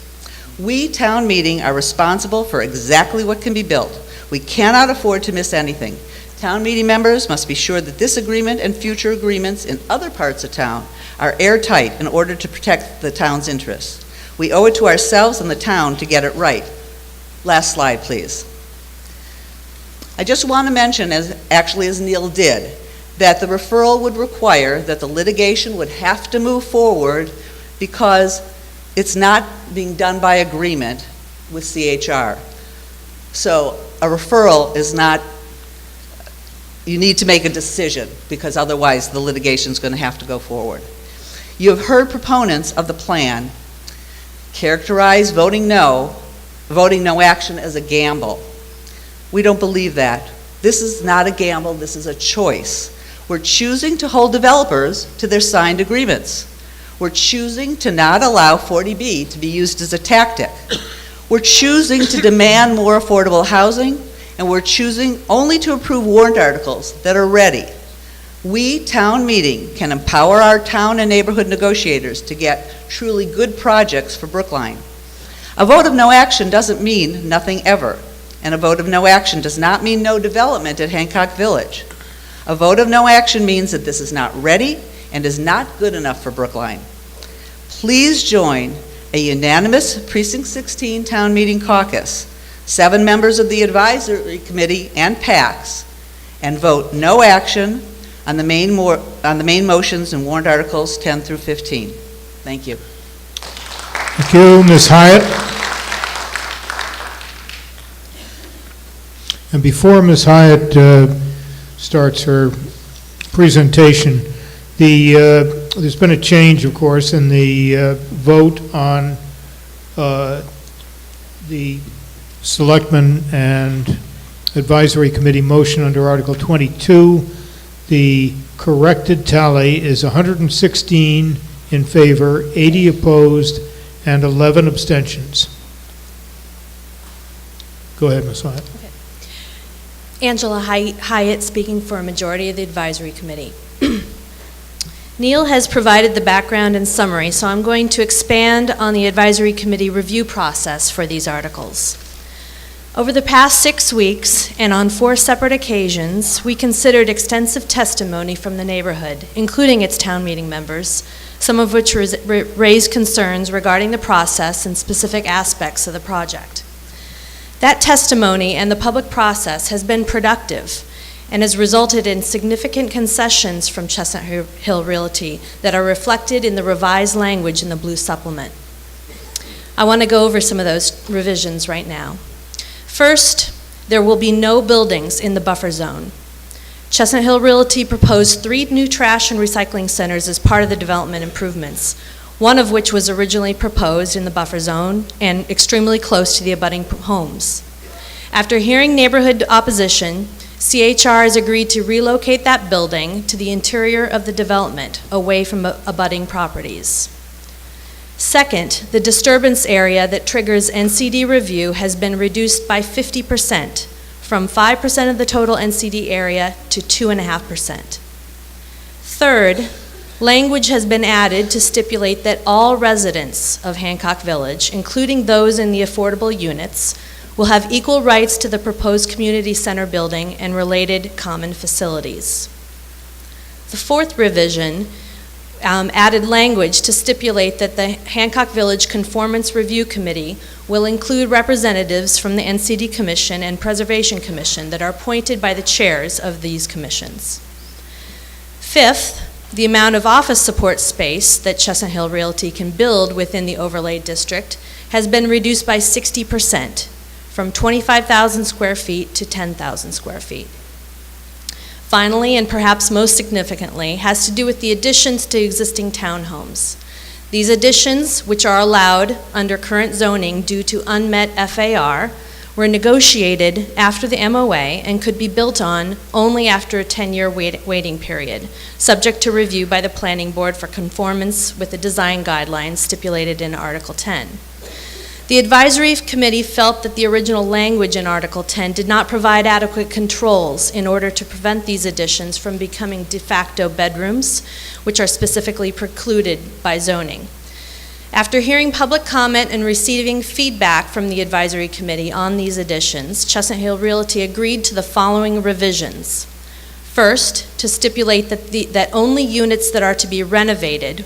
We, town meeting, are responsible for exactly what can be built. We cannot afford to miss anything. Town meeting members must be sure that this agreement and future agreements in other parts of town are airtight in order to protect the town's interests. We owe it to ourselves and the town to get it right. Last slide, please. I just want to mention, as Neil did, that the referral would require that the litigation would have to move forward because it's not being done by agreement with CHR. So a referral is not, you need to make a decision because otherwise the litigation is going to have to go forward. You have heard proponents of the plan characterize voting no action as a gamble. We don't believe that. This is not a gamble, this is a choice. We're choosing to hold developers to their signed agreements. We're choosing to not allow 40B to be used as a tactic. We're choosing to demand more affordable housing, and we're choosing only to approve warrant articles that are ready. We, town meeting, can empower our town and neighborhood negotiators to get truly good projects for Brookline. A vote of no action doesn't mean nothing ever, and a vote of no action does not mean no development at Hancock Village. A vote of no action means that this is not ready and is not good enough for Brookline. Please join a unanimous Precinct 16 Town Meeting Caucus, 7 members of the Advisory Committee and PACs, and vote no action on the main motions and warrant articles 10 through 15. Thank you. Thank you, Ms. Hyatt. And before Ms. Hyatt starts her presentation, there's been a change, of course, in the vote on the Selectmen and Advisory Committee motion under Article 22. The corrected tally is 116 in favor, 80 opposed, and 11 abstentions. Go ahead, Ms. Hyatt. Angela Hyatt, speaking for a majority of the advisory committee. Neil has provided the background and summary, so I'm going to expand on the advisory committee review process for these articles. Over the past 6 weeks, and on 4 separate occasions, we considered extensive testimony from the neighborhood, including its town meeting members, some of which raised concerns regarding the process and specific aspects of the project. That testimony and the public process has been productive and has resulted in significant concessions from Chestnut Hill Realty that are reflected in the revised language in the Blue Supplement. I want to go over some of those revisions right now. First, there will be no buildings in the buffer zone. Chestnut Hill Realty proposed 3 new trash and recycling centers as part of the development improvements, one of which was originally proposed in the buffer zone and extremely close to the abutting homes. After hearing neighborhood opposition, CHR has agreed to relocate that building to the interior of the development, away from abutting properties. Second, the disturbance area that triggers NCD review has been reduced by 50%, from 5% of the total NCD area to 2.5%. Third, language has been added to stipulate that all residents of Hancock Village, including those in the affordable units, will have equal rights to the proposed community center building and related common facilities. The fourth revision added language to stipulate that the Hancock Village Conformance Review Committee will include representatives from the NCD Commission and Preservation Commission that are appointed by the chairs of these commissions. Fifth, the amount of office support space that Chestnut Hill Realty can build within the overlay district has been reduced by 60%, from 25,000 square feet to 10,000 square feet. Finally, and perhaps most significantly, has to do with the additions to existing townhomes. These additions, which are allowed under current zoning due to unmet FAR, were negotiated after the MOA and could be built on only after a 10-year waiting period, subject to review by the Planning Board for conformance with the design guidelines stipulated in Article 10. The advisory committee felt that the original language in Article 10 did not provide adequate controls in order to prevent these additions from becoming de facto bedrooms, which are specifically precluded by zoning. After hearing public comment and receiving feedback from the advisory committee on these additions, Chestnut Hill Realty agreed to the following revisions. First, to stipulate that only units that are to be renovated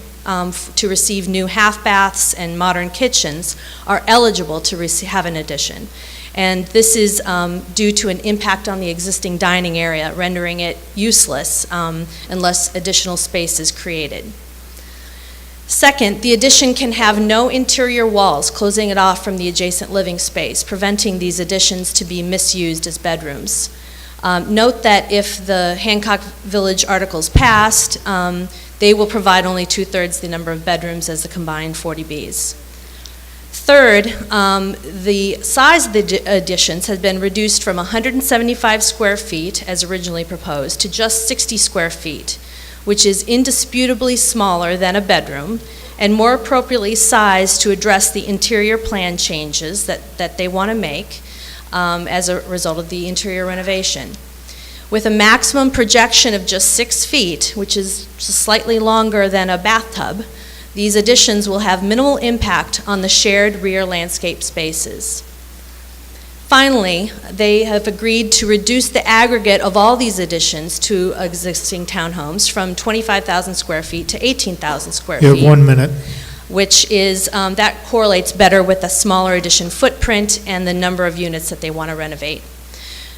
to receive new half baths and modern kitchens are eligible to have an addition. And this is due to an impact on the existing dining area, rendering it useless unless additional space is created. Second, the addition can have no interior walls closing it off from the adjacent living space, preventing these additions to be misused as bedrooms. Note that if the Hancock Village articles passed, they will provide only 2/3 the number of bedrooms as the combined 40Bs. Third, the size of the additions has been reduced from 175 square feet, as originally proposed, to just 60 square feet, which is indisputably smaller than a bedroom and more appropriately sized to address the interior plan changes that they want to make as a result of the interior renovation. With a maximum projection of just 6 feet, which is just slightly longer than a bathtub, these additions will have minimal impact on the shared rear landscape spaces. Finally, they have agreed to reduce the aggregate of all these additions to existing townhomes from 25,000 square feet to 18,000 square You feet. have 1 minute. Which is, that correlates better with the smaller addition footprint and the number of units that they want to renovate.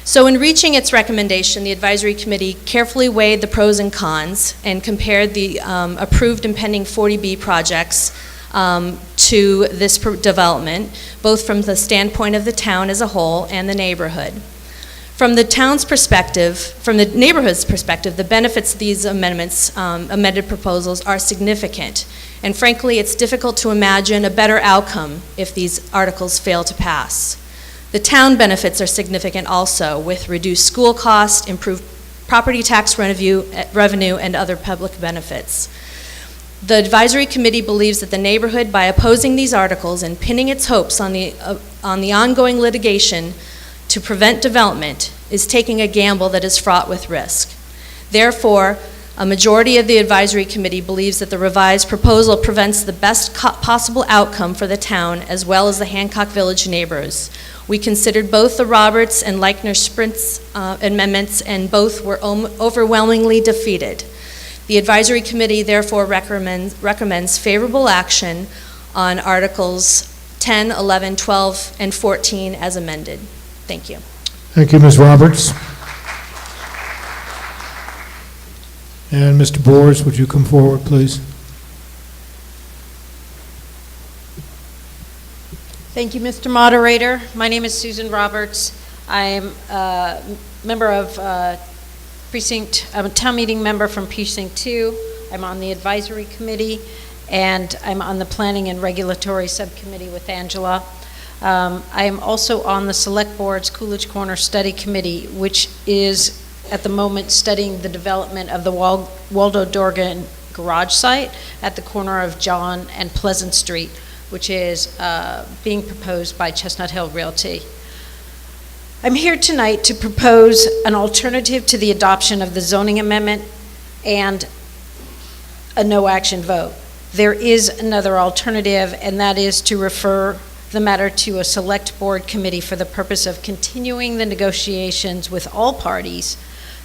So in reaching its recommendation, the advisory committee carefully weighed the pros and cons and compared the approved and pending 40B projects to this development, both from the standpoint of the town as a whole and the neighborhood. From the town's perspective, from the neighborhood's perspective, the benefits of these amendments, amended proposals are significant. And frankly, it's difficult to imagine a better outcome if these articles fail to pass. The town benefits are significant also, with reduced school costs, improved property tax revenue, and other public benefits. The advisory committee believes that the neighborhood, by opposing these articles and pinning its hopes on the ongoing litigation to prevent development, is taking a gamble that is fraught with risk. Therefore, a majority of the advisory committee believes that the revised proposal prevents the best possible outcome for the town as well as the Hancock Village neighbors. We considered both the Roberts and Leichner Sprints amendments, and both were overwhelmingly defeated. The advisory committee therefore recommends favorable action on Articles 10, 11, 12, and 14 as amended. Thank you. Thank you, Ms. Roberts. And Mr. Bors, would you come forward, please? Thank you, Mr. Moderator. My name is Susan Roberts. I'm a member of I'm a town meeting member from Precinct 2. I'm on the advisory committee, and I'm on the planning and regulatory subcommittee with Angela. I am also on the Select Board's Coolidge Corner Study Committee, which is at the moment studying the development of the Waldo Dorgan garage site at the corner of John and Pleasant Street, which is being proposed by Chestnut Hill Realty. I'm here tonight to propose an alternative to the adoption of the zoning amendment and a no action vote. There is another alternative, and that is to refer the matter to a select board committee for the purpose of continuing the negotiations with all parties,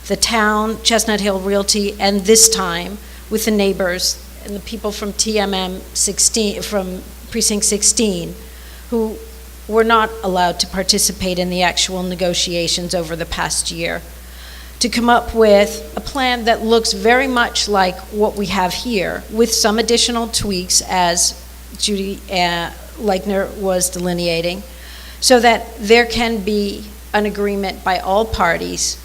the town, Chestnut Hill Realty, and this time with the neighbors and the people from TMM 16, from Precinct 16, who were not allowed to participate in the actual negotiations over the past year, to come up with a plan that looks very much like what we have here, with some additional tweaks, as Judy Leichner was delineating, so that there can be an agreement by all parties,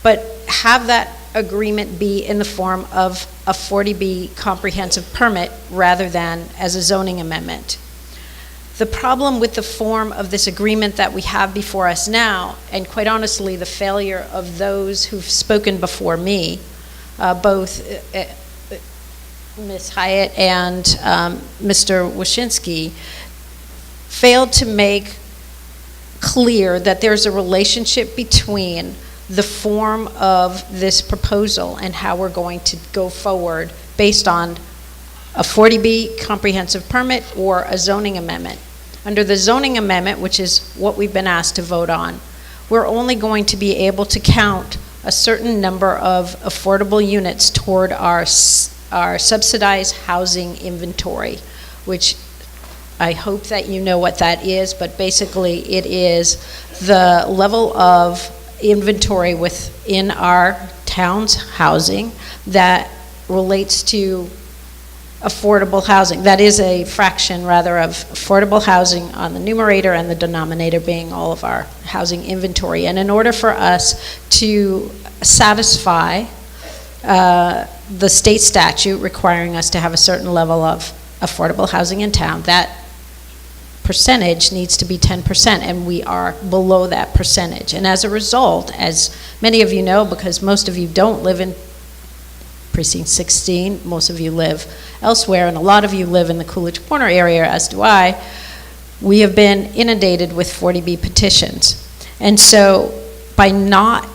but have that agreement be in the form of a 40B comprehensive permit rather than as a zoning amendment. The problem with the form of this agreement that we have before us now, and quite honestly, the failure of those who've spoken before me, both Ms. Hyatt and Mr. Wyszynski, failed to make clear that there's a relationship between the form of this proposal and how we're going to go forward based on a 40B comprehensive permit or a zoning amendment. Under the zoning amendment, which is what we've been asked to vote on, we're only going to be able to count a certain number of affordable units toward our subsidized housing inventory, which I hope that you know what that is, but basically it is the level of inventory within our town's housing that relates to affordable housing. That is a fraction, rather, of affordable housing on the numerator, and the denominator being all of our housing inventory. And in order for us to satisfy the state statute requiring us to have a certain level of affordable housing in town, that percentage needs to be 10%, and we are below that percentage. And as a result, as many of you know, because most of you don't live in Precinct 16, most of you live elsewhere, and a lot of you live in the Coolidge Corner area, as do I, we have been inundated with 40B petitions. And so by not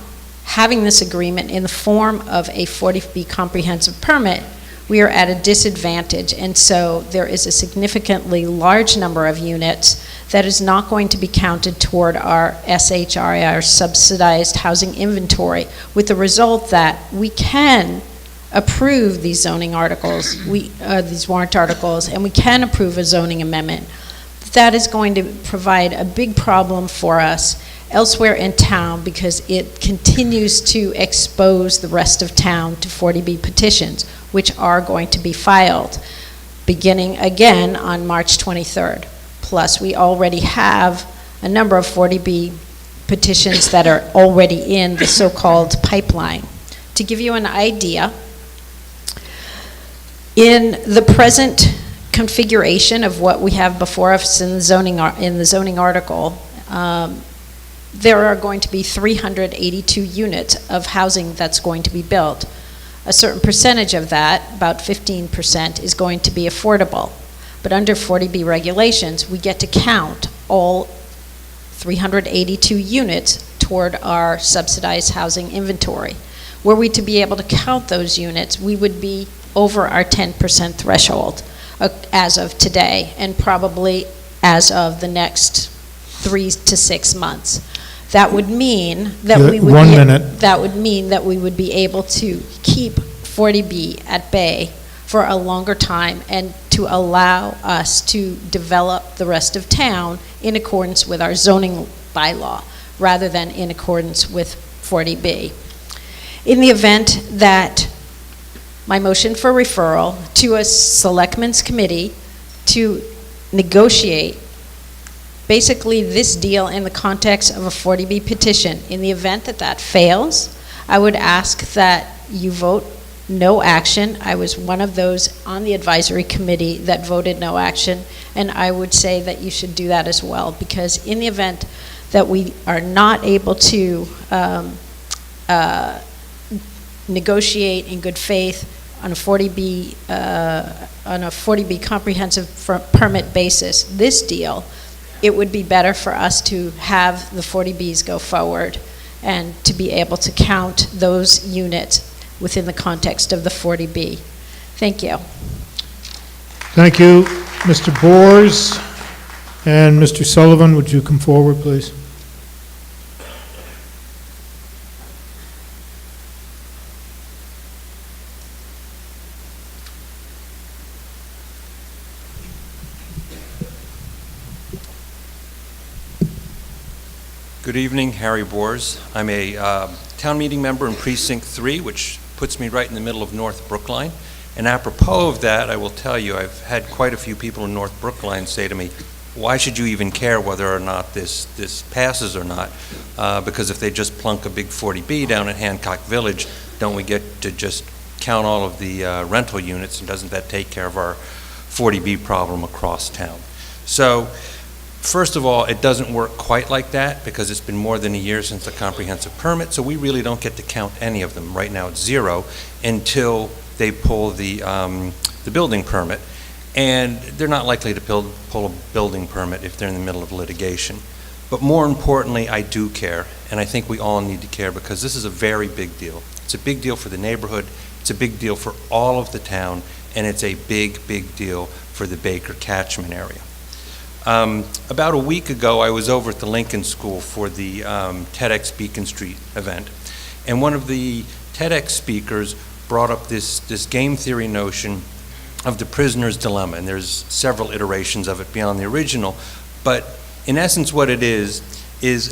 having this agreement in the form of a 40B comprehensive permit, we are at a disadvantage, and so there is a significantly large number of units that is not going to be counted toward our SHRI, our subsidized housing inventory, with the result that we can approve these zoning articles, these warrant articles, and we can approve a zoning amendment. That is going to provide a big problem for us elsewhere in town, because it continues to expose the rest of town to 40B petitions, which are going to be filed beginning again on March 23rd. Plus, we already have a number of 40B petitions that are already in the so-called pipeline. To give you an idea, in the present configuration of what we have before us in the zoning article, there are going to be 382 units of housing that's going to be built. a certain percentage of that, about 15%, is going to be affordable. But under 40B regulations, we get to count all 382 units toward our subsidized housing inventory. Were we to be able to count those units, we would be over our 10% threshold as of today, and probably as of the next 3 to 6 months. That would mean that we would 1 minute. That would mean that we would be able to keep 40B at bay for a longer time and to allow us to develop the rest of town in accordance with our zoning bylaw rather than in accordance with 40B. In the event that my motion for referral to a selectmen's committee to negotiate basically this deal in the context of a 40B petition, in the event that that fails, I would ask that you vote no action. I was one of those on the advisory committee that voted no action, and I would say that you should do that as well, because in the event that we are not able to negotiate in good faith on a 40B comprehensive permit basis this deal, it would be better for us to have the 40Bs go forward and to be able to count those units within the context of the 40B. Thank you. Thank you, Mr. Bors. And Mr. Sullivan, would you come forward, please? Good evening, Harry Bors. I'm a town meeting member in Precinct 3, which puts me right in the middle of North Brookline. And apropos of that, I will tell you, I've had quite a few people in North Brookline say to me, why should you even care whether or not this passes or not? Because if they just plunk a big 40B down at Hancock Village, don't we get to just count all of the rental units, and doesn't that take care of our 40B problem across town? So, first of all, it doesn't work quite like that because it's been more than a year since the comprehensive permit, so we really don't get to count any of them. Right now it's 0 until they pull the building permit. And they're not likely to pull a building permit if they're in the middle of litigation. But more importantly, I do care, and I think we all need to care because this is a very big deal. It's a big deal for the neighborhood, it's a big deal for all of the town, and it's a big, big deal for the Baker catchment area. About a week ago, I was over at the Lincoln School for the TEDx Beacon Street event, and one of the TEDx speakers brought up this game theory notion of the prisoner's dilemma, and there's several iterations of it beyond the original, but in essence what it is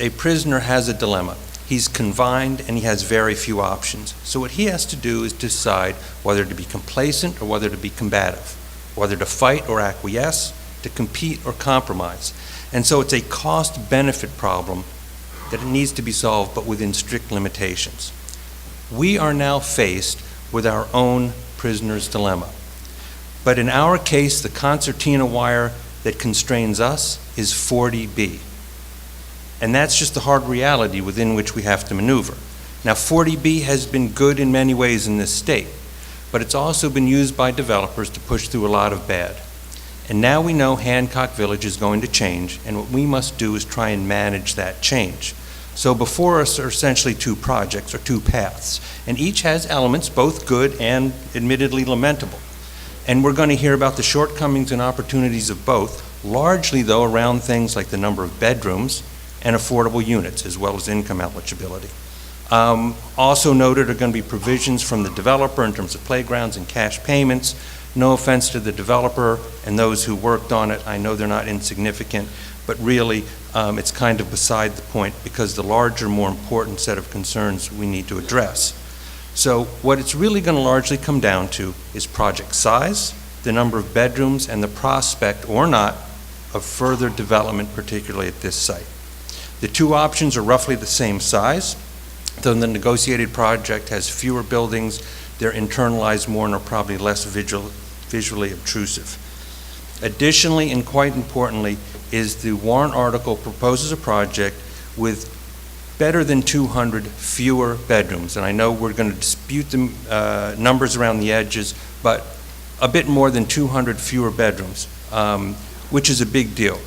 a prisoner has a dilemma. He's confined and he has very few options. So what he has to do is decide whether to be complacent or whether to be combative, whether to fight or acquiesce, to compete or compromise. And so it's a cost-benefit problem that it needs to be solved, but within strict limitations. We are now faced with our own prisoner's dilemma. But in our case, the concertina wire that constrains us is 40B. And that's just the hard reality within which we have to maneuver. Now, 40B has been good in many ways in this state, but it's also been used by developers to push through a lot of bad. And now we know Hancock Village is going to change, and what we must do is try and manage that change. So before us are essentially two projects, or two paths, and each has elements, both good and admittedly lamentable. And we're going to hear about the shortcomings and opportunities of both, largely though around things like the number of bedrooms and affordable units, as well as income eligibility. Also noted are going to be provisions from the developer in terms of playgrounds and cash payments. No offense to the developer and those who worked on it. I know they're not insignificant, but really it's kind of beside the point because the larger, more important set of concerns we need to address. So what it's really going to largely come down to is project size, the number of bedrooms, and the prospect or not of further development, particularly at this site. The two options are roughly the same size, though the negotiated project has fewer buildings, they're internalized more, and are probably less visually obtrusive. Additionally, and quite importantly, is the warrant article proposes a project with better than 200 fewer bedrooms. And I know we're going to dispute the numbers around the edges, but a bit more than 200 fewer bedrooms, which is a big deal.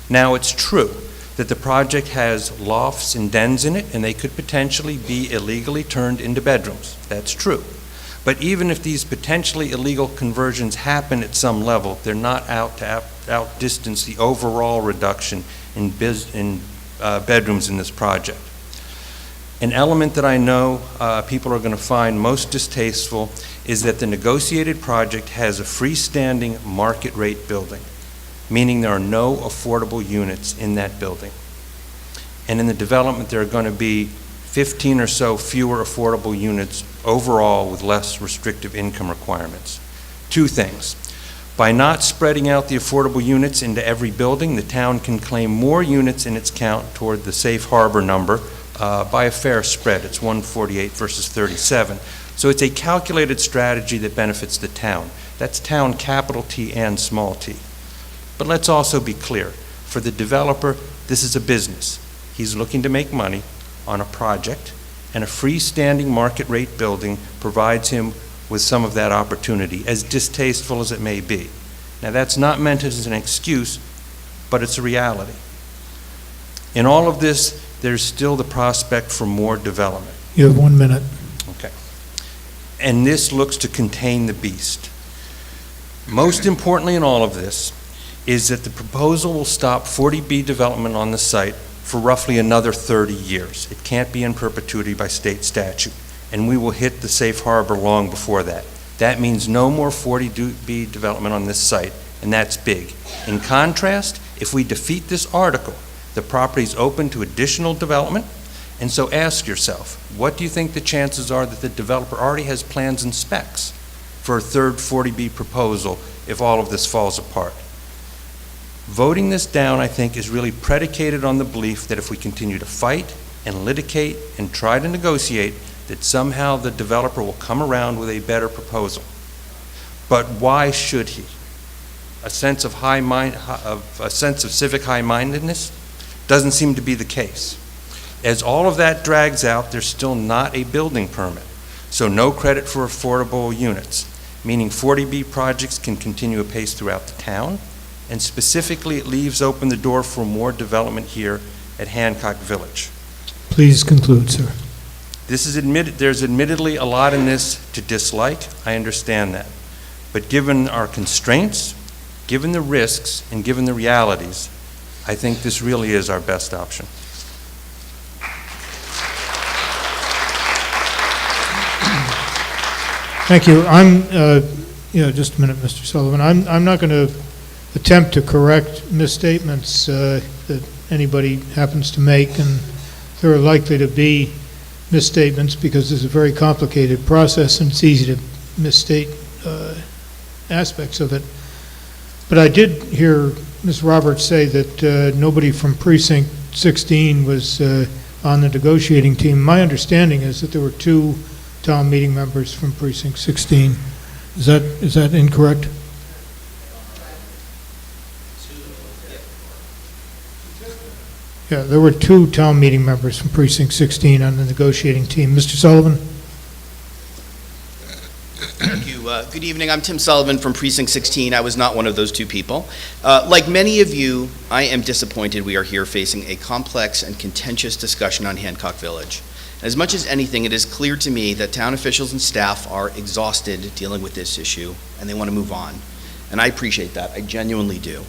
Now, it's true that the project has lofts and dens in it, and they could potentially be illegally turned into bedrooms. That's true. But even if these potentially illegal conversions happen at some level, they're not out to outdistance the overall reduction in bedrooms in this project. An element that I know people are going to find most distasteful is that the negotiated project has a freestanding market rate building, meaning there are no affordable units in that building. And in the development, there are going to be 15 or so fewer affordable units overall with less restrictive income requirements. Two things. By not spreading out the affordable units into every building, the town can claim more units in its count toward the safe harbor number by a fair spread. It's 148 versus 37. So it's a calculated strategy that benefits the town. That's town, capital T and small t. But let's also be clear. For the developer, this is a business. He's looking to make money on a project, and a freestanding market rate building provides him with some of that opportunity, as distasteful as it may be. Now, that's not meant as an excuse, but it's a reality. In all of this, there's still the prospect for more development. You have 1 minute. Okay. And this looks to contain the beast. Most importantly in all of this is that the proposal will stop 40B development on the site for roughly another 30 years. It can't be in perpetuity by state statute, and we will hit the safe harbor long before that. That means no more 40B development on this site, and that's big. In contrast, if we defeat this article, the property is open to additional development, and so ask yourself, what do you think the chances are that the developer already has plans and specs for a third 40B proposal if all of this falls apart? Voting this down, I think, is really predicated on the belief that if we continue to fight and litigate and try to negotiate, that somehow the developer will come around with a better proposal. But why should he? A sense of civic high-mindedness doesn't seem to be the case. As all of that drags out, there's still not a building permit, so no credit for affordable units, meaning 40B projects can continue apace throughout the town, and specifically it leaves open the door for more development here at Hancock Village. Please conclude, sir. There's admittedly a lot in this to dislike, I understand that. But given our constraints, given the risks, and given the realities, I think this really is our best option. Thank you. Just a minute, Mr. Sullivan. I'm not going to attempt to correct misstatements that anybody happens to make, and there are likely to be misstatements because it's a very complicated process and it's easy to misstate aspects of it. But I did hear Ms. Roberts say that nobody from Precinct 16 was on the negotiating team. My understanding is that there were 2 town meeting members from Precinct 16. Is that incorrect? Yeah, there were 2 town meeting members from Precinct 16 on the negotiating team. Mr. Sullivan? Thank you. Good evening. I'm Tim Sullivan from Precinct 16. I was not one of those 2 people. Like many of you, I am disappointed we are here facing a complex and contentious discussion on Hancock Village. As much as anything, it is clear to me that town officials and staff are exhausted dealing with this issue, and they want to move on. And I appreciate that. I genuinely do.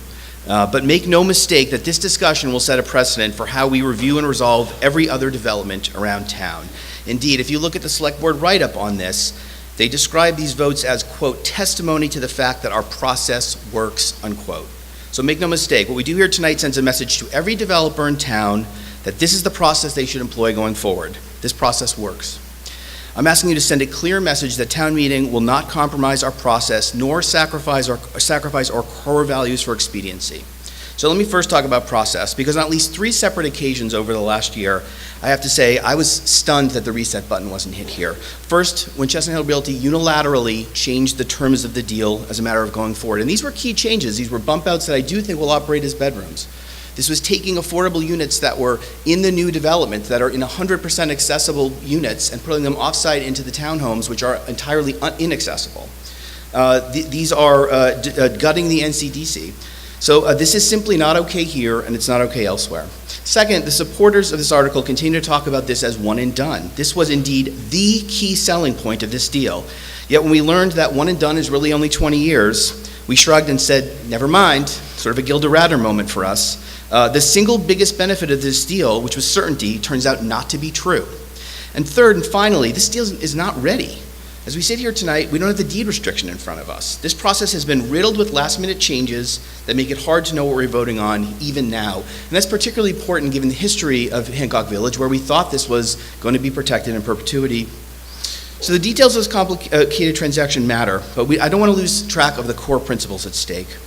But make no mistake that this discussion will set a precedent for how we review and resolve every other development around town. Indeed, if you look at the Select Board write-up on this, they describe these votes as, quote, testimony to the fact that our process works, unquote. So make no mistake, what we do here tonight sends a message to every developer in town that this is the process they should employ going forward. This process works. I'm asking you to send a clear message that town meeting will not compromise our process nor sacrifice our core values for expediency. So let me first talk about process, because on at least 3 separate occasions over the last year, I have to say I was stunned that the reset button wasn't hit here. First, when Chestnut Hill Realty unilaterally changed the terms of the deal as a matter of going forward, and these were key changes. These were bump outs that I do think will operate as bedrooms. This was taking affordable units that were in the new development, that are in 100% accessible units, and putting them offsite into the townhomes, which are entirely inaccessible. These are gutting the NCDC. So this is simply not okay here, and it's not okay elsewhere. Second, the supporters of this article continue to talk about this as one and done. This was indeed the key selling point of this deal. Yet when we learned that one and done is really only 20 years, we shrugged and said, never mind, sort of a Gilda Radner moment for us. The single biggest benefit of this deal, which was certainty, turns out not to be true. And third and finally, this deal is not ready. As we sit here tonight, we don't have the deed restriction in front of us. This process has been riddled with last-minute changes that make it hard to know what we're voting on even now. And that's particularly important given the history of Hancock Village, where we thought this was going to be protected in perpetuity. So the details of this complicated transaction matter, but I don't want to lose track of the core principles at stake.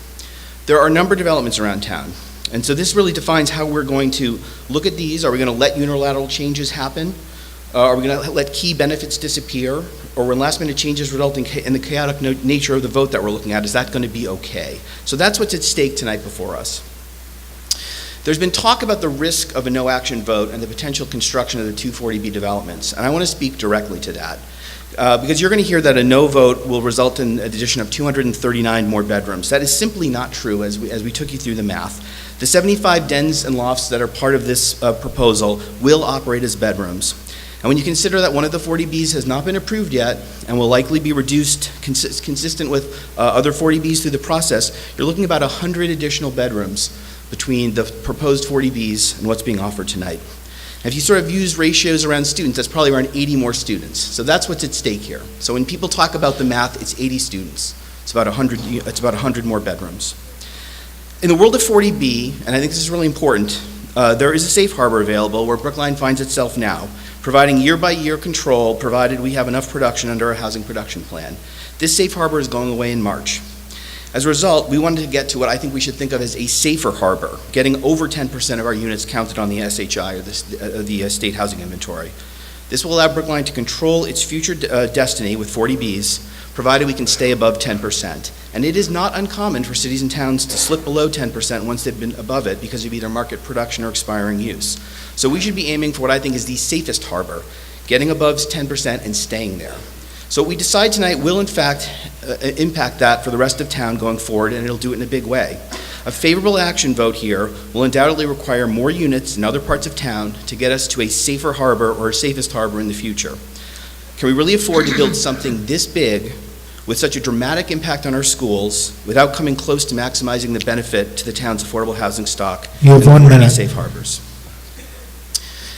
There are a number of developments around town, and so this really defines how we're going to look at these. Are we going to let unilateral changes happen? Are we going to let key benefits disappear? Or when last-minute changes result in the chaotic nature of the vote that we're looking at, is that going to be okay? So that's what's at stake tonight before us. There's been talk about the risk of a no-action vote and the potential construction of the 240B developments, and I want to speak directly to that. Because you're going to hear that a no vote will result in the addition of 239 more bedrooms. That is simply not true as we took you through the math. The 75 dens and lofts that are part of this proposal will operate as bedrooms. And when you consider that one of the 40Bs has not been approved yet and will likely be reduced consistent with other 40Bs through the process, you're looking about 100 additional bedrooms between the proposed 40Bs and what's being offered tonight. And if you sort of use ratios around students, that's probably around 80 more students. So that's what's at stake here. So when people talk about the math, it's 80 students. It's about 100 more bedrooms. In the world of 40B, and I think this is really important, there is a safe harbor available where Brookline finds itself now, providing year-by-year control, provided we have enough production under our housing production plan. This safe harbor is going away in March. As a result, we wanted to get to what I think we should think of as a safer harbor, getting over 10% of our units counted on the SHI, or the state housing inventory. This will allow Brookline to control its future destiny with 40Bs, provided we can stay above 10%. And it is not uncommon for cities and towns to slip below 10% once they've been above it because of either market production or expiring use. So we should be aiming for what I think is the safest harbor, getting above 10% and staying there. So what we decide tonight will in fact impact that for the rest of town going forward, and it'll do it in a big way. A favorable action vote here will undoubtedly require more units in other parts of town to get us to a safer harbor or a safest harbor in the future. Can we really afford to build something this big with such a dramatic impact on our schools without coming close to maximizing the benefit to the town's affordable housing stock? You have 1 minute. Safe harbors.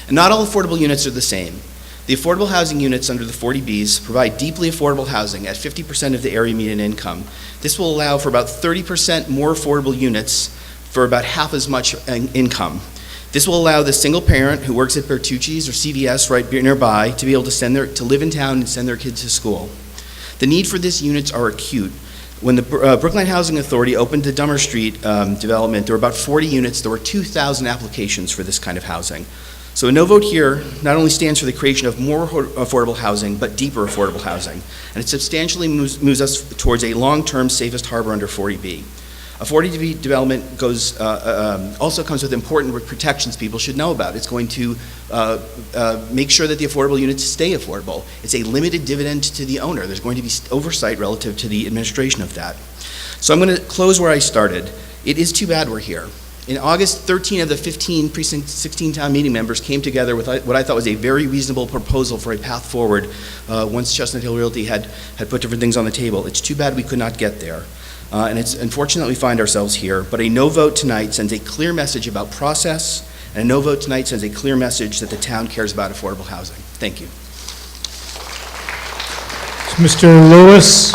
And not all affordable units are the same. The affordable housing units under the 40Bs provide deeply affordable housing at 50% of the area median income. This will allow for about 30% more affordable units for about half as much income. This will allow the single parent who works at Bertucci's or CVS right nearby to be able to live in town and send their kids to school. The need for these units are acute. When the Brookline Housing Authority opened the Dummer Street development, there were about 40 units. There were 2,000 applications for this kind of housing. So a no vote here not only stands for the creation of more affordable housing, but deeper affordable housing. And it substantially moves us towards a long-term safest harbor under 40B. A 40B development also comes with important protections people should know about. It's going to make sure that the affordable units stay affordable. It's a limited dividend to the owner. There's going to be oversight relative to the administration of that. So I'm going to close where I started. It is too bad we're here. In August, 13 of the 15 Precinct 16 town meeting members came together with what I thought was a very reasonable proposal for a path forward once Chestnut Hill Realty had put different things on the table. It's too bad we could not get there. And it's unfortunate we find ourselves here, but a no vote tonight sends a clear message about process, and a no vote tonight sends a clear message that the town cares about affordable housing. Thank you. Mr. Lewis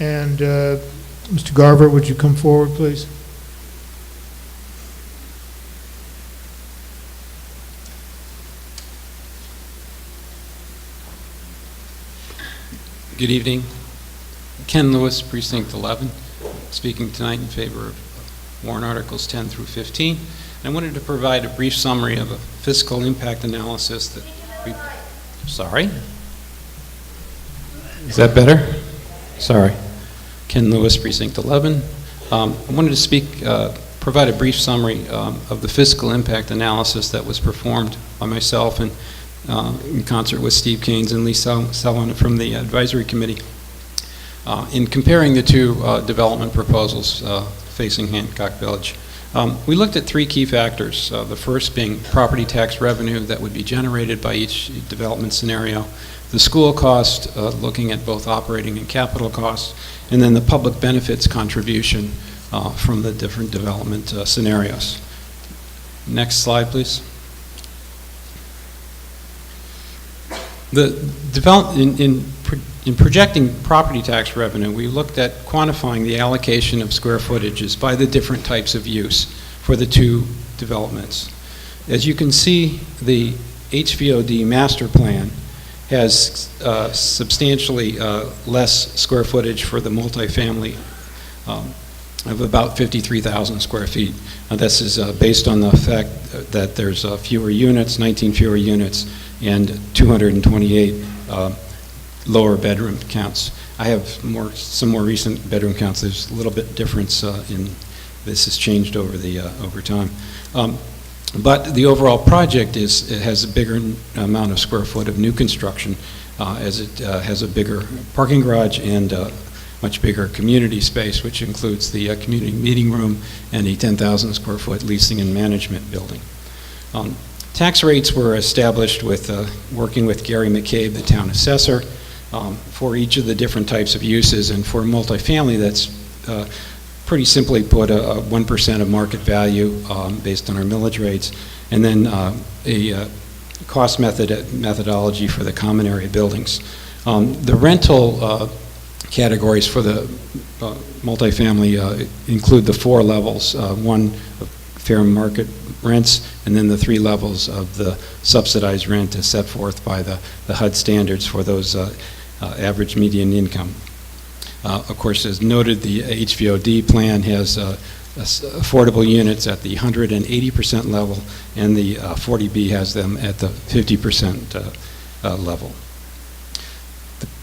and Mr. Garver, would you come forward, please? Good evening. Ken Lewis, Precinct 11, speaking tonight in favor of warrant articles 10 through 15. And I wanted to provide a brief summary of a fiscal impact analysis that we... Sorry? Is that better? Sorry. Ken Lewis, Precinct 11. I wanted to speak provide a brief summary of the fiscal impact analysis that was performed by myself and in concert with Steve Keynes and Lee Sullivan from the Advisory Committee in comparing the two development proposals facing Hancock Village. We looked at three key factors, the first being property tax revenue that would be generated by each development scenario, the school cost, looking at both operating and capital costs, and then the public benefits contribution from the different development scenarios. Next slide, please. In projecting property tax revenue, we looked at quantifying the allocation of square footages by the different types of use for the two developments. As you can see, the HVOD master plan has substantially less square footage for the multifamily of about 53,000 square feet. Now, this is based on the fact that there's fewer units, 19 fewer units, and 228 lower bedroom counts. I have some more recent bedroom counts. There's a little bit difference in this has changed over time. But the overall project it has a bigger amount of square foot of new construction as it has a bigger parking garage and much bigger community space, which includes the community meeting room and a 10,000 square foot leasing and management building. Tax rates were established with working with Gary McCabe, the town assessor, for each of the different types of uses, and for multifamily, that's pretty simply put a 1% of market value based on our millage rates, and then a cost methodology for the common area buildings. The rental categories for the multifamily include the 4 levels, one of fair market rents, and then the 3 levels of the subsidized rent as set forth by the HUD standards for those average median income. Of course, as noted, the HVOD plan has affordable units at the 180% level, and the 40B has them at the 50% level.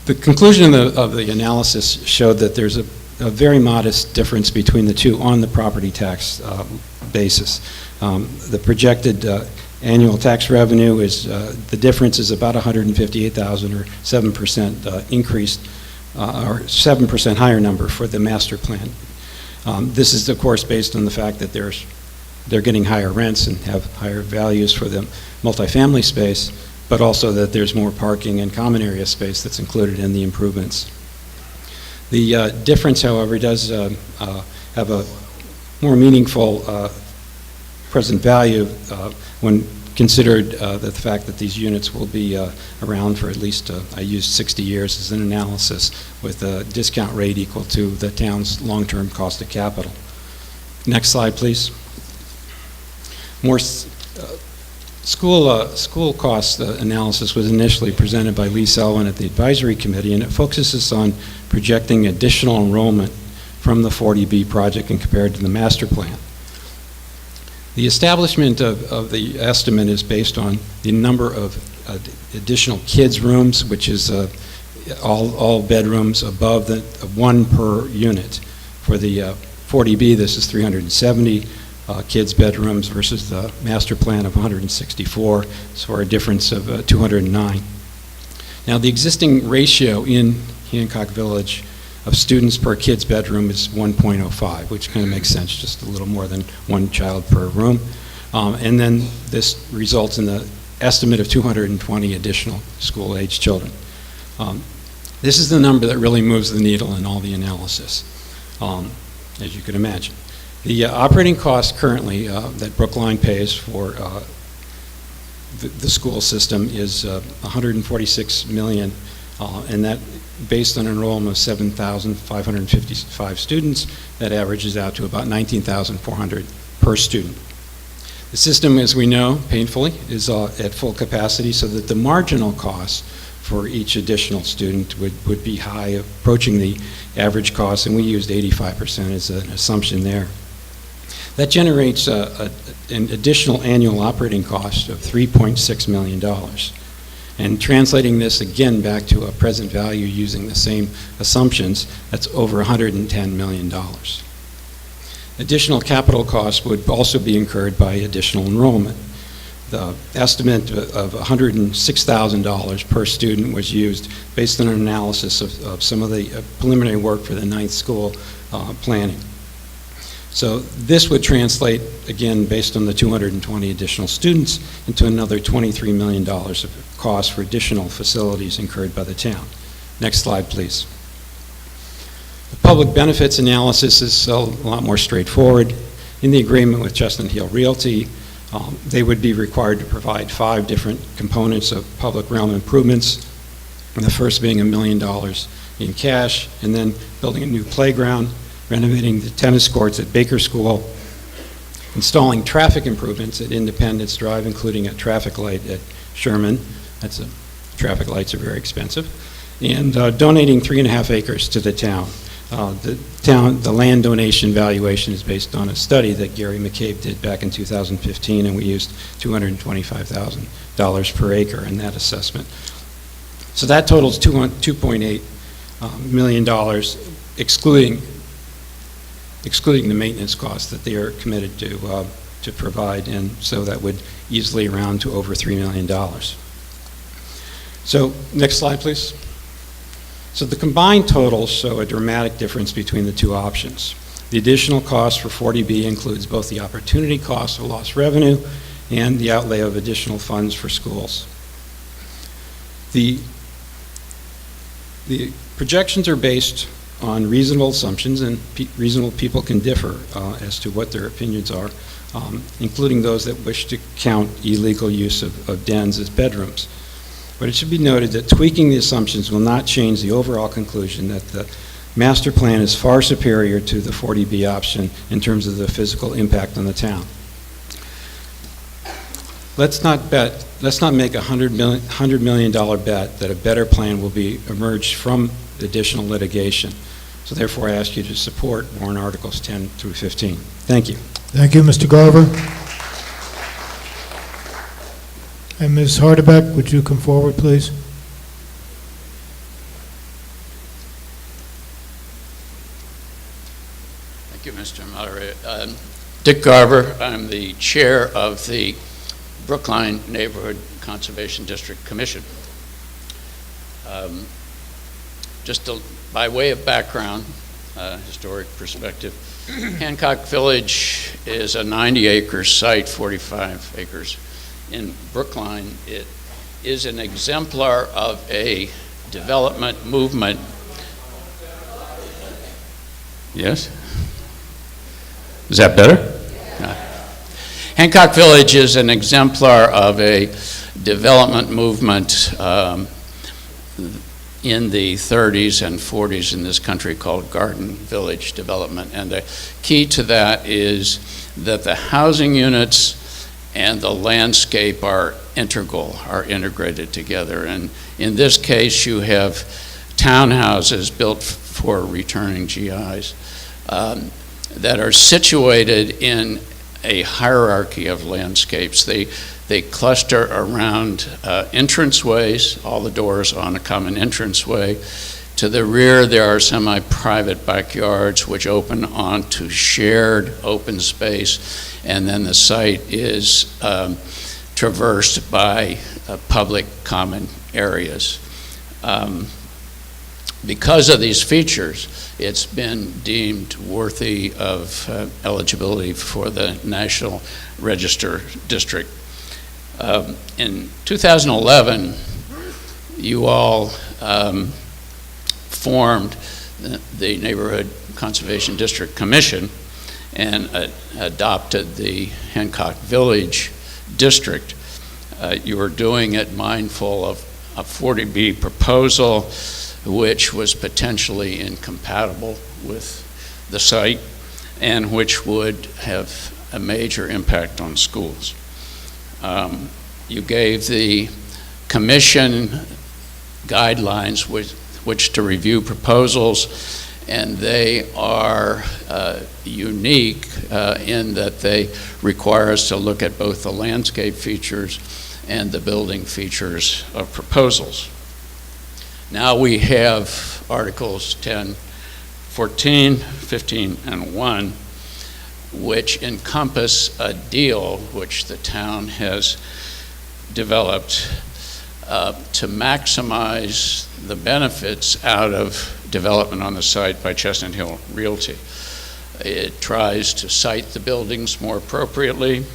The conclusion of the analysis showed that there's a very modest difference between the two on the property tax basis. The projected annual tax revenue is, the difference is about $158,000 or 7% increased, or 7% higher number for the master plan. This is, of course, based on the fact that they're getting higher rents and have higher values for the multifamily space, but also that there's more parking and common area space that's included in the improvements. The difference, however, does have a more meaningful present value when considered the fact that these units will be around for at least, I used 60 years as an analysis, with a discount rate equal to the town's long-term cost of capital. Next slide, please. More school cost analysis was initially presented by Lee Sullivan at the Advisory Committee, and it focuses on projecting additional enrollment from the 40B project and compared to the master plan. The establishment of the estimate is based on the number of additional kids' rooms, which is all bedrooms above the 1 per unit. For the 40B, this is 370 kids' bedrooms versus the master plan of 164, so a difference of 209. Now, the existing ratio in Hancock Village of students per kid's bedroom is 1.05, which kind of makes sense, just a little more than 1 child per room. And then this results in the estimate of 220 additional school-age children. This is the number that really moves the needle in all the analysis, as you can imagine. The operating cost currently that Brookline pays for the school system is $146 million, and that, based on enrollment of 7,555 students, that averages out to about $19,400 per student. The system, as we know, painfully, is at full capacity, so that the marginal cost for each additional student would be high, approaching the average cost, and we used 85% as an assumption there. That generates an additional annual operating cost of $3.6 million. And translating this again back to a present value using the same assumptions, that's over $110 million. Additional capital costs would also be incurred by additional enrollment. The estimate of $106,000 per student was used based on an analysis of some of the preliminary work for the ninth school planning. So this would translate, again, based on the 220 additional students, into another $23 million of cost for additional facilities incurred by the town. Next slide, please. The public benefits analysis is a lot more straightforward. In the agreement with Chestnut Hill Realty, they would be required to provide 5 different components of public realm improvements, and the first being $1 million in cash, and then building a new playground, renovating the tennis courts at Baker School, installing traffic improvements at Independence Drive, including a traffic light at Sherman. Traffic lights are very expensive. And donating 3.5 acres to the town. The land donation valuation is based on a study that Gary McCabe did back in 2015, and we used $225,000 per acre in that assessment. So that totals $2.8 million, excluding the maintenance costs that they are committed to provide, and so that would easily round to over $3 million. So next slide, please. So the combined totals show a dramatic difference between the two options. The additional cost for 40B includes both the opportunity cost of lost revenue and the outlay of additional funds for schools. The projections are based on reasonable assumptions, and reasonable people can differ as to what their opinions are, including those that wish to count illegal use of dens as bedrooms. But it should be noted that tweaking the assumptions will not change the overall conclusion that the master plan is far superior to the 40B option in terms of the physical impact on the town. Let's not make a $100 million bet that a better plan will emerge from additional litigation. So therefore, I ask you to support warrant articles 10 through 15. Thank you. Thank you, Mr. Garver. And Ms. Hardebeck, would you come forward, please? Thank you, Mr. Moderator. Dick Garver, I'm the chair of the Brookline Neighborhood Conservation District Commission. By way of background, historic perspective, Hancock Village is a 90-acre site, 45 acres in Brookline. It is an exemplar of a development movement. Yes? Is that better? No. Hancock Village is an exemplar of a development movement in the 30s and 40s in this country called Garden Village development. And the key to that is that the housing units and the landscape are integral, are integrated together. And in this case, you have townhouses built for returning GIs that are situated in a hierarchy of landscapes. They cluster around entranceways, all the doors on a common entranceway. To the rear, there are semi-private backyards which open onto shared open space, and then the site is traversed by public common areas. Because of these features, it's been deemed worthy of eligibility for the National Register District. In 2011, you all formed the Neighborhood Conservation District Commission and adopted the Hancock Village District. You were doing it mindful of a 40B proposal which was potentially incompatible with the site and which would have a major impact on schools. You gave the commission guidelines with which to review proposals, and they are unique in that they require us to look at both the landscape features and the building features of proposals. Now we have Articles 10, 14, 15, and 1. which encompass a deal which the town has developed to maximize the benefits out of development on the site by Chestnut Hill Realty. It tries to site the buildings more appropriately.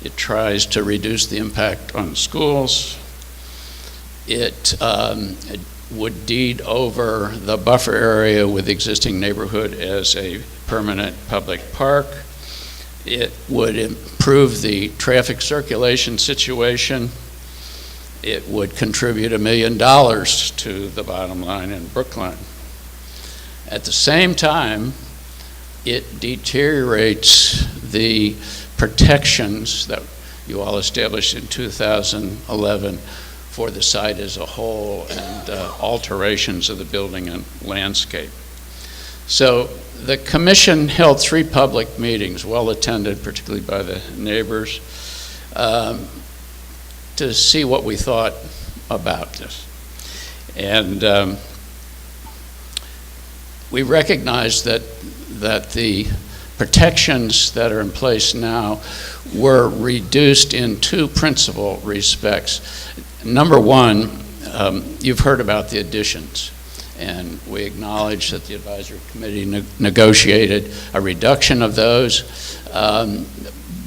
It tries to reduce the impact on schools. It would deed over the buffer area with existing neighborhood as a permanent public park. It would improve the traffic circulation situation. It would contribute $1 million to the bottom line in Brookline. At the same time, it deteriorates the protections that you all established in 2011 for the site as a whole and alterations of the building and landscape. So the commission held 3 public meetings, well attended, particularly by the neighbors, to see what we thought about this. And we recognize that the protections that are in place now were reduced in 2 principal respects. Number one, you've heard about the additions, and we acknowledge that the advisory committee negotiated a reduction of those,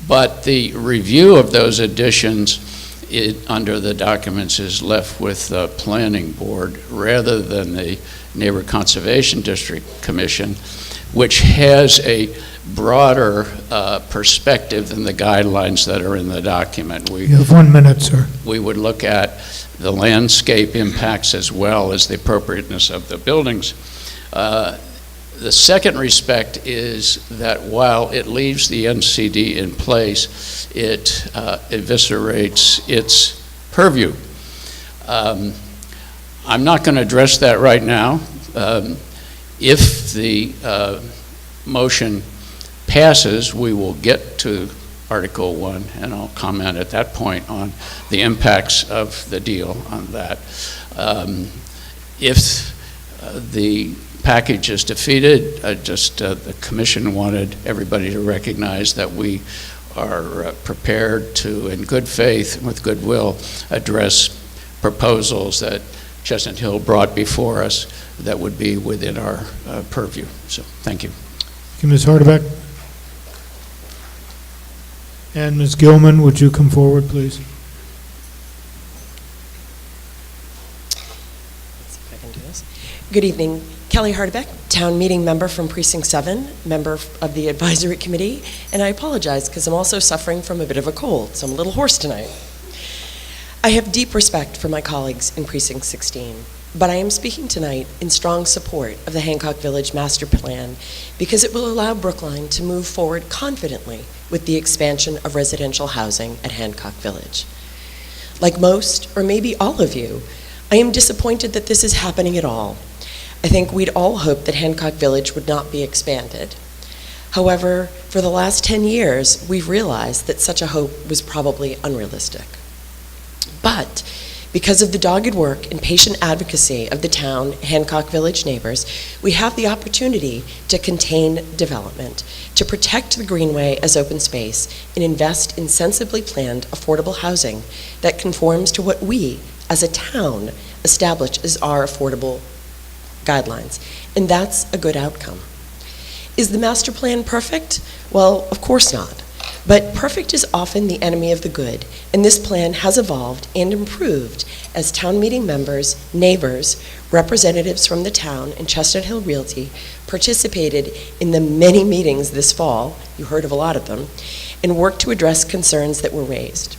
but the review of those additions under the documents is left with the planning board rather than the Neighbor Conservation District Commission, which has a broader perspective than the guidelines that are in the document. You have 1 minute, sir. We would look at the landscape impacts as well as the appropriateness of the buildings. The second respect is that while it leaves the NCD in place, it eviscerates its purview. I'm not going to address that right now. If the motion passes, we will get to Article 1, and I'll comment at that point on the impacts of the deal on that. If the package is defeated, the commission wanted everybody to recognize that we are prepared to, in good faith, with goodwill, address proposals that Chestnut Hill brought before us that would be within our purview. So, thank you. Ms. Hardebeck. And Ms. Gilman, would you come forward, please? Let's see if I can do this. Good evening. Kelly Hardebeck, town meeting member from Precinct 7, member of the advisory committee, and I apologize because I'm also suffering from a bit of a cold, so I'm a little hoarse tonight. I have deep respect for my colleagues in Precinct 16, but I am speaking tonight in strong support of the Hancock Village Master Plan because it will allow Brookline to move forward confidently with the expansion of residential housing at Hancock Village. Like most, or maybe all of you, I am disappointed that this is happening at all. I think we'd all hoped that Hancock Village would not be expanded. However, for the last 10 years, we've realized that such a hope was probably unrealistic. But because of the dogged work and patient advocacy of the town, Hancock Village neighbors, we have the opportunity to contain development, to protect the Greenway as open space, and invest in sensibly planned affordable housing that conforms to what we, as a town, establish as our affordable guidelines. And that's a good outcome. Is the master plan perfect? Well, of course not. But perfect is often the enemy of the good, and this plan has evolved and improved as town meeting members, neighbors, representatives from the town and Chestnut Hill Realty participated in the many meetings this fall, you heard of a lot of them, and worked to address concerns that were raised.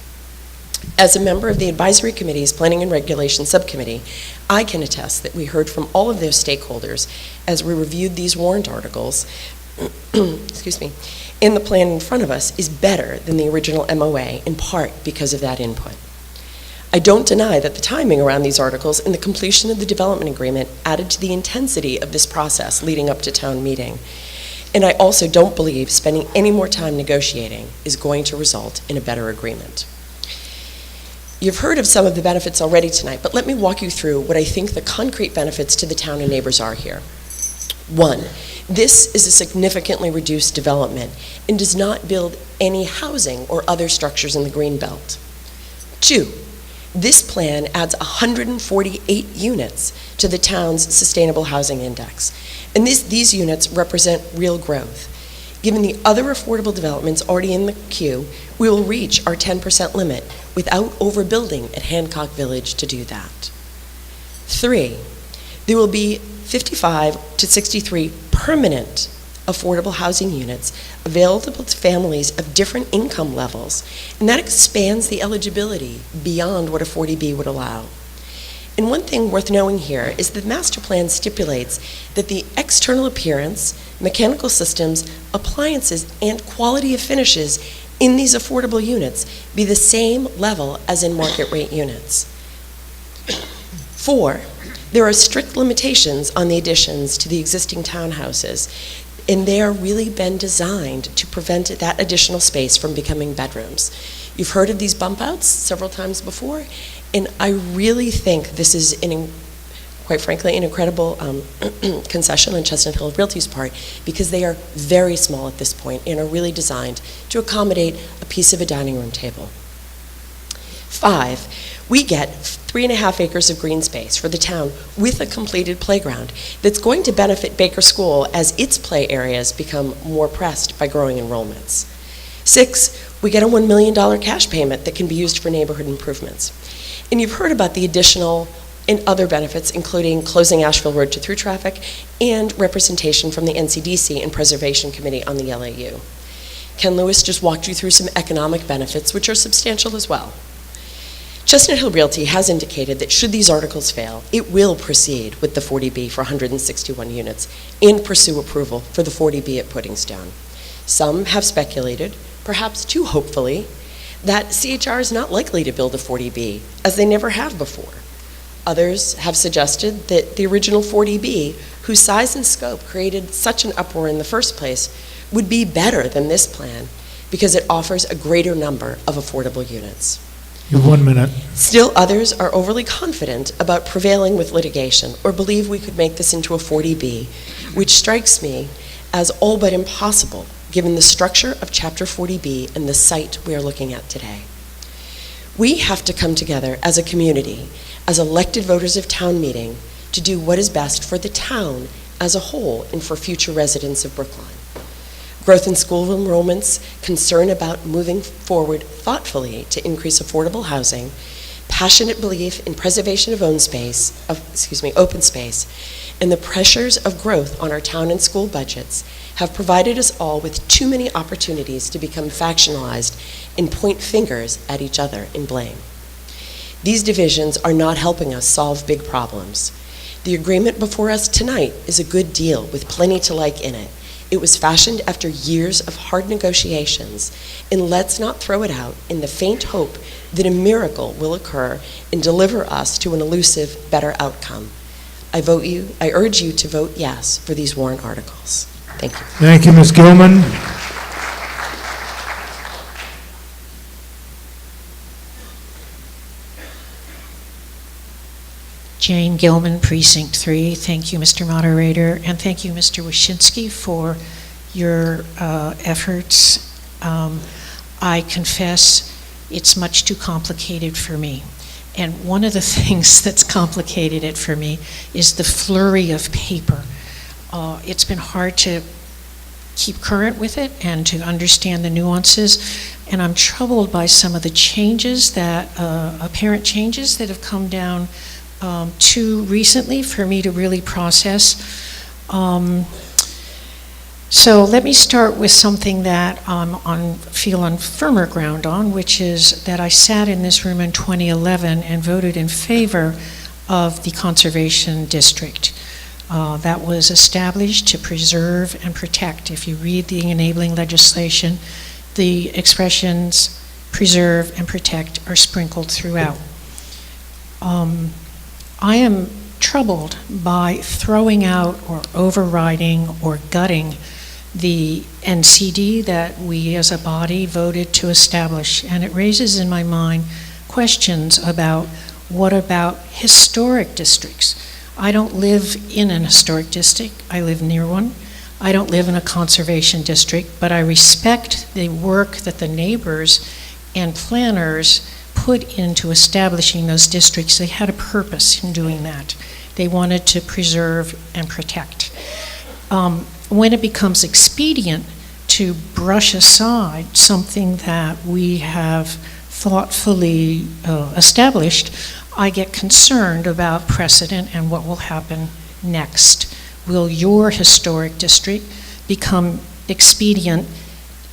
As a member of the Advisory Committee's Planning and Regulation Subcommittee, I can attest that we heard from all of their stakeholders as we reviewed these warrant articles, excuse me, and the plan in front of us is better than the original MOA, in part because of that input. I don't deny that the timing around these articles and the completion of the development agreement added to the intensity of this process leading up to town meeting. And I also don't believe spending any more time negotiating is going to result in a better agreement. You've heard of some of the benefits already tonight, but let me walk you through what I think the concrete benefits to the town and neighbors are here. 1, This is a significantly reduced development and does not build any housing or other structures in the Greenbelt. 2, this plan adds 148 units to the town's Sustainable Housing Index, and these units represent real growth. Given the other affordable developments already in the queue, we will reach our 10% limit without overbuilding at Hancock Village to do that. 3, there will be 55 to 63 permanent affordable housing units available to families of different income levels, and that expands the eligibility beyond what a 40B would allow. And one thing worth knowing here is the master plan stipulates that the external appearance, mechanical systems, appliances, and quality of finishes in these affordable units be the same level as in market rate units. 4, there are strict limitations on the additions to the existing townhouses, and they are really been designed to prevent that additional space from becoming bedrooms. You've heard of these bump outs several times before, and I really think this is, quite frankly, an incredible concession on Chestnut Hill Realty's part, because they are very small at this point and are really designed to accommodate a piece of a dining room table. 5, we get 3.5 acres of green space for the town with a completed playground that's going to benefit Baker School as its play areas become more pressed by growing enrollments. 6, we get a $1 million cash payment that can be used for neighborhood improvements. And you've heard about the additional and other benefits, including closing Asheville Road to through traffic and representation from the NCDC and Preservation Committee on the LAU. Ken Lewis just walked you through some economic benefits, which are substantial as well. Chestnut Hill Realty has indicated that should these articles fail, it will proceed with the 40B for 161 units and pursue approval for the 40B at Puddingstone. Some have speculated, perhaps too hopefully, that CHR is not likely to build a 40B, as they never have before. Others have suggested that the original 40B, whose size and scope created such an uproar in the first place, would be better than this plan because it offers a greater number of affordable units. You have 1 minute. Still others are overly confident about prevailing with litigation or believe we could make this into a 40B, which strikes me as all but impossible given the structure of Chapter 40B and the site we are looking at today. We have to come together as a community, as elected voters of town meeting, to do what is best for the town as a whole and for future residents of Brookline. Growth in school enrollments, concern about moving forward thoughtfully to increase affordable housing, passionate belief in preservation of open space, and the pressures of growth on our town and school budgets have provided us all with too many opportunities to become factionalized and point fingers at each other in blame. These divisions are not helping us solve big problems. The agreement before us tonight is a good deal with plenty to like in it. It was fashioned after years of hard negotiations, and let's not throw it out in the faint hope that a miracle will occur and deliver us to an elusive, better outcome. I urge you to vote yes for these warrant articles. Thank you. Thank you, Ms. Gilman. Jane Gilman, Precinct 3. Thank you, Mr. Moderator, and thank you, Mr. Wyszynski, for your efforts. I confess it's much too complicated for me. And one of the things that's complicated it for me is the flurry of paper. It's been hard to keep current with it and to understand the nuances, and I'm troubled by some of the changes that, apparent changes that have come down too recently for me to really process. So let me start with something that I feel on firmer ground on, which is that I sat in this room in 2011 and voted in favor of the Conservation District. That was established to preserve and protect. If you read the enabling legislation, the expressions preserve and protect are sprinkled throughout. I am troubled by throwing out or overriding or gutting the NCD that we as a body voted to establish, and it raises in my mind questions about what about historic districts. I don't live in an historic district, I live near one. I don't live in a conservation district, but I respect the work that the neighbors and planners put into establishing those districts. They had a purpose in doing that. They wanted to preserve and protect. When it becomes expedient to brush aside something that we have thoughtfully established, I get concerned about precedent and what will happen next. Will your historic district become expedient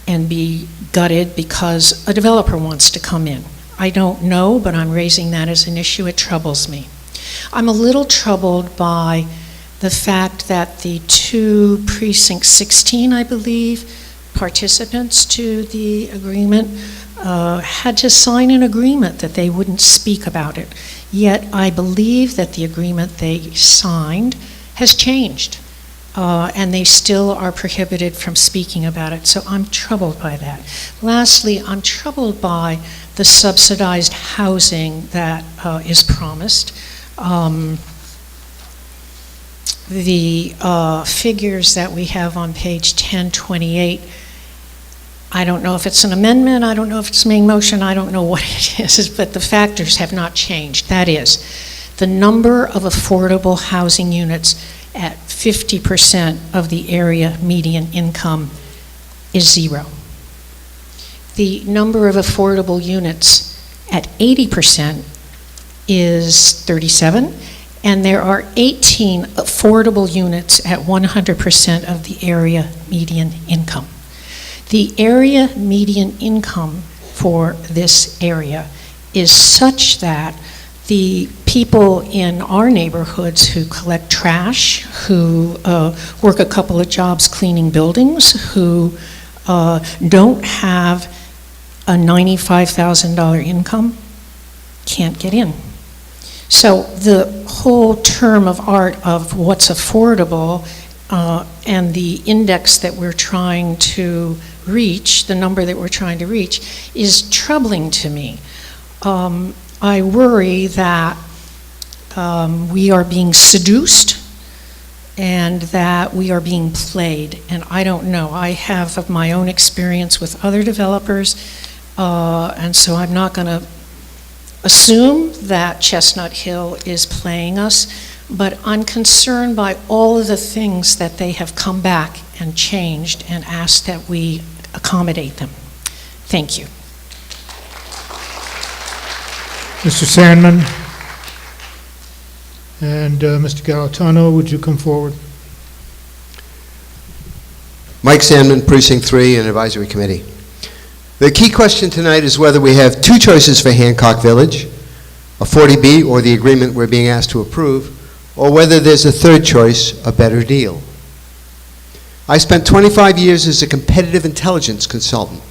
and be gutted because a developer wants to come in? I don't know, but I'm raising that as an issue. It troubles me. I'm a little troubled by the fact that the two Precinct 16, I believe, participants to the agreement had to sign an agreement that they wouldn't speak about it. Yet I believe that the agreement they signed has changed, and they still are prohibited from speaking about it. So I'm troubled by that. Lastly, I'm troubled by the subsidized housing that is promised. The figures that we have on page 1028, I don't know if it's an amendment, I don't know if it's main motion, I don't know what it is, but the factors have not changed. That is, the number of affordable housing units at 50% of the area median income is 0. The number of affordable units at 80% is 37, and there are 18 affordable units at 100% of the area median income. The area median income for this area is such that the people in our neighborhoods who collect trash, who work a couple of jobs cleaning buildings, who don't have a $95,000 income, can't get in. So the whole term of art of what's affordable and the index that we're trying to reach, the number that we're trying to reach, is troubling to me. I worry that we are being seduced and that we are being played, and I don't know. I have of my own experience with other developers, and so I'm not going to assume that Chestnut Hill is playing us, but I'm concerned by all of the things that they have come back and changed and asked that we accommodate them. Thank you. Mr. Sandman and Mr. Galatano, would you come forward? Mike Sandman, Precinct 3 and Advisory Committee. The key question tonight is whether we have two choices for Hancock Village, a 40B or the agreement we're being asked to approve, or whether there's a third choice, a better deal. I spent 25 years as a competitive intelligence consultant.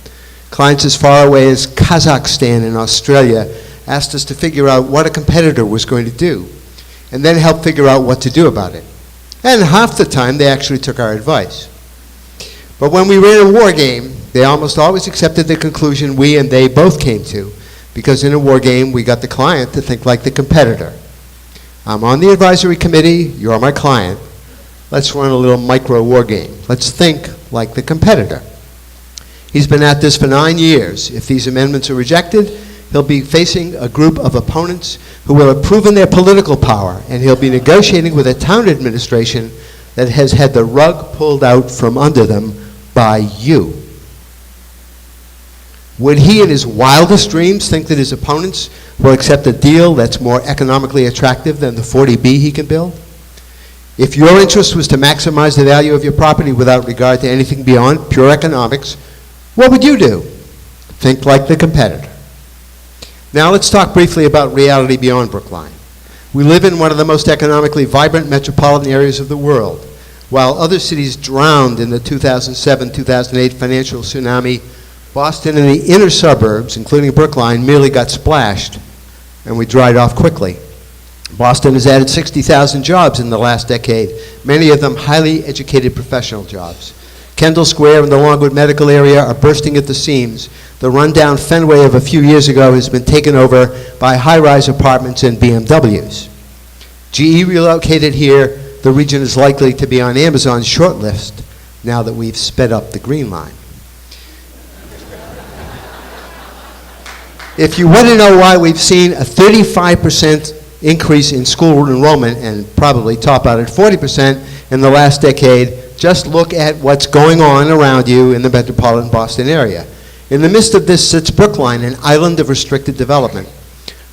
Clients as far away as Kazakhstan and Australia asked us to figure out what a competitor was going to do, and then help figure out what to do about it. And half the time, they actually took our advice. But when we ran a war game, they almost always accepted the conclusion we and they both came to, because in a war game, we got the client to think like the competitor. I'm on the advisory committee, you're my client. Let's run a little micro war game. Let's think like the competitor. He's been at this for 9 years. If these amendments are rejected, he'll be facing a group of opponents who will have proven their political power, and he'll be negotiating with a town administration that has had the rug pulled out from under them by you. Would he in his wildest dreams think that his opponents will accept a deal that's more economically attractive than the 40B he can build? If your interest was to maximize the value of your property without regard to anything beyond pure economics, what would you do? Think like the competitor. Now let's talk briefly about reality beyond Brookline. We live in one of the most economically vibrant metropolitan areas of the world. While other cities drowned in the 2007-2008 financial tsunami, Boston and the inner suburbs, including Brookline, merely got splashed, and we dried off quickly. Boston has added 60,000 jobs in the last decade, many of them highly educated professional jobs. Kendall Square and the Longwood Medical area are bursting at the seams. The rundown Fenway of a few years ago has been taken over by high-rise apartments and BMWs. GE relocated here. The region is likely to be on Amazon's short list now that we've sped up the Green Line. If you want to know why we've seen a 35% increase in school enrollment and probably top out at 40% in the last decade, just look at what's going on around you in the metropolitan Boston area. In the midst of this sits Brookline, an island of restricted development.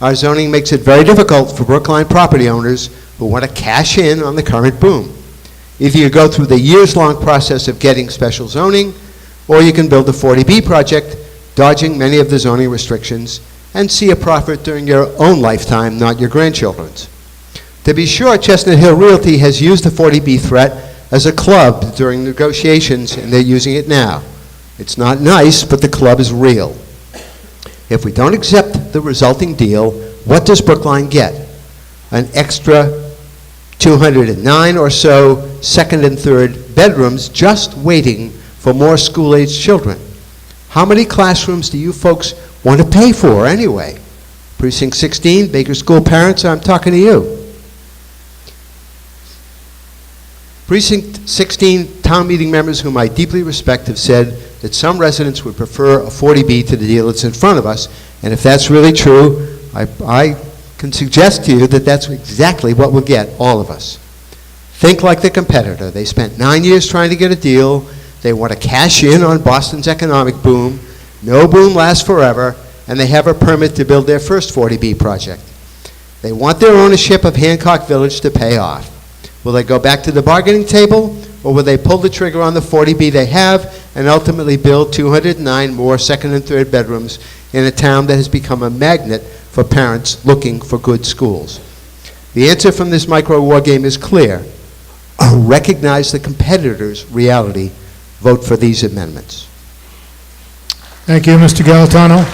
Our zoning makes it very difficult for Brookline property owners who want to cash in on the current boom. Either you go through the years-long process of getting special zoning, or you can build a 40B project, dodging many of the zoning restrictions, and see a profit during your own lifetime, not your grandchildren's. To be sure, Chestnut Hill Realty has used the 40B threat as a club during negotiations, and they're using it now. It's not nice, but the club is real. If we don't accept the resulting deal, what does Brookline get? An extra 209 or so second and third bedrooms just waiting for more school-aged children. How many classrooms do you folks want to pay for anyway? Precinct 16, Baker School parents, I'm talking to you. Precinct 16 town meeting members whom I deeply respect have said that some residents would prefer a 40B to the deal that's in front of us, and if that's really true, I can suggest to you that that's exactly what we'll get, all of us. Think like the competitor. They spent 9 years trying to get a deal. They want to cash in on Boston's economic boom. No boom lasts forever, and they have a permit to build their first 40B project. They want their ownership of Hancock Village to pay off. Will they go back to the bargaining table, or will they pull the trigger on the 40B they have and ultimately build 209 more second and third bedrooms in a town that has become a magnet for parents looking for good schools? The answer from this micro-war game is clear. Recognize the competitor's reality. Vote for these amendments. Thank you, Mr. Galatano.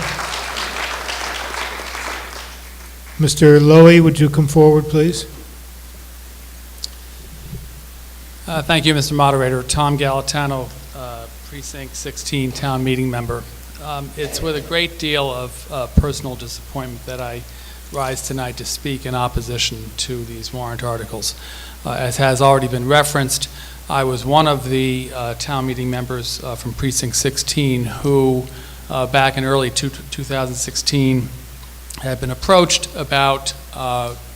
Mr. Lowy, would you come forward, please? Thank you, Mr. Moderator. Tom Galatano, Precinct 16 Town Meeting Member. It's with a great deal of personal disappointment that I rise tonight to speak in opposition to these warrant articles. As has already been referenced, I was one of the town meeting members from Precinct 16 who, back in early 2016, had been approached about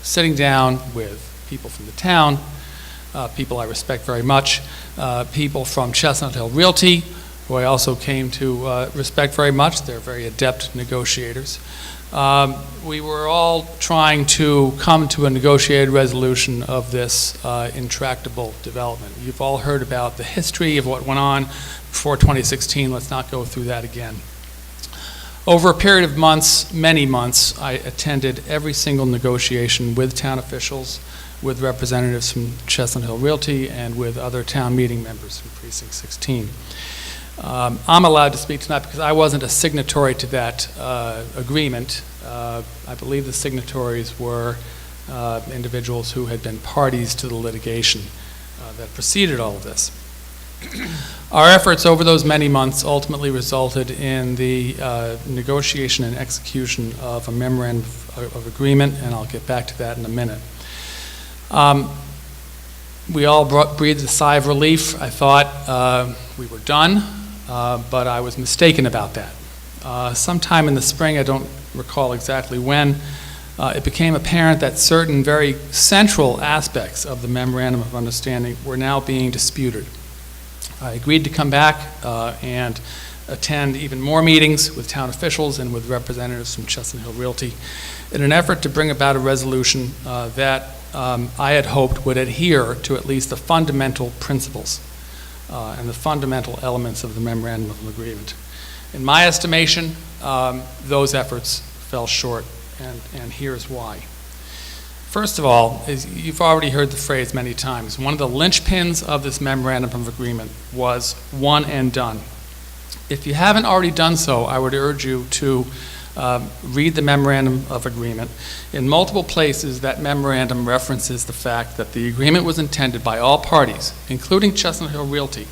sitting down with people from the town, people I respect very much, people from Chestnut Hill Realty, who I also came to respect very much. They're very adept negotiators. We were all trying to come to a negotiated resolution of this intractable development. You've all heard about the history of what went on before 2016. Let's not go through that again. Over a period of months, many months, I attended every single negotiation with town officials, with representatives from Chestnut Hill Realty, and with other town meeting members from Precinct 16. I'm allowed to speak tonight because I wasn't a signatory to that agreement. I believe the signatories were individuals who had been parties to the litigation that preceded all of this. Our efforts over those many months ultimately resulted in the negotiation and execution of a memorandum of agreement, and I'll get back to that in a minute. We all breathed a sigh of relief. I thought we were done, but I was mistaken about that. Sometime in the spring, I don't recall exactly when, it became apparent that certain very central aspects of the Memorandum of Understanding were now being disputed. I agreed to come back and attend even more meetings with town officials and with representatives from Chestnut Hill Realty in an effort to bring about a resolution that I had hoped would adhere to at least the fundamental principles and the fundamental elements of the Memorandum of Agreement. In my estimation, those efforts fell short, and here's why. First of all, you've already heard the phrase many times, one of the linchpins of this Memorandum of Agreement was one and done. If you haven't already done so, I would urge you to read the Memorandum of Agreement. In multiple places, that memorandum references the fact that the agreement was intended by all parties, including Chestnut Hill Realty,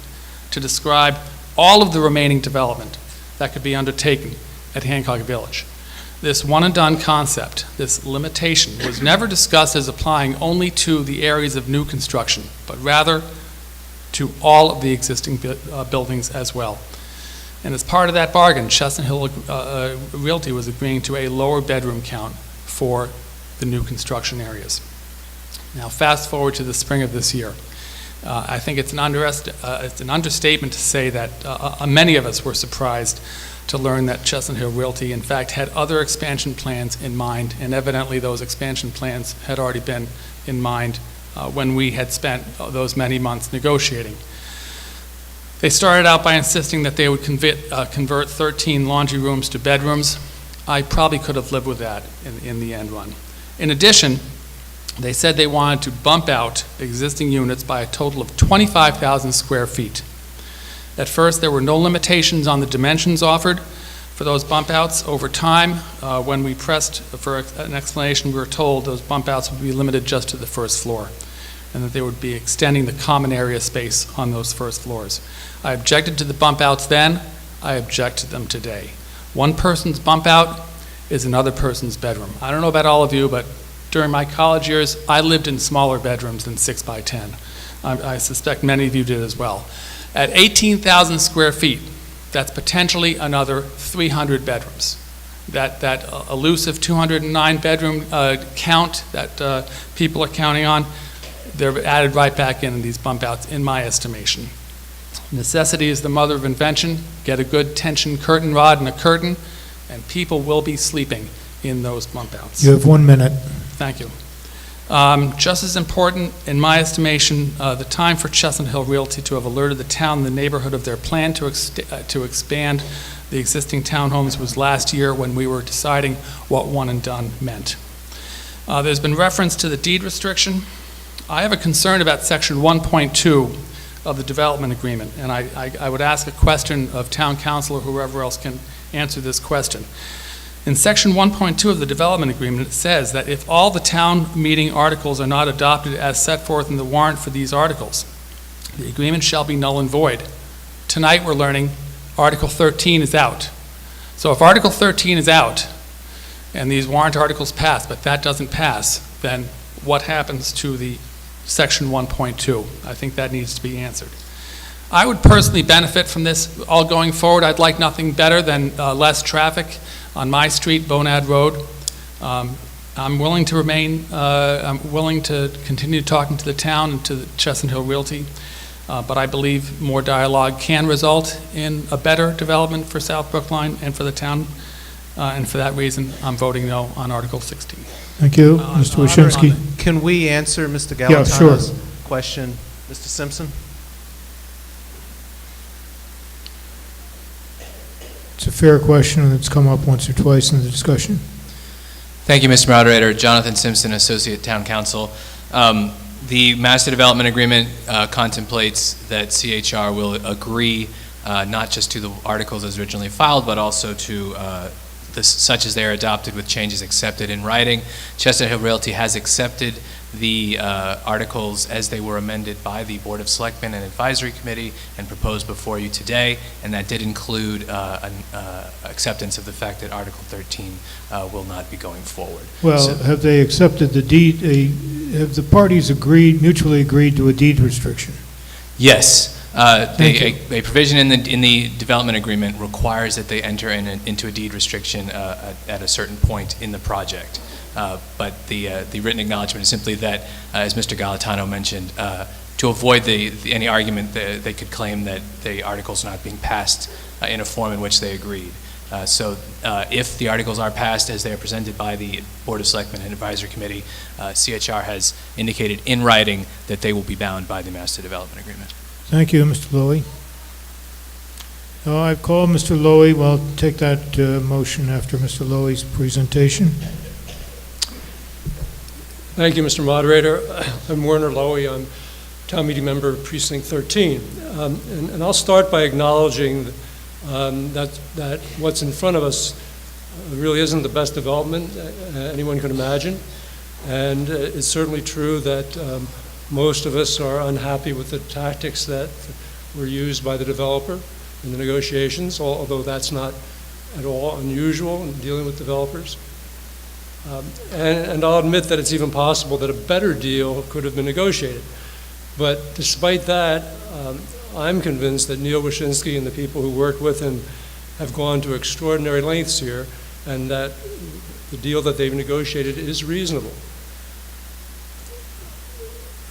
to describe all of the remaining development that could be undertaken at Hancock Village. This one and done concept, this limitation, was never discussed as applying only to the areas of new construction, but rather to all of the existing buildings as well. And as part of that bargain, Chestnut Hill Realty was agreeing to a lower bedroom count for the new construction areas. Now, fast forward to the spring of this year. I think it's an understatement to say that many of us were surprised to learn that Chestnut Hill Realty, in fact, had other expansion plans in mind, and evidently those expansion plans had already been in mind when we had spent those many months negotiating. They started out by insisting that they would convert 13 laundry rooms to bedrooms. I probably could have lived with that in the end run. In addition, they said they wanted to bump out existing units by a total of 25,000 square feet. At first, there were no limitations on the dimensions offered for those bump outs. Over time, when we pressed for an explanation, we were told those bump outs would be limited just to the first floor, and that they would be extending the common area space on those first floors. I objected to the bump outs then. I object to them today. One person's bump out is another person's bedroom. I don't know about all of you, but during my college years, I lived in smaller bedrooms than 6 by 10. I suspect many of you did as well. At 18,000 square feet, that's potentially another 300 bedrooms. That elusive 209 bedroom count that people are counting on, they're added right back in these bump outs, in my estimation. Necessity is the mother of invention. Get a good tension curtain rod and a curtain, and people will be sleeping in those bump outs. You have 1 minute. Thank you. Just as important, in my estimation, the time for Chestnut Hill Realty to have alerted the town and the neighborhood of their plan to expand the existing townhomes was last year when we were deciding what one and done meant. There's been reference to the deed restriction. I have a concern about section 1.2 of the development agreement, and I would ask a question of town council or whoever else can answer this question. In section 1.2 of the development agreement, it says that if all the town meeting articles are not adopted as set forth in the warrant for these articles, the agreement shall be null and void. Tonight we're learning Article 13 is out. So if Article 13 is out and these warrant articles pass, but that doesn't pass, then what happens to the section 1.2? I think that needs to be answered. I would personally benefit from this all going forward. I'd like nothing better than less traffic on my street, Bonad Road. I'm willing to I'm willing to continue talking to the town and to the Chestnut Hill Realty, but I believe more dialogue can result in a better development for South Brookline and for the town, and for that reason, I'm voting no on Article 16. Thank you. Mr. Wyszynski. Can we answer Mr. Yeah, Galatano's sure. question? Mr. Simpson? It's a fair question, and it's come up once or twice in the discussion. Thank you, Mr. Moderator. Jonathan Simpson, Associate Town Council. The Master Development Agreement contemplates that CHR will agree not just to the articles as originally filed, but also to such as they are adopted with changes accepted in writing. Chestnut Hill Realty has accepted the articles as they were amended by the Board of Selectmen and Advisory Committee and proposed before you today, and that did include an acceptance of the fact that Article 13 will not be going forward. Well, So- have they accepted the deed, have the parties mutually agreed to a deed restriction? Yes. Thank A provision in the development agreement requires that they enter into a deed restriction at a certain point in the project. But the written acknowledgement is simply that, as Mr. Galatano mentioned, to avoid any argument that they could claim that the articles are not being passed in a form in which they agreed. So if the articles are passed as they are presented by the Board of Selectmen and Advisory Committee, CHR has indicated in writing that they will be bound by the Master Development Agreement. Thank you, Mr. Lowy. I've called Mr. Lowy. Well, I'll take that motion after Mr. Lowy's presentation. Thank you, Mr. Moderator. I'm Werner Lowy. I'm Town Meeting Member of Precinct 13. And I'll start by acknowledging that what's in front of us really isn't the best development anyone could imagine. And it's certainly true that most of us are unhappy with the tactics that were used by the developer in the negotiations, although that's not at all unusual in dealing with developers. And I'll admit that it's even possible that a better deal could have been negotiated. But despite that, I'm convinced that Neil Wyshynski and the people who worked with him have gone to extraordinary lengths here, and that the deal that they've negotiated is reasonable.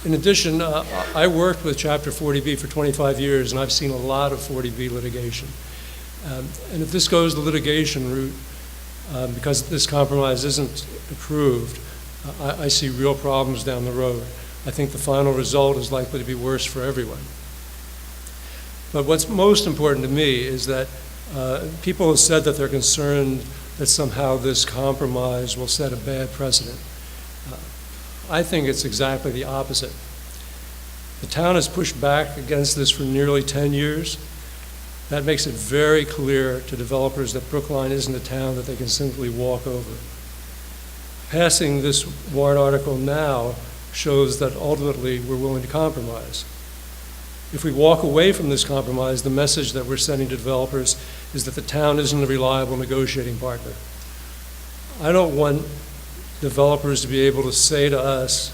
In addition, I worked with Chapter 40B for 25 years, and I've seen a lot of 40B litigation. And if this goes the litigation route, because this compromise isn't approved, I see real problems down the road. I think the final result is likely to be worse for everyone. But what's most important to me is that people have said that they're concerned that somehow this compromise will set a bad precedent. I think it's exactly the opposite. The town has pushed back against this for nearly 10 years. That makes it very clear to developers that Brookline isn't a town that they can simply walk over. Passing this warrant article now shows that ultimately we're willing to compromise. If we walk away from this compromise, the message that we're sending to developers is that the town isn't a reliable negotiating partner. I don't want developers to be able to say to us,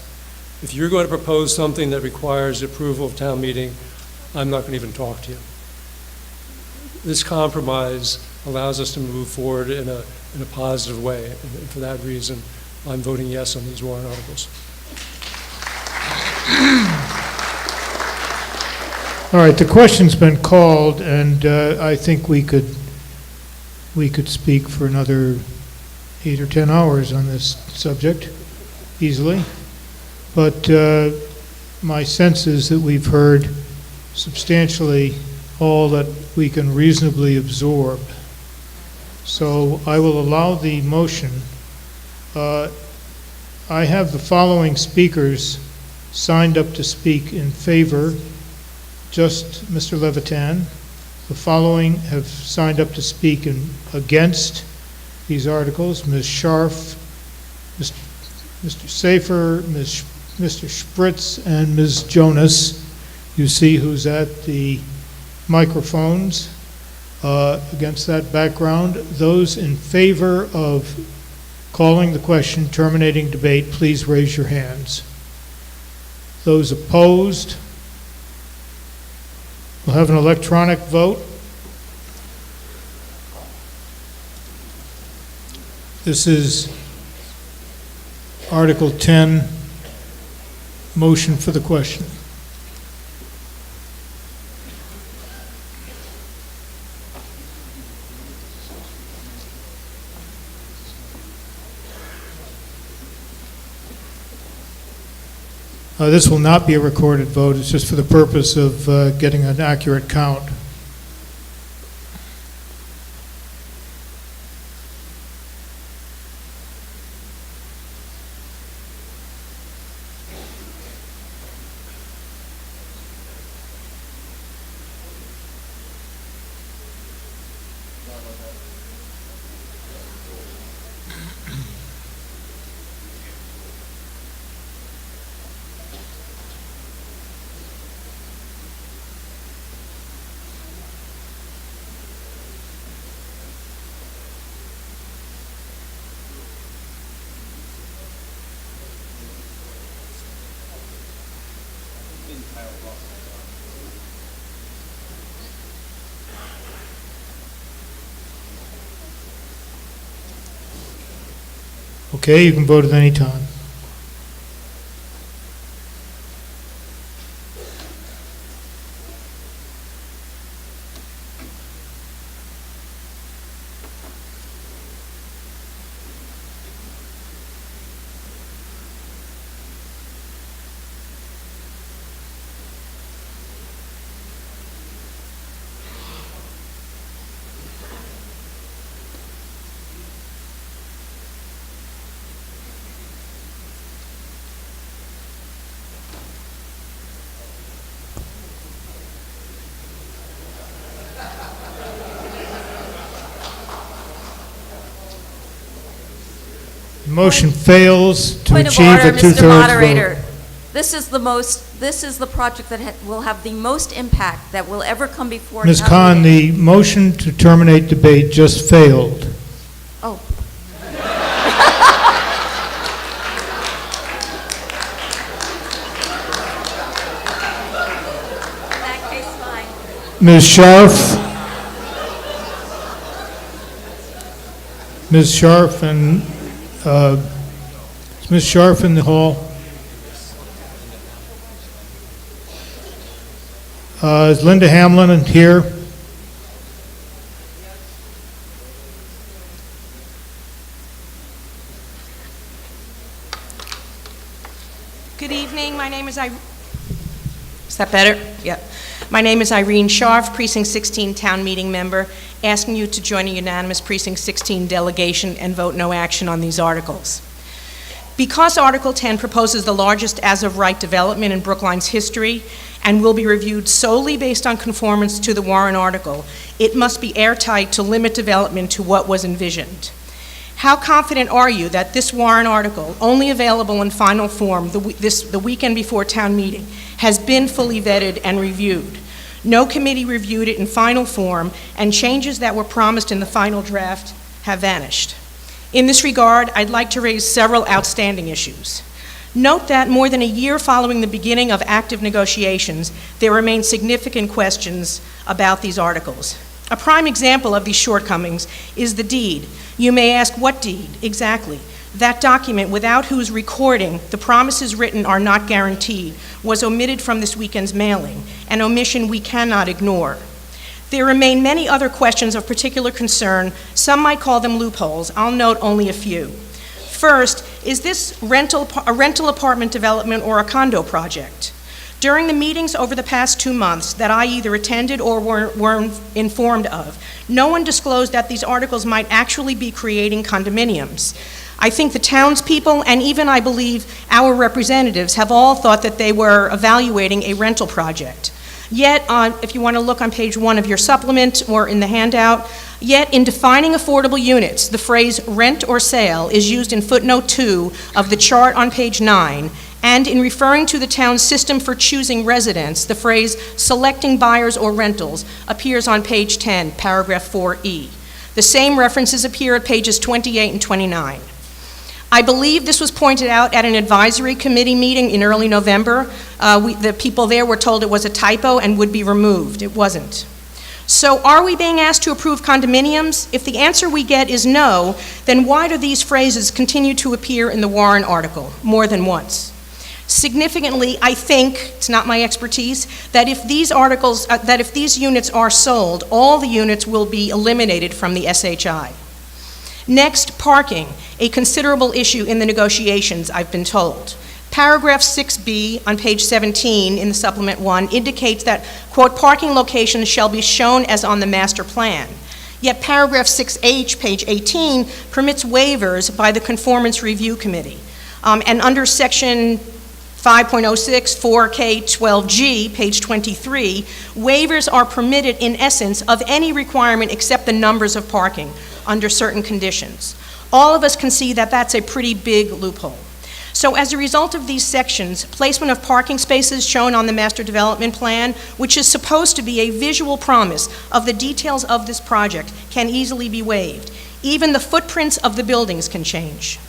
if you're going to propose something that requires the approval of town meeting, I'm not going to even talk to you. This compromise allows us to move forward in a positive way, and for that reason, I'm voting yes on these warrant articles. All right, the question's been called, and I think we could speak for another 8 or 10 hours on this subject, easily. But my sense is that we've heard substantially all that we can reasonably absorb. So I will allow the motion. I have the following speakers signed up to speak in favor. Just Mr. Levitan. The following have signed up to speak against these articles: Ms. Scharf, Mr. Safer, Mr. Spritz, and Ms. Jonas. You see who's at the microphones. Against that background, those in favor of calling the question terminating debate, please raise your hands. Those opposed? We'll have an electronic vote. This is Article 10, motion for the question. This will not be a recorded vote. It's just for the purpose of getting an accurate count. Okay, you can vote at any time. Motion fails to Point of achieve order, a Mr. two-thirds Moderator. vote. This is the project that will have the most impact that will ever come before Ms. town Khan, meeting. the motion to terminate debate just failed. Oh. Ms. Scharf? Ms. Scharf and, is Ms. Scharf in the hall? Is Linda Hamlin here? Good evening. My name is Irene. Is that better? Yep. My name is Irene Scharf, Precinct 16 Town Meeting Member, asking you to join a unanimous Precinct 16 delegation and vote no action on these articles. Because Article 10 proposes the largest as-of-right development in Brookline's history and will be reviewed solely based on conformance to the Warren article, it must be airtight to limit development to what was envisioned. How confident are you that this Warren article, only available in final form the weekend before town meeting, has been fully vetted and reviewed? No committee reviewed it in final form, and changes that were promised in the final draft have vanished. In this regard, I'd like to raise several outstanding issues. Note that more than a year following the beginning of active negotiations, there remain significant questions about these articles. A prime example of these shortcomings is the deed. You may ask, what deed exactly? That document, without whose recording the promises written are not guaranteed, was omitted from this weekend's mailing, an omission we cannot ignore. There remain many other questions of particular concern. Some might call them loopholes. I'll note only a few. First, is this a rental apartment development or a condo project? During the meetings over the past 2 months that I either attended or were informed of, no one disclosed that these articles might actually be creating condominiums. I think the townspeople, and even I believe our representatives, have all thought that they were evaluating a rental project. Yet, if you want to look on page 1 of your supplement or in the handout, yet in defining affordable units, the phrase rent or sale is used in footnote 2 of the chart on page 9, and in referring to the town's system for choosing residents, the phrase selecting buyers or rentals appears on page 10, paragraph 4E. The same references appear at pages 28 and 29. I believe this was pointed out at an advisory committee meeting in early November. The people there were told it was a typo and would be removed. It wasn't. So are we being asked to approve condominiums? If the answer we get is no, then why do these phrases continue to appear in the Warren article more than once? Significantly, I think, it's not my expertise, that if these units are sold, all the units will be eliminated from the SHI. Next, parking, a considerable issue in the negotiations, I've been told. Paragraph 6B on page 17 in the supplement 1 indicates that, quote, parking locations shall be shown as on the master plan. Yet paragraph 6H, page 18, permits waivers by the Conformance Review Committee. And under section 5.06, 4K 12G, page 23, waivers are permitted in essence of any requirement except the numbers of parking under certain conditions. All of us can see that that's a pretty big loophole. So as a result of these sections, placement of parking spaces shown on the master development plan, which is supposed to be a visual promise of the details of this project, can easily be waived. Even the footprints of the buildings can change.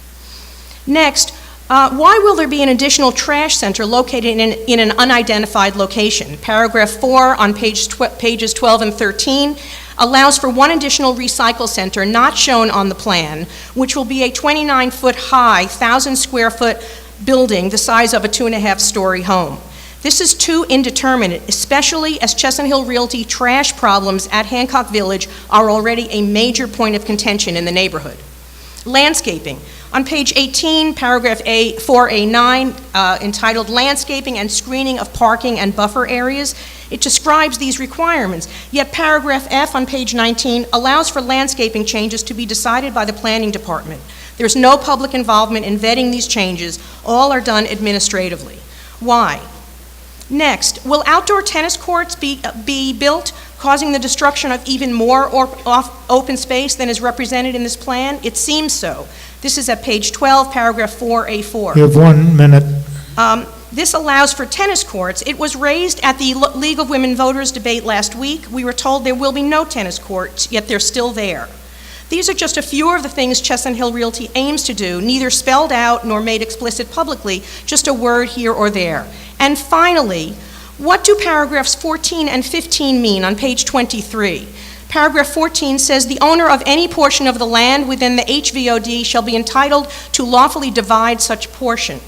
Next, why will there be an additional trash center located in an unidentified location? Paragraph 4 on pages 12 and 13 allows for one additional recycle center not shown on the plan, which will be a 29-foot high, 1,000-square-foot building the size of a 2.5-story home. This is too indeterminate, especially as Chestnut Hill Realty trash problems at Hancock Village are already a major point of contention in the neighborhood. Landscaping. On page 18, paragraph 4A9, entitled Landscaping and Screening of Parking and Buffer Areas, it describes these requirements, yet paragraph F on page 19 allows for landscaping changes to be decided by the planning department. There's no public involvement in vetting these changes. All are done administratively. Why? Next, will outdoor tennis courts be built, causing the destruction of even more open space than is represented in this plan? It seems so. This is at page 12, paragraph 4A4. You have 1 minute. This allows for tennis courts. It was raised at the League of Women Voters debate last week. We were told there will be no tennis courts, yet they're still there. These are just a few of the things Chestnut Hill Realty aims to do, neither spelled out nor made explicit publicly, just a word here or there. And finally, What do paragraphs 14 and 15 mean on page 23? Paragraph 14 says, "The owner of any portion of the land within the HVOD shall be entitled to lawfully divide such portion."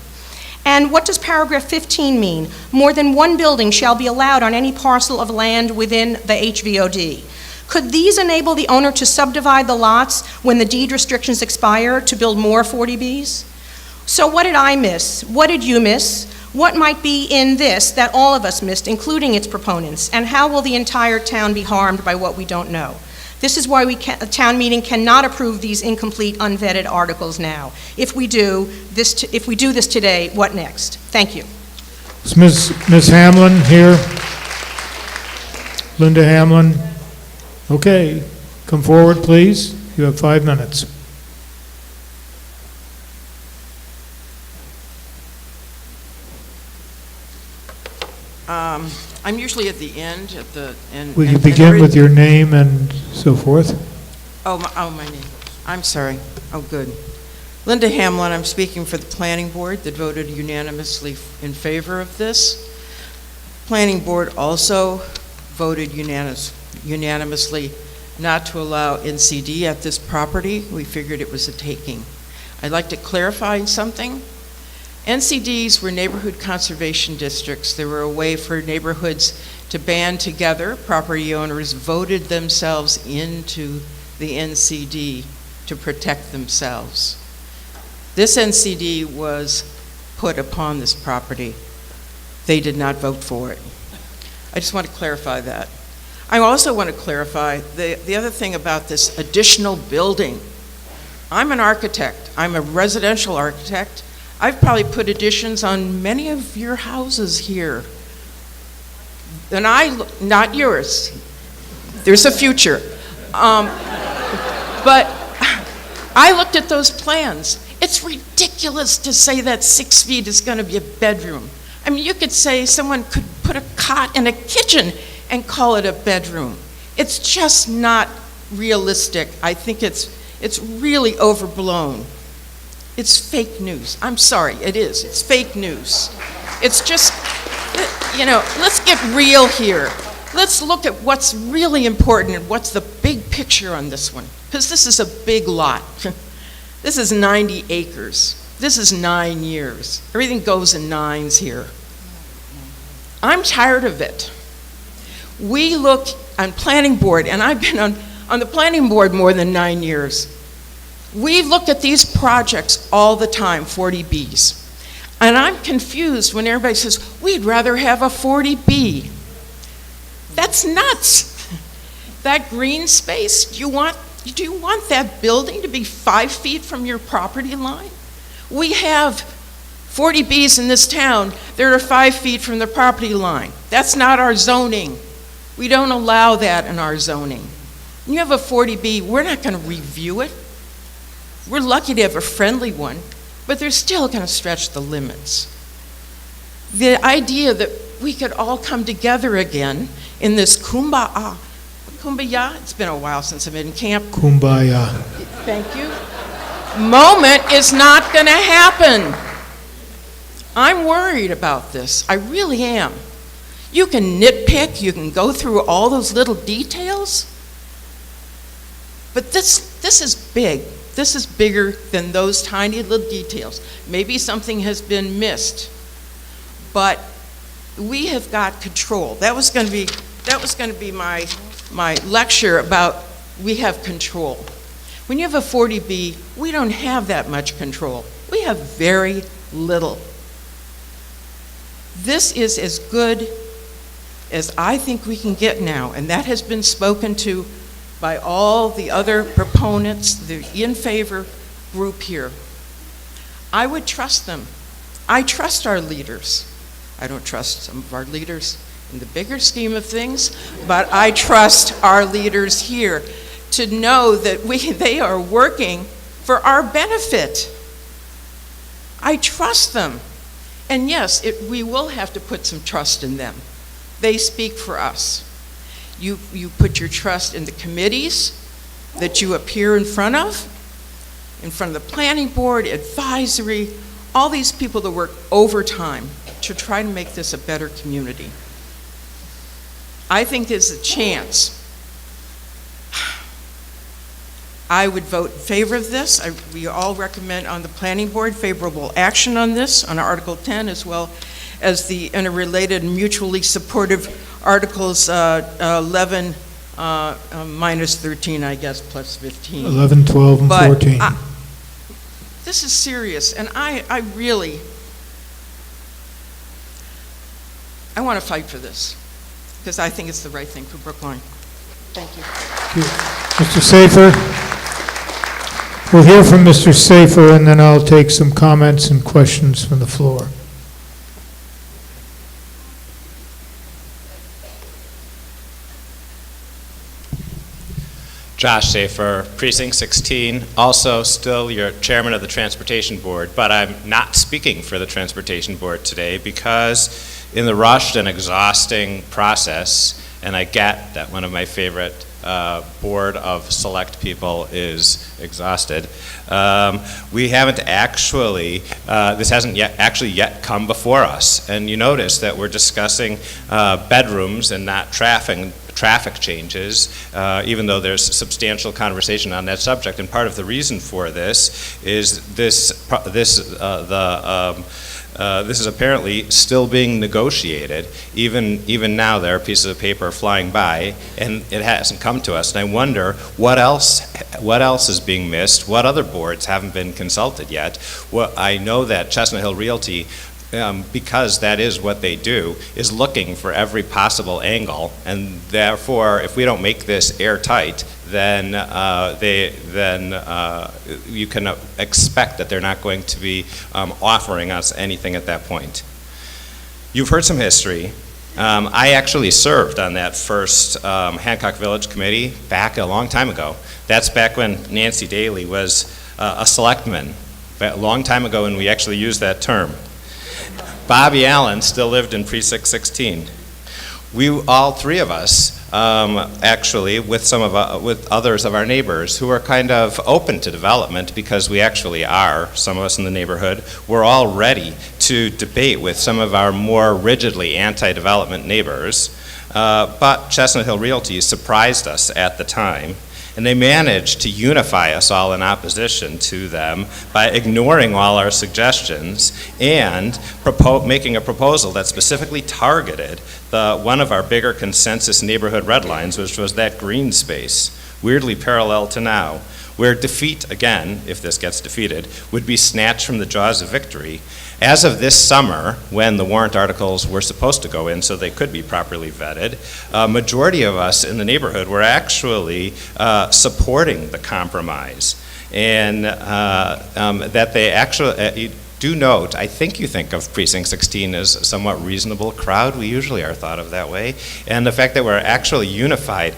And what does paragraph 15 mean? "More than one building shall be allowed on any parcel of land within the HVOD." Could these enable the owner to subdivide the lots when the deed restrictions expire to build more 40Bs? So what did I miss? What did you miss? What might be in this that all of us missed, including its proponents? And how will the entire town be harmed by what we don't know? This is why a town meeting cannot approve these incomplete, unvetted articles now. If we do this today, what next? Thank you. Is Ms. Hamlin here? Linda Hamlin? Okay, come forward, please. You have 5 minutes. I'm usually at the end, Will you begin with your name and so forth? my name. I'm sorry. Oh, good. Linda Hamlin, I'm speaking for the Planning Board that voted unanimously in favor of this. Planning Board also voted unanimously not to allow NCD at this property. We figured it was a taking. I'd like to clarify something. NCDs were neighborhood conservation districts. They were a way for neighborhoods to band together. Property owners voted themselves into the NCD to protect themselves. This NCD was put upon this property. They did not vote for it. I just want to clarify that. I also want to clarify the other thing about this additional building. I'm an architect. I'm a residential architect. I've probably put additions on many of your houses here. And not yours. There's a future. But I looked at those plans. It's ridiculous to say that 6 feet is going to be a bedroom. I mean, you could say someone could put a cot in a kitchen and call it a bedroom. It's just not realistic. I think it's really overblown. It's fake news. I'm sorry, it is. It's fake news. It's just, let's get real here. Let's look at what's really important and what's the big picture on this one. Because this is a big lot. This is 90 acres. This is 9 years. Everything goes in nines here. I'm tired of it. We look on planning board, and I've been on the planning board more than 9 years. We look at these projects all the time, 40Bs. And I'm confused when everybody says, we'd rather have a 40B. That's nuts. That green space, do you want that building to be 5 feet from your property line? We have 40Bs in this town that are 5 feet from the property line. That's not our zoning. We don't allow that in our zoning. When you have a 40B, we're not going to review it. We're lucky to have a friendly one, but they're still going to stretch the limits. The idea that we could all come together again in this kumbaya, it's been a while since I've been in camp. Kumbaya. Thank you. Moment is not going to happen. I'm worried about this. I really am. You can nitpick, you can go through all those little details, but this is big. This is bigger than those tiny little details. Maybe something has been missed, but we have got control. That was going to be my lecture about we have control. When you have a 40B, we don't have that much control. We have very little. This is as good as I think we can get now, and that has been spoken to by all the other proponents, the in favor group here. I would trust them. I trust our leaders. I don't trust some of our leaders in the bigger scheme of things, but I trust our leaders here to know that they are working for our benefit. I trust them. And yes, we will have to put some trust in them. They speak for us. You put your trust in the committees that you appear in front of the planning board, advisory, all these people that work overtime to try to make this a better community. I think there's a chance. I would vote in favor of this. We all recommend on the planning board favorable action on this, on Article 10, as well as the interrelated mutually supportive Articles 11 minus 13, I guess, plus 15. 11, 12, and But 14. this is serious, and I really, I want to fight for this, because I think it's the right thing for Brookline. Thank you. Mr. Safer? We'll hear from Mr. Safer, and then I'll take some comments and questions from the floor. Josh Safer, Precinct 16, also still your chairman of the Transportation Board, but I'm not speaking for the Transportation Board today because in the rushed and exhausting process, and I get that one of my favorite board of select people is exhausted, we haven't actually, this hasn't yet come before us. And you notice that we're discussing bedrooms and not traffic changes, even though there's substantial conversation on that subject. And part of the reason for this is this is apparently still being negotiated. Even now, there are pieces of paper flying by, and it hasn't come to us. And I wonder what else is being missed. What other boards haven't been consulted yet? Well, I know that Chestnut Hill Realty, because that is what they do, is looking for every possible angle, and therefore, if we don't make this airtight, then you can expect that they're not going to be offering us anything at that point. You've heard some history. I actually served on that first Hancock Village Committee back a long time ago. That's back when Nancy Daly was a selectman, a long time ago when we actually used that term. Bobby Allen still lived in Precinct 16. We, all three of us, actually, with others of our neighbors who are kind of open to development, because we actually are, some of us in the neighborhood, we're all ready to debate with some of our more rigidly anti-development neighbors. But Chestnut Hill Realty surprised us at the time, and they managed to unify us all in opposition to them by ignoring all our suggestions and making a proposal that specifically targeted one of our bigger consensus neighborhood red lines, which was that green space, weirdly parallel to now, where defeat, again, if this gets defeated, would be snatched from the jaws of victory. As of this summer, when the warrant articles were supposed to go in so they could be properly vetted, a majority of us in the neighborhood were actually supporting the compromise. And that they actually, do note, I think you think of Precinct 16 as a somewhat reasonable crowd. We usually are thought of that way. And the fact that we're actually unified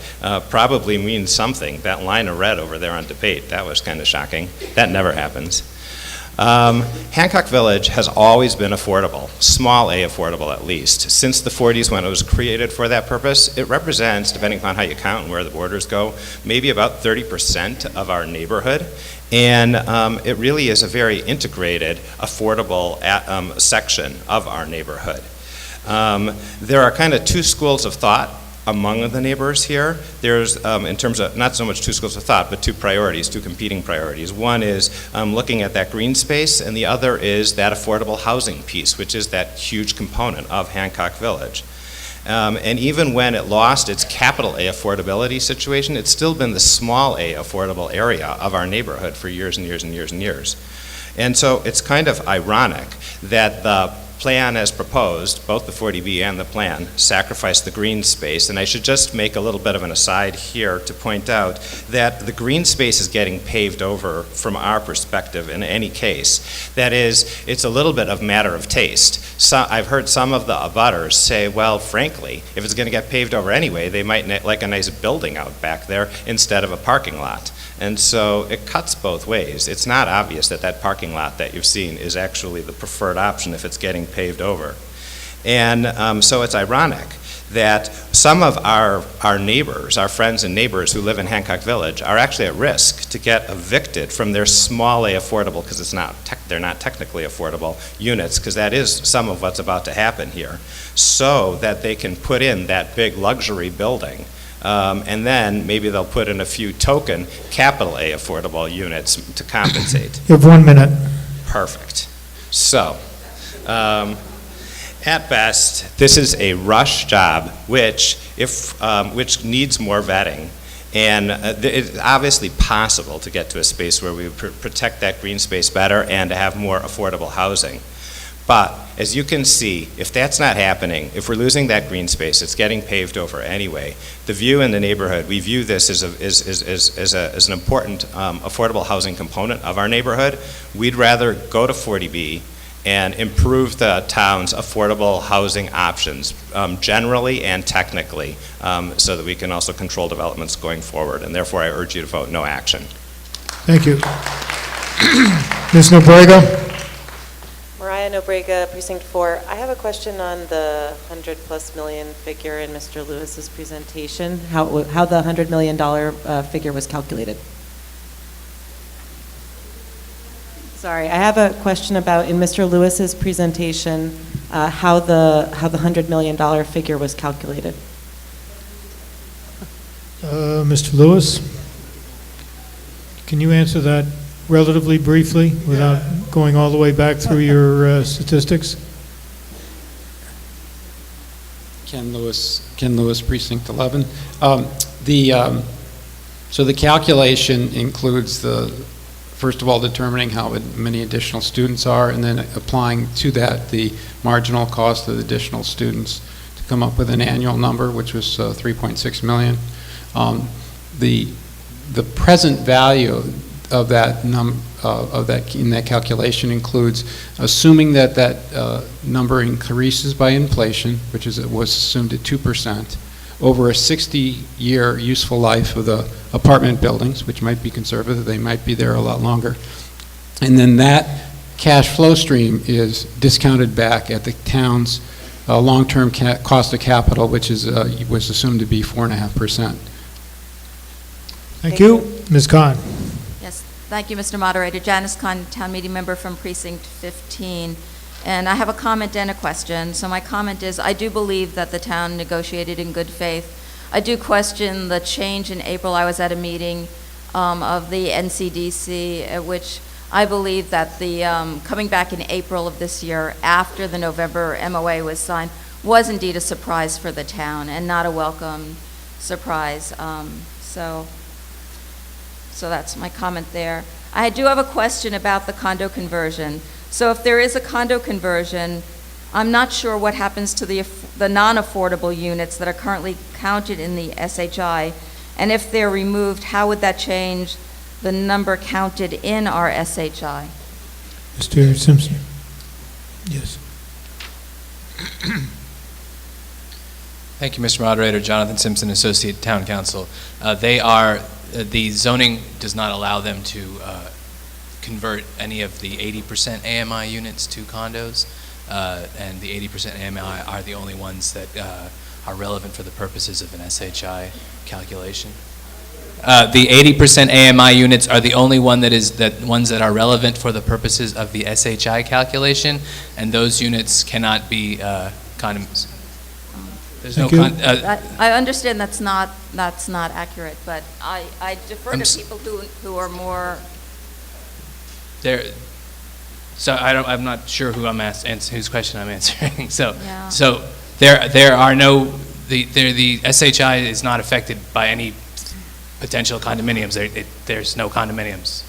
probably means something. That line of red over there on debate, that was kind of shocking. That never happens. Hancock Village has always been affordable, small a affordable at least. Since the 40s when it was created for that purpose, it represents, depending upon how you count and where the borders go, maybe about 30% of our neighborhood. And it really is a very integrated, affordable section of our neighborhood. There are kind of two schools of thought among the neighbors here. There's, in terms of, not so much two schools of thought, but two priorities, two competing priorities. One is looking at that green space, and the other is that affordable housing piece, which is that huge component of Hancock Village. And even when it lost its capital A affordability situation, it's still been the small a affordable area of our neighborhood for years and years and years and years. And so it's kind of ironic that the plan as proposed, both the 40B and the plan, sacrifice the green space. And I should just make a little bit of an aside here to point out that the green space is getting paved over from our perspective in any case. That is, it's a little bit of matter of taste. So I've heard some of the abutters say, well, frankly, if it's going to get paved over anyway, they might like a nice building out back there instead of a parking lot. And so it cuts both ways. It's not obvious that that parking lot that you've seen is actually the preferred option if it's getting paved over. And so it's ironic that some of our neighbors, our friends and neighbors who live in Hancock Village are actually at risk to get evicted from their small A affordable, because they're not technically affordable units, because that is some of what's about to happen here, so that they can put in that big luxury building. And then maybe they'll put in a few token capital A affordable units to compensate. You have 1 minute. Perfect. So, at best, this is a rush job, which needs more vetting. And it's obviously possible to get to a space where we protect that green space better and to have more affordable housing. But as you can see, if that's not happening, if we're losing that green space, it's getting paved over anyway. The view in the neighborhood, we view this as an important affordable housing component of our neighborhood. We'd rather go to 40B and improve the town's affordable housing options generally and technically, so that we can also control developments going forward. And therefore, I urge you to vote no action. Thank you. Ms. Nobrega? Mariah Nobrega, Precinct 4. I have a question on the $100+ million figure in Mr. Lewis's presentation, how the $100 million figure was calculated. Sorry, I have a question about, in Mr. Lewis's presentation, how the $100 million figure was calculated. Mr. Lewis, can you answer that relatively briefly without going all the way back through your statistics? Ken Lewis, Precinct 11. So the calculation includes first of all, determining how many additional students are, and then applying to that the marginal cost of the additional students to come up with an annual number, which was $3.6 million. The present value of that in that calculation includes assuming that number increases by inflation, which was assumed at 2%, over a 60-year useful life of the apartment buildings, which might be conservative, they might be there a lot longer. And then that cash flow stream is discounted back at the town's long-term cost of capital, which was assumed to be 4.5%. Thank you. Ms. Khan. Yes, thank you, Mr. Moderator. Janice Khan, Town Meeting Member from Precinct 15. And I have a comment and a question. So my comment is, I do believe that the town negotiated in good faith. I do question the change in April. I was at a meeting of the NCDC, at which I believe that the coming back in April of this year, after the November MOA was signed, was indeed a surprise for the town and not a welcome surprise. So that's my comment there. I do have a question about the condo conversion. So if there is a condo conversion, I'm not sure what happens to the non-affordable units that are currently counted in the SHI. And if they're removed, how would that change the number counted in our SHI? Mr. Simpson. Yes. Thank you, Mr. Moderator. Jonathan Simpson, Associate Town Council. The zoning does not allow them to convert any of the 80% AMI units to condos, and the 80% AMI are the only ones that are relevant for the purposes of an SHI calculation. The 80% AMI units are the only ones that are relevant for the purposes of the SHI calculation, and those units cannot be condominiums. There's no I understand that's not accurate, but I defer to people who are more. So I'm not sure whose question I'm answering. So Yeah. so there are no the SHI is not affected by any potential condominiums. There's no condominiums.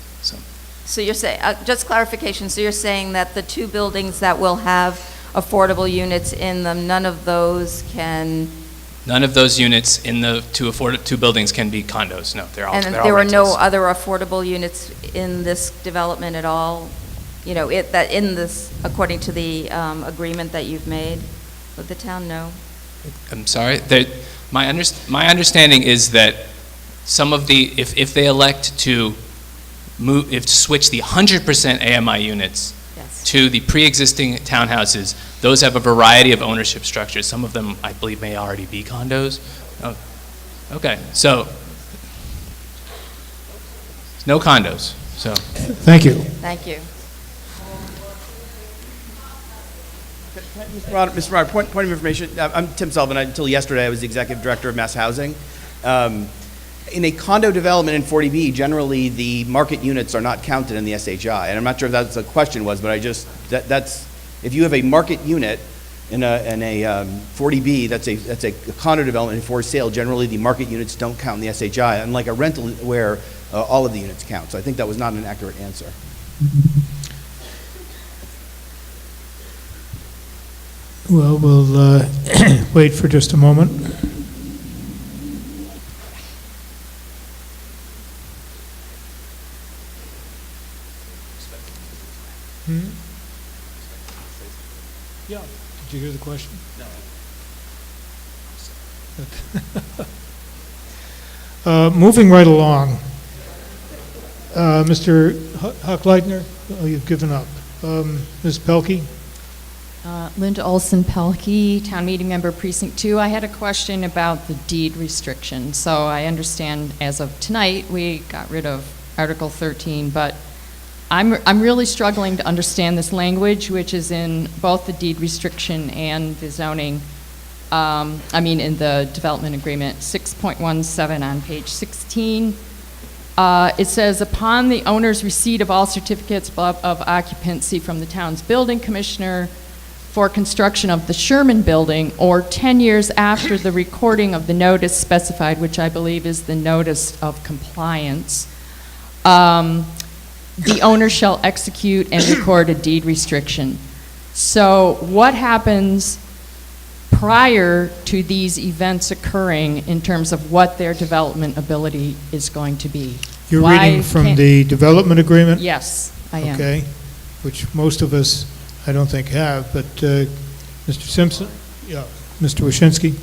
So you're saying, just clarification, so you're saying that the two buildings that will have affordable units in them, none of those units in the two buildings can be condos. No, they're all and they're there all are no rentals. other affordable units in this development at all? You know, according to the agreement that you've made with the town, no? I'm sorry. My understanding is that some of if they elect to switch the 100% AMI units to the pre-existing townhouses, Those have a variety of ownership structures. Some of them, I believe, may already be condos. Oh, okay, so no condos. So Thank you. Thank you. Mr. Roder, point of information. I'm Tim Sullivan. Until yesterday, I was the executive director of Mass Housing. In a condo development in 40B, generally the market units are not counted in the SHI. And I'm not sure if that's a question was, but that's if you have a market unit in a 40B, that's a condo development for sale. Generally, the market units don't count in the SHI, unlike a rental where all of the units count. So I think that was not an accurate answer. Well, we'll wait for just a moment. Yeah. Did you hear the question? No. Moving right along. Mr. Hochleitner, oh, you've given up. Ms. Pelkey? Linda Olson Pelkey, Town Meeting Member, Precinct 2. I had a question about the deed restriction. So I understand as of tonight, we got rid of Article 13, but I'm really struggling to understand this language, which is in both the deed restriction and the zoning, in the development agreement, 6.17 on page 16. It says, upon the owner's receipt of all certificates of occupancy from the town's building commissioner for construction of the Sherman Building, or 10 years after the recording of the notice specified, which I believe is the notice of compliance, the owner shall execute and record a deed restriction. So what happens prior to these events occurring in terms of what their development ability is going to be? You're reading from the development agreement? Yes, I am. Okay, which most of us, I don't think, have, but Mr. Simpson? Yeah, Mr. Wyszynski?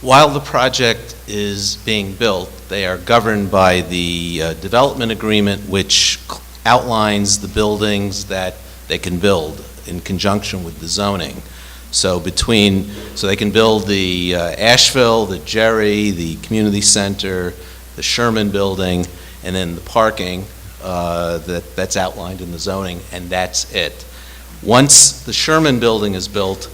While the project is being built, they are governed by the development agreement, which outlines the buildings that they can build in conjunction with the zoning. So they can build the Asheville, the Jerry, the community center, the Sherman Building, and then the parking that's outlined in the zoning, and that's it. Once the Sherman Building is built,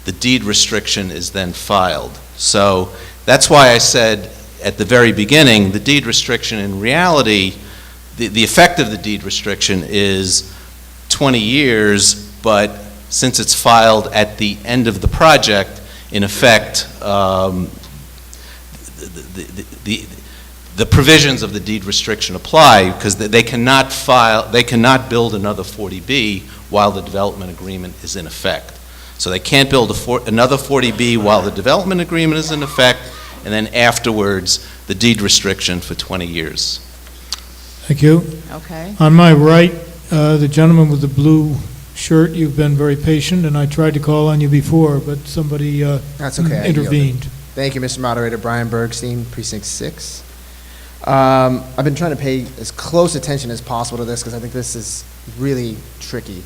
the deed restriction is then filed. So that's why I said at the very beginning, the deed restriction in reality, the effect of the deed restriction is 20 years, but since it's filed at the end of the project, in effect, the provisions of the deed restriction apply, because they cannot build another 40B while the development agreement is in effect. So they can't build another 40B while the development agreement is in effect, and then afterwards, the deed restriction for 20 years. Thank you. Okay. On my right, the gentleman with the blue shirt, you've been very patient, and I tried to call on you before, but somebody That's okay, I intervened. yielded. Thank you, Mr. Moderator. Brian Bergstein, Precinct 6. I've been trying to pay as close attention as possible to this because I think this is really tricky.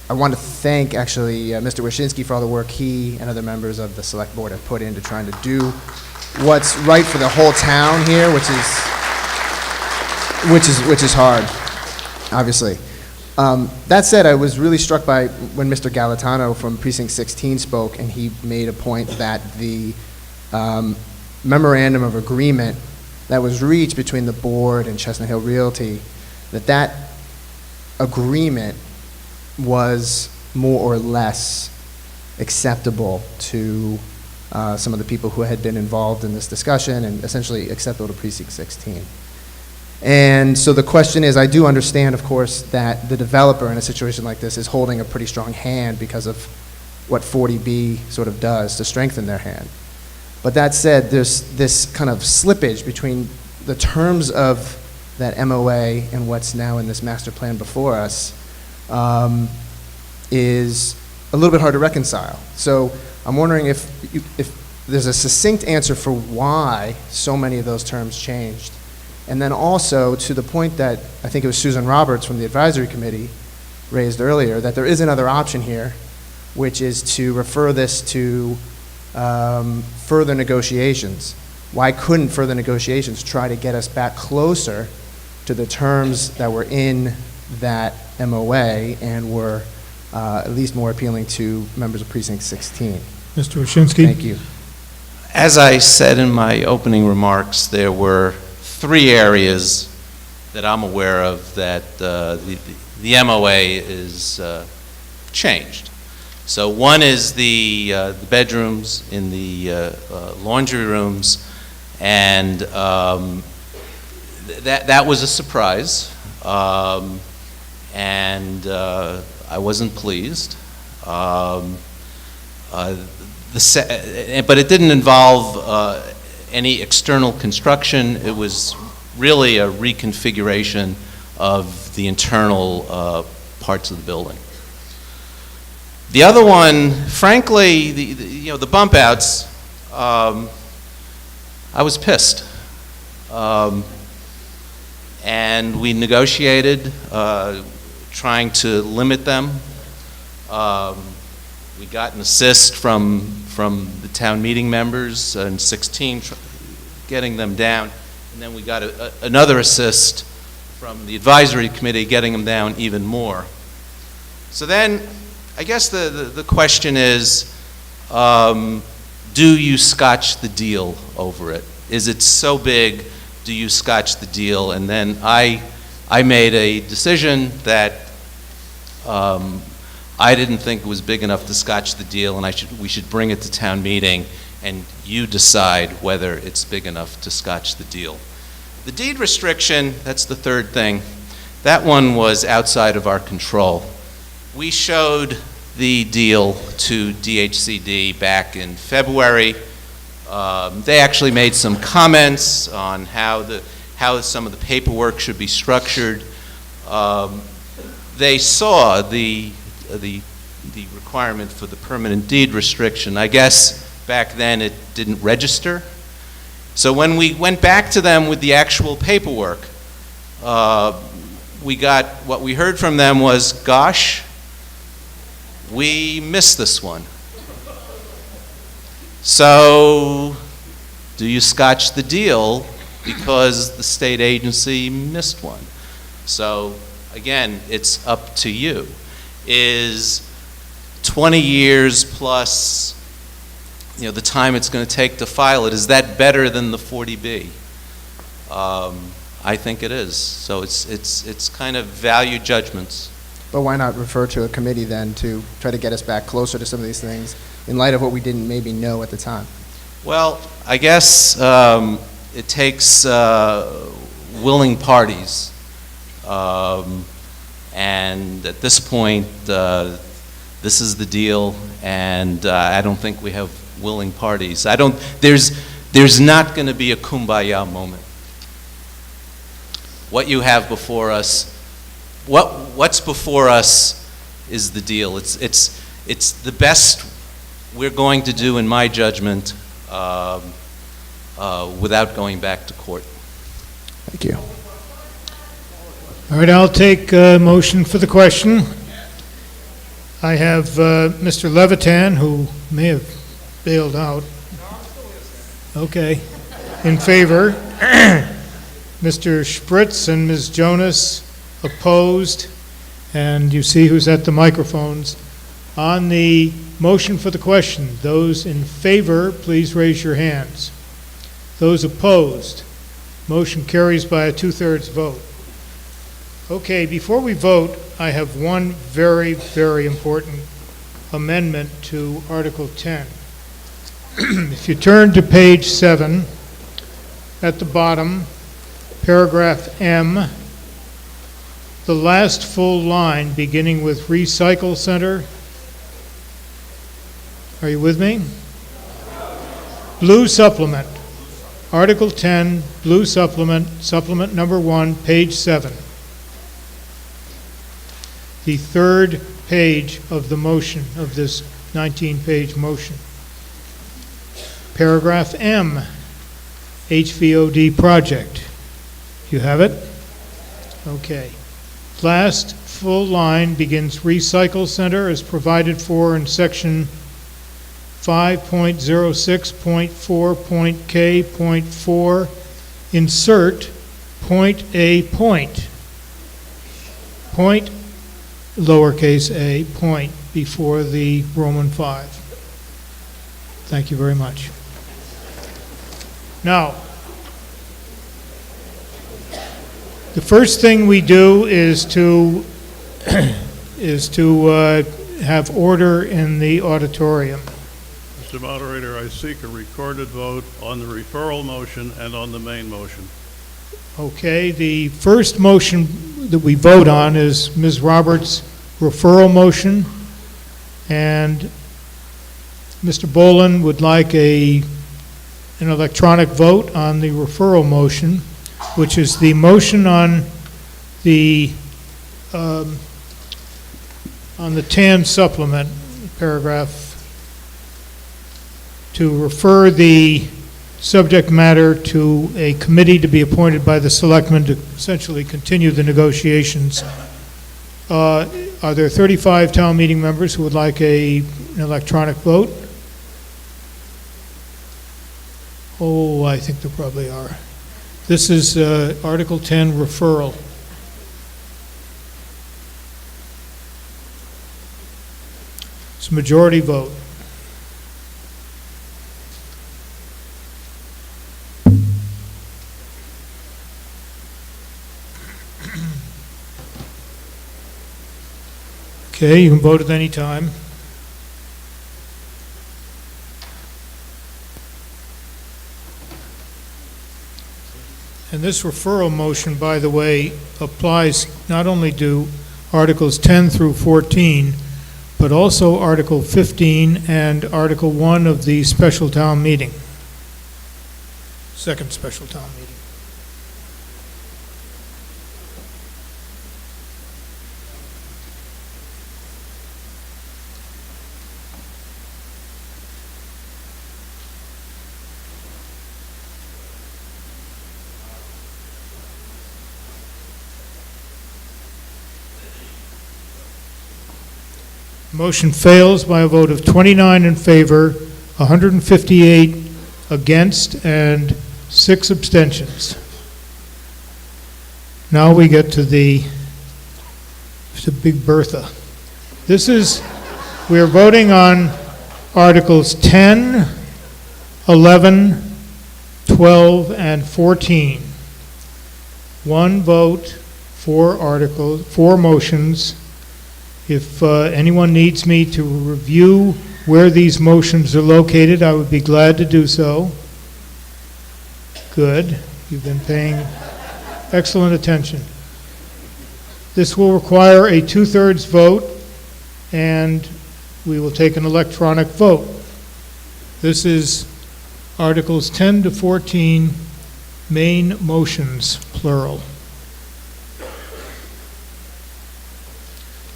I want to thank, actually, Mr. Wyszynski for all the work he and other members of the Select Board have put into trying to do what's right for the whole town here, which is hard, obviously. That said, I was really struck by when Mr. Galatano from Precinct 16 spoke, and he made a point that the memorandum of agreement that was reached between the board and Chestnut Hill Realty, that agreement was more or less acceptable to some of the people who had been involved in this discussion, and essentially acceptable to Precinct 16. And so the question is, I do understand, of course, that the developer in a situation like this is holding a pretty strong hand because of what 40B sort of does to strengthen their hand. But that said, there's this kind of slippage between the terms of that MOA and what's now in this master plan before us is a little bit hard to reconcile. So I'm wondering if there's a succinct answer for why so many of those terms changed, And then also, to the point that I think it was Susan Roberts from the advisory committee raised earlier, that there is another option here, which is to refer this to further negotiations. Why couldn't further negotiations try to get us back closer to the terms that were in that MOA and were at least more appealing to members of Precinct 16? Mr. Waschinsky? Thank you. As I said in my opening remarks, there were 3 areas that I'm aware of that the MOA is changed. So one is the bedrooms in the laundry rooms, and that was a surprise, and I wasn't pleased. But it didn't involve any external construction. It was really a reconfiguration of the internal parts of the building. The other one, frankly, the bump outs, I was pissed. And we negotiated, trying to limit them. We got an assist from the town meeting members in 16, getting them down. And then we got another assist from the advisory committee, getting them down even more. So then, I guess the question is, do you scotch the deal over it? Is it so big, do you scotch the deal? And then I made a decision that I didn't think it was big enough to scotch the deal, and we should bring it to town meeting, and you decide whether it's big enough to scotch the deal. The deed restriction, that's the third thing, that one was outside of our control. We showed the deal to DHCD back in February. They actually made some comments on how some of the paperwork should be structured. They saw the requirement for the permanent deed restriction. I guess back then it didn't register. So when we went back to them with the actual paperwork, what we heard from them was, gosh, we missed this one. So do you scotch the deal because the state agency missed one? So again, it's up to you. Is 20 years plus, the time it's going to take to file it, is that better than the 40B? I think it is. So it's kind of value judgments. But why not refer to a committee then to try to get us back closer to some of these things in light of what we didn't maybe know at the time? Well, I guess it takes willing parties. And at this point, this is the deal, and I don't think we have willing parties. There's not going to be a kumbaya moment. What you have before us, what's before us is the deal. It's the best we're going to do, in my judgment, without going back to court. Thank you. All right, I'll take a motion for the question. I have Mr. Levitan, who may have bailed out. Okay. In favor. Mr. Spritz and Ms. Jonas opposed. And you see who's at the microphones. On the motion for the question, those in favor, please raise your hands. Those opposed, motion carries by a 2/3 vote. Okay, before we vote, I have one very, very important amendment to Article 10. If you turn to page 7, at the bottom, paragraph M, the last full line beginning with Recycle Center. Are you with me? Blue supplement. Article 10, blue supplement, supplement number 1, page 7. The third page of the motion, of this 19-page motion. Paragraph M, HVOD project. You have it? Okay. Last full line begins recycle center as provided for in section 5.06.4.K.4. Insert point A point. Point, lowercase a, point before the Roman 5. Thank you very much. Now, the first thing we do is to have order in the auditorium. Mr. Moderator, I seek a recorded vote on the referral motion and on the main motion. Okay, the first motion that we vote on is Ms. Roberts' referral motion, and Mr. Boland would like an electronic vote on the referral motion, which is the motion on the TAN supplement paragraph to refer the subject matter to a committee to be appointed by the selectmen to essentially continue the negotiations. Are there 35 town meeting members who would like an electronic vote? Oh, I think there probably are. This is Article 10 referral. It's a majority vote. Okay, you can vote at any time. And this referral motion, by the way, applies not only to Articles 10 through 14, but also Article 15 and Article 1 of the special town meeting, second special town meeting. Motion fails by a vote of 29 in favor, 158 against, and 6 abstentions. Now we get to the Big Bertha. We are voting on Articles 10, 11, 12, and 14. One vote, 4 articles, 4 motions. If anyone needs me to review where these motions are located, I would be glad to do so. Good. You've been paying excellent attention. This will require a 2/3 vote, and we will take an electronic vote. This is Articles 10 to 14, main motions, plural.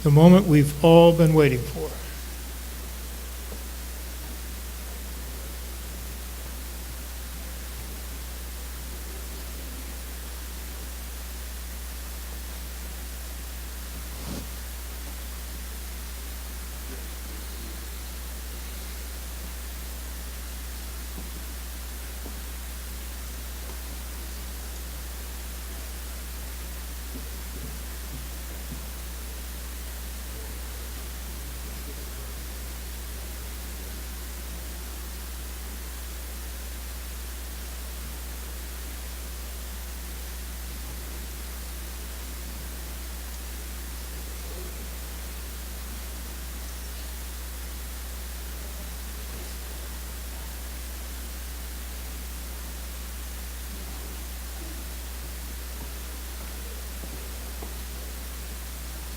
The moment we've all been waiting for.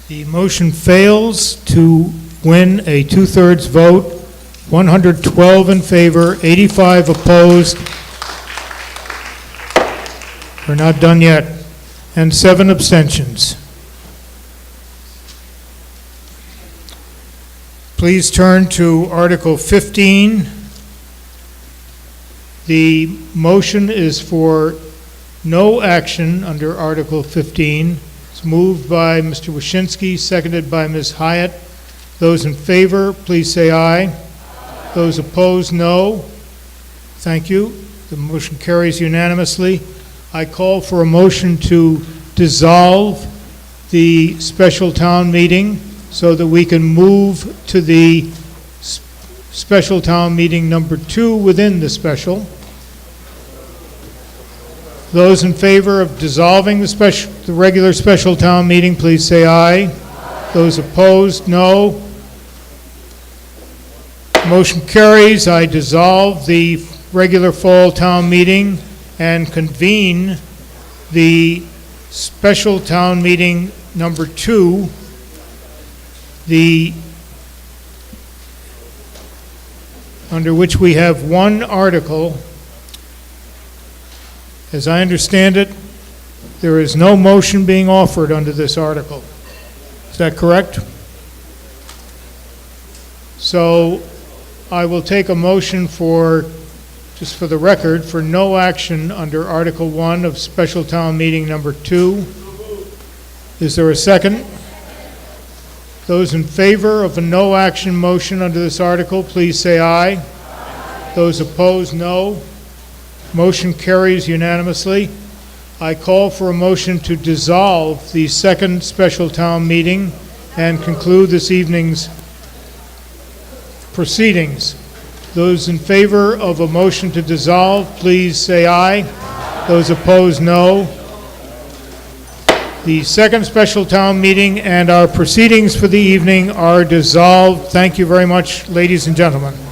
The motion fails to win a 2/3 vote, 112 in favor, 85 opposed. We're not done yet, and 7 abstentions. Please turn to Article 15. The motion is for no action under Article 15. It's moved by Mr. Waschinsky, seconded by Ms. Hyatt. Those in favor, please say aye. Those opposed, no. Thank you. The motion carries unanimously. I call for a motion to dissolve the special town meeting so that we can move to the special town meeting number 2 within the special. Those in favor of dissolving the regular special town meeting, please say aye. Those opposed, no. Motion carries. I dissolve the regular fall town meeting and convene the special town meeting number 2, under which we have one article. As I understand it, there is no motion being offered under this article. Is that correct? So I will take a motion for, just for the record, for no action under Article 1 of Special Town Meeting Number 2. Is there a second? Those in favor of a no action motion under this article, please say aye. Those opposed, no. Motion carries unanimously. I call for a motion to dissolve the second special town meeting and conclude this evening's proceedings. Those in favor of a motion to dissolve, please say aye. Those opposed, no. The second special town meeting and our proceedings for the evening are dissolved. Thank you very much, ladies and gentlemen.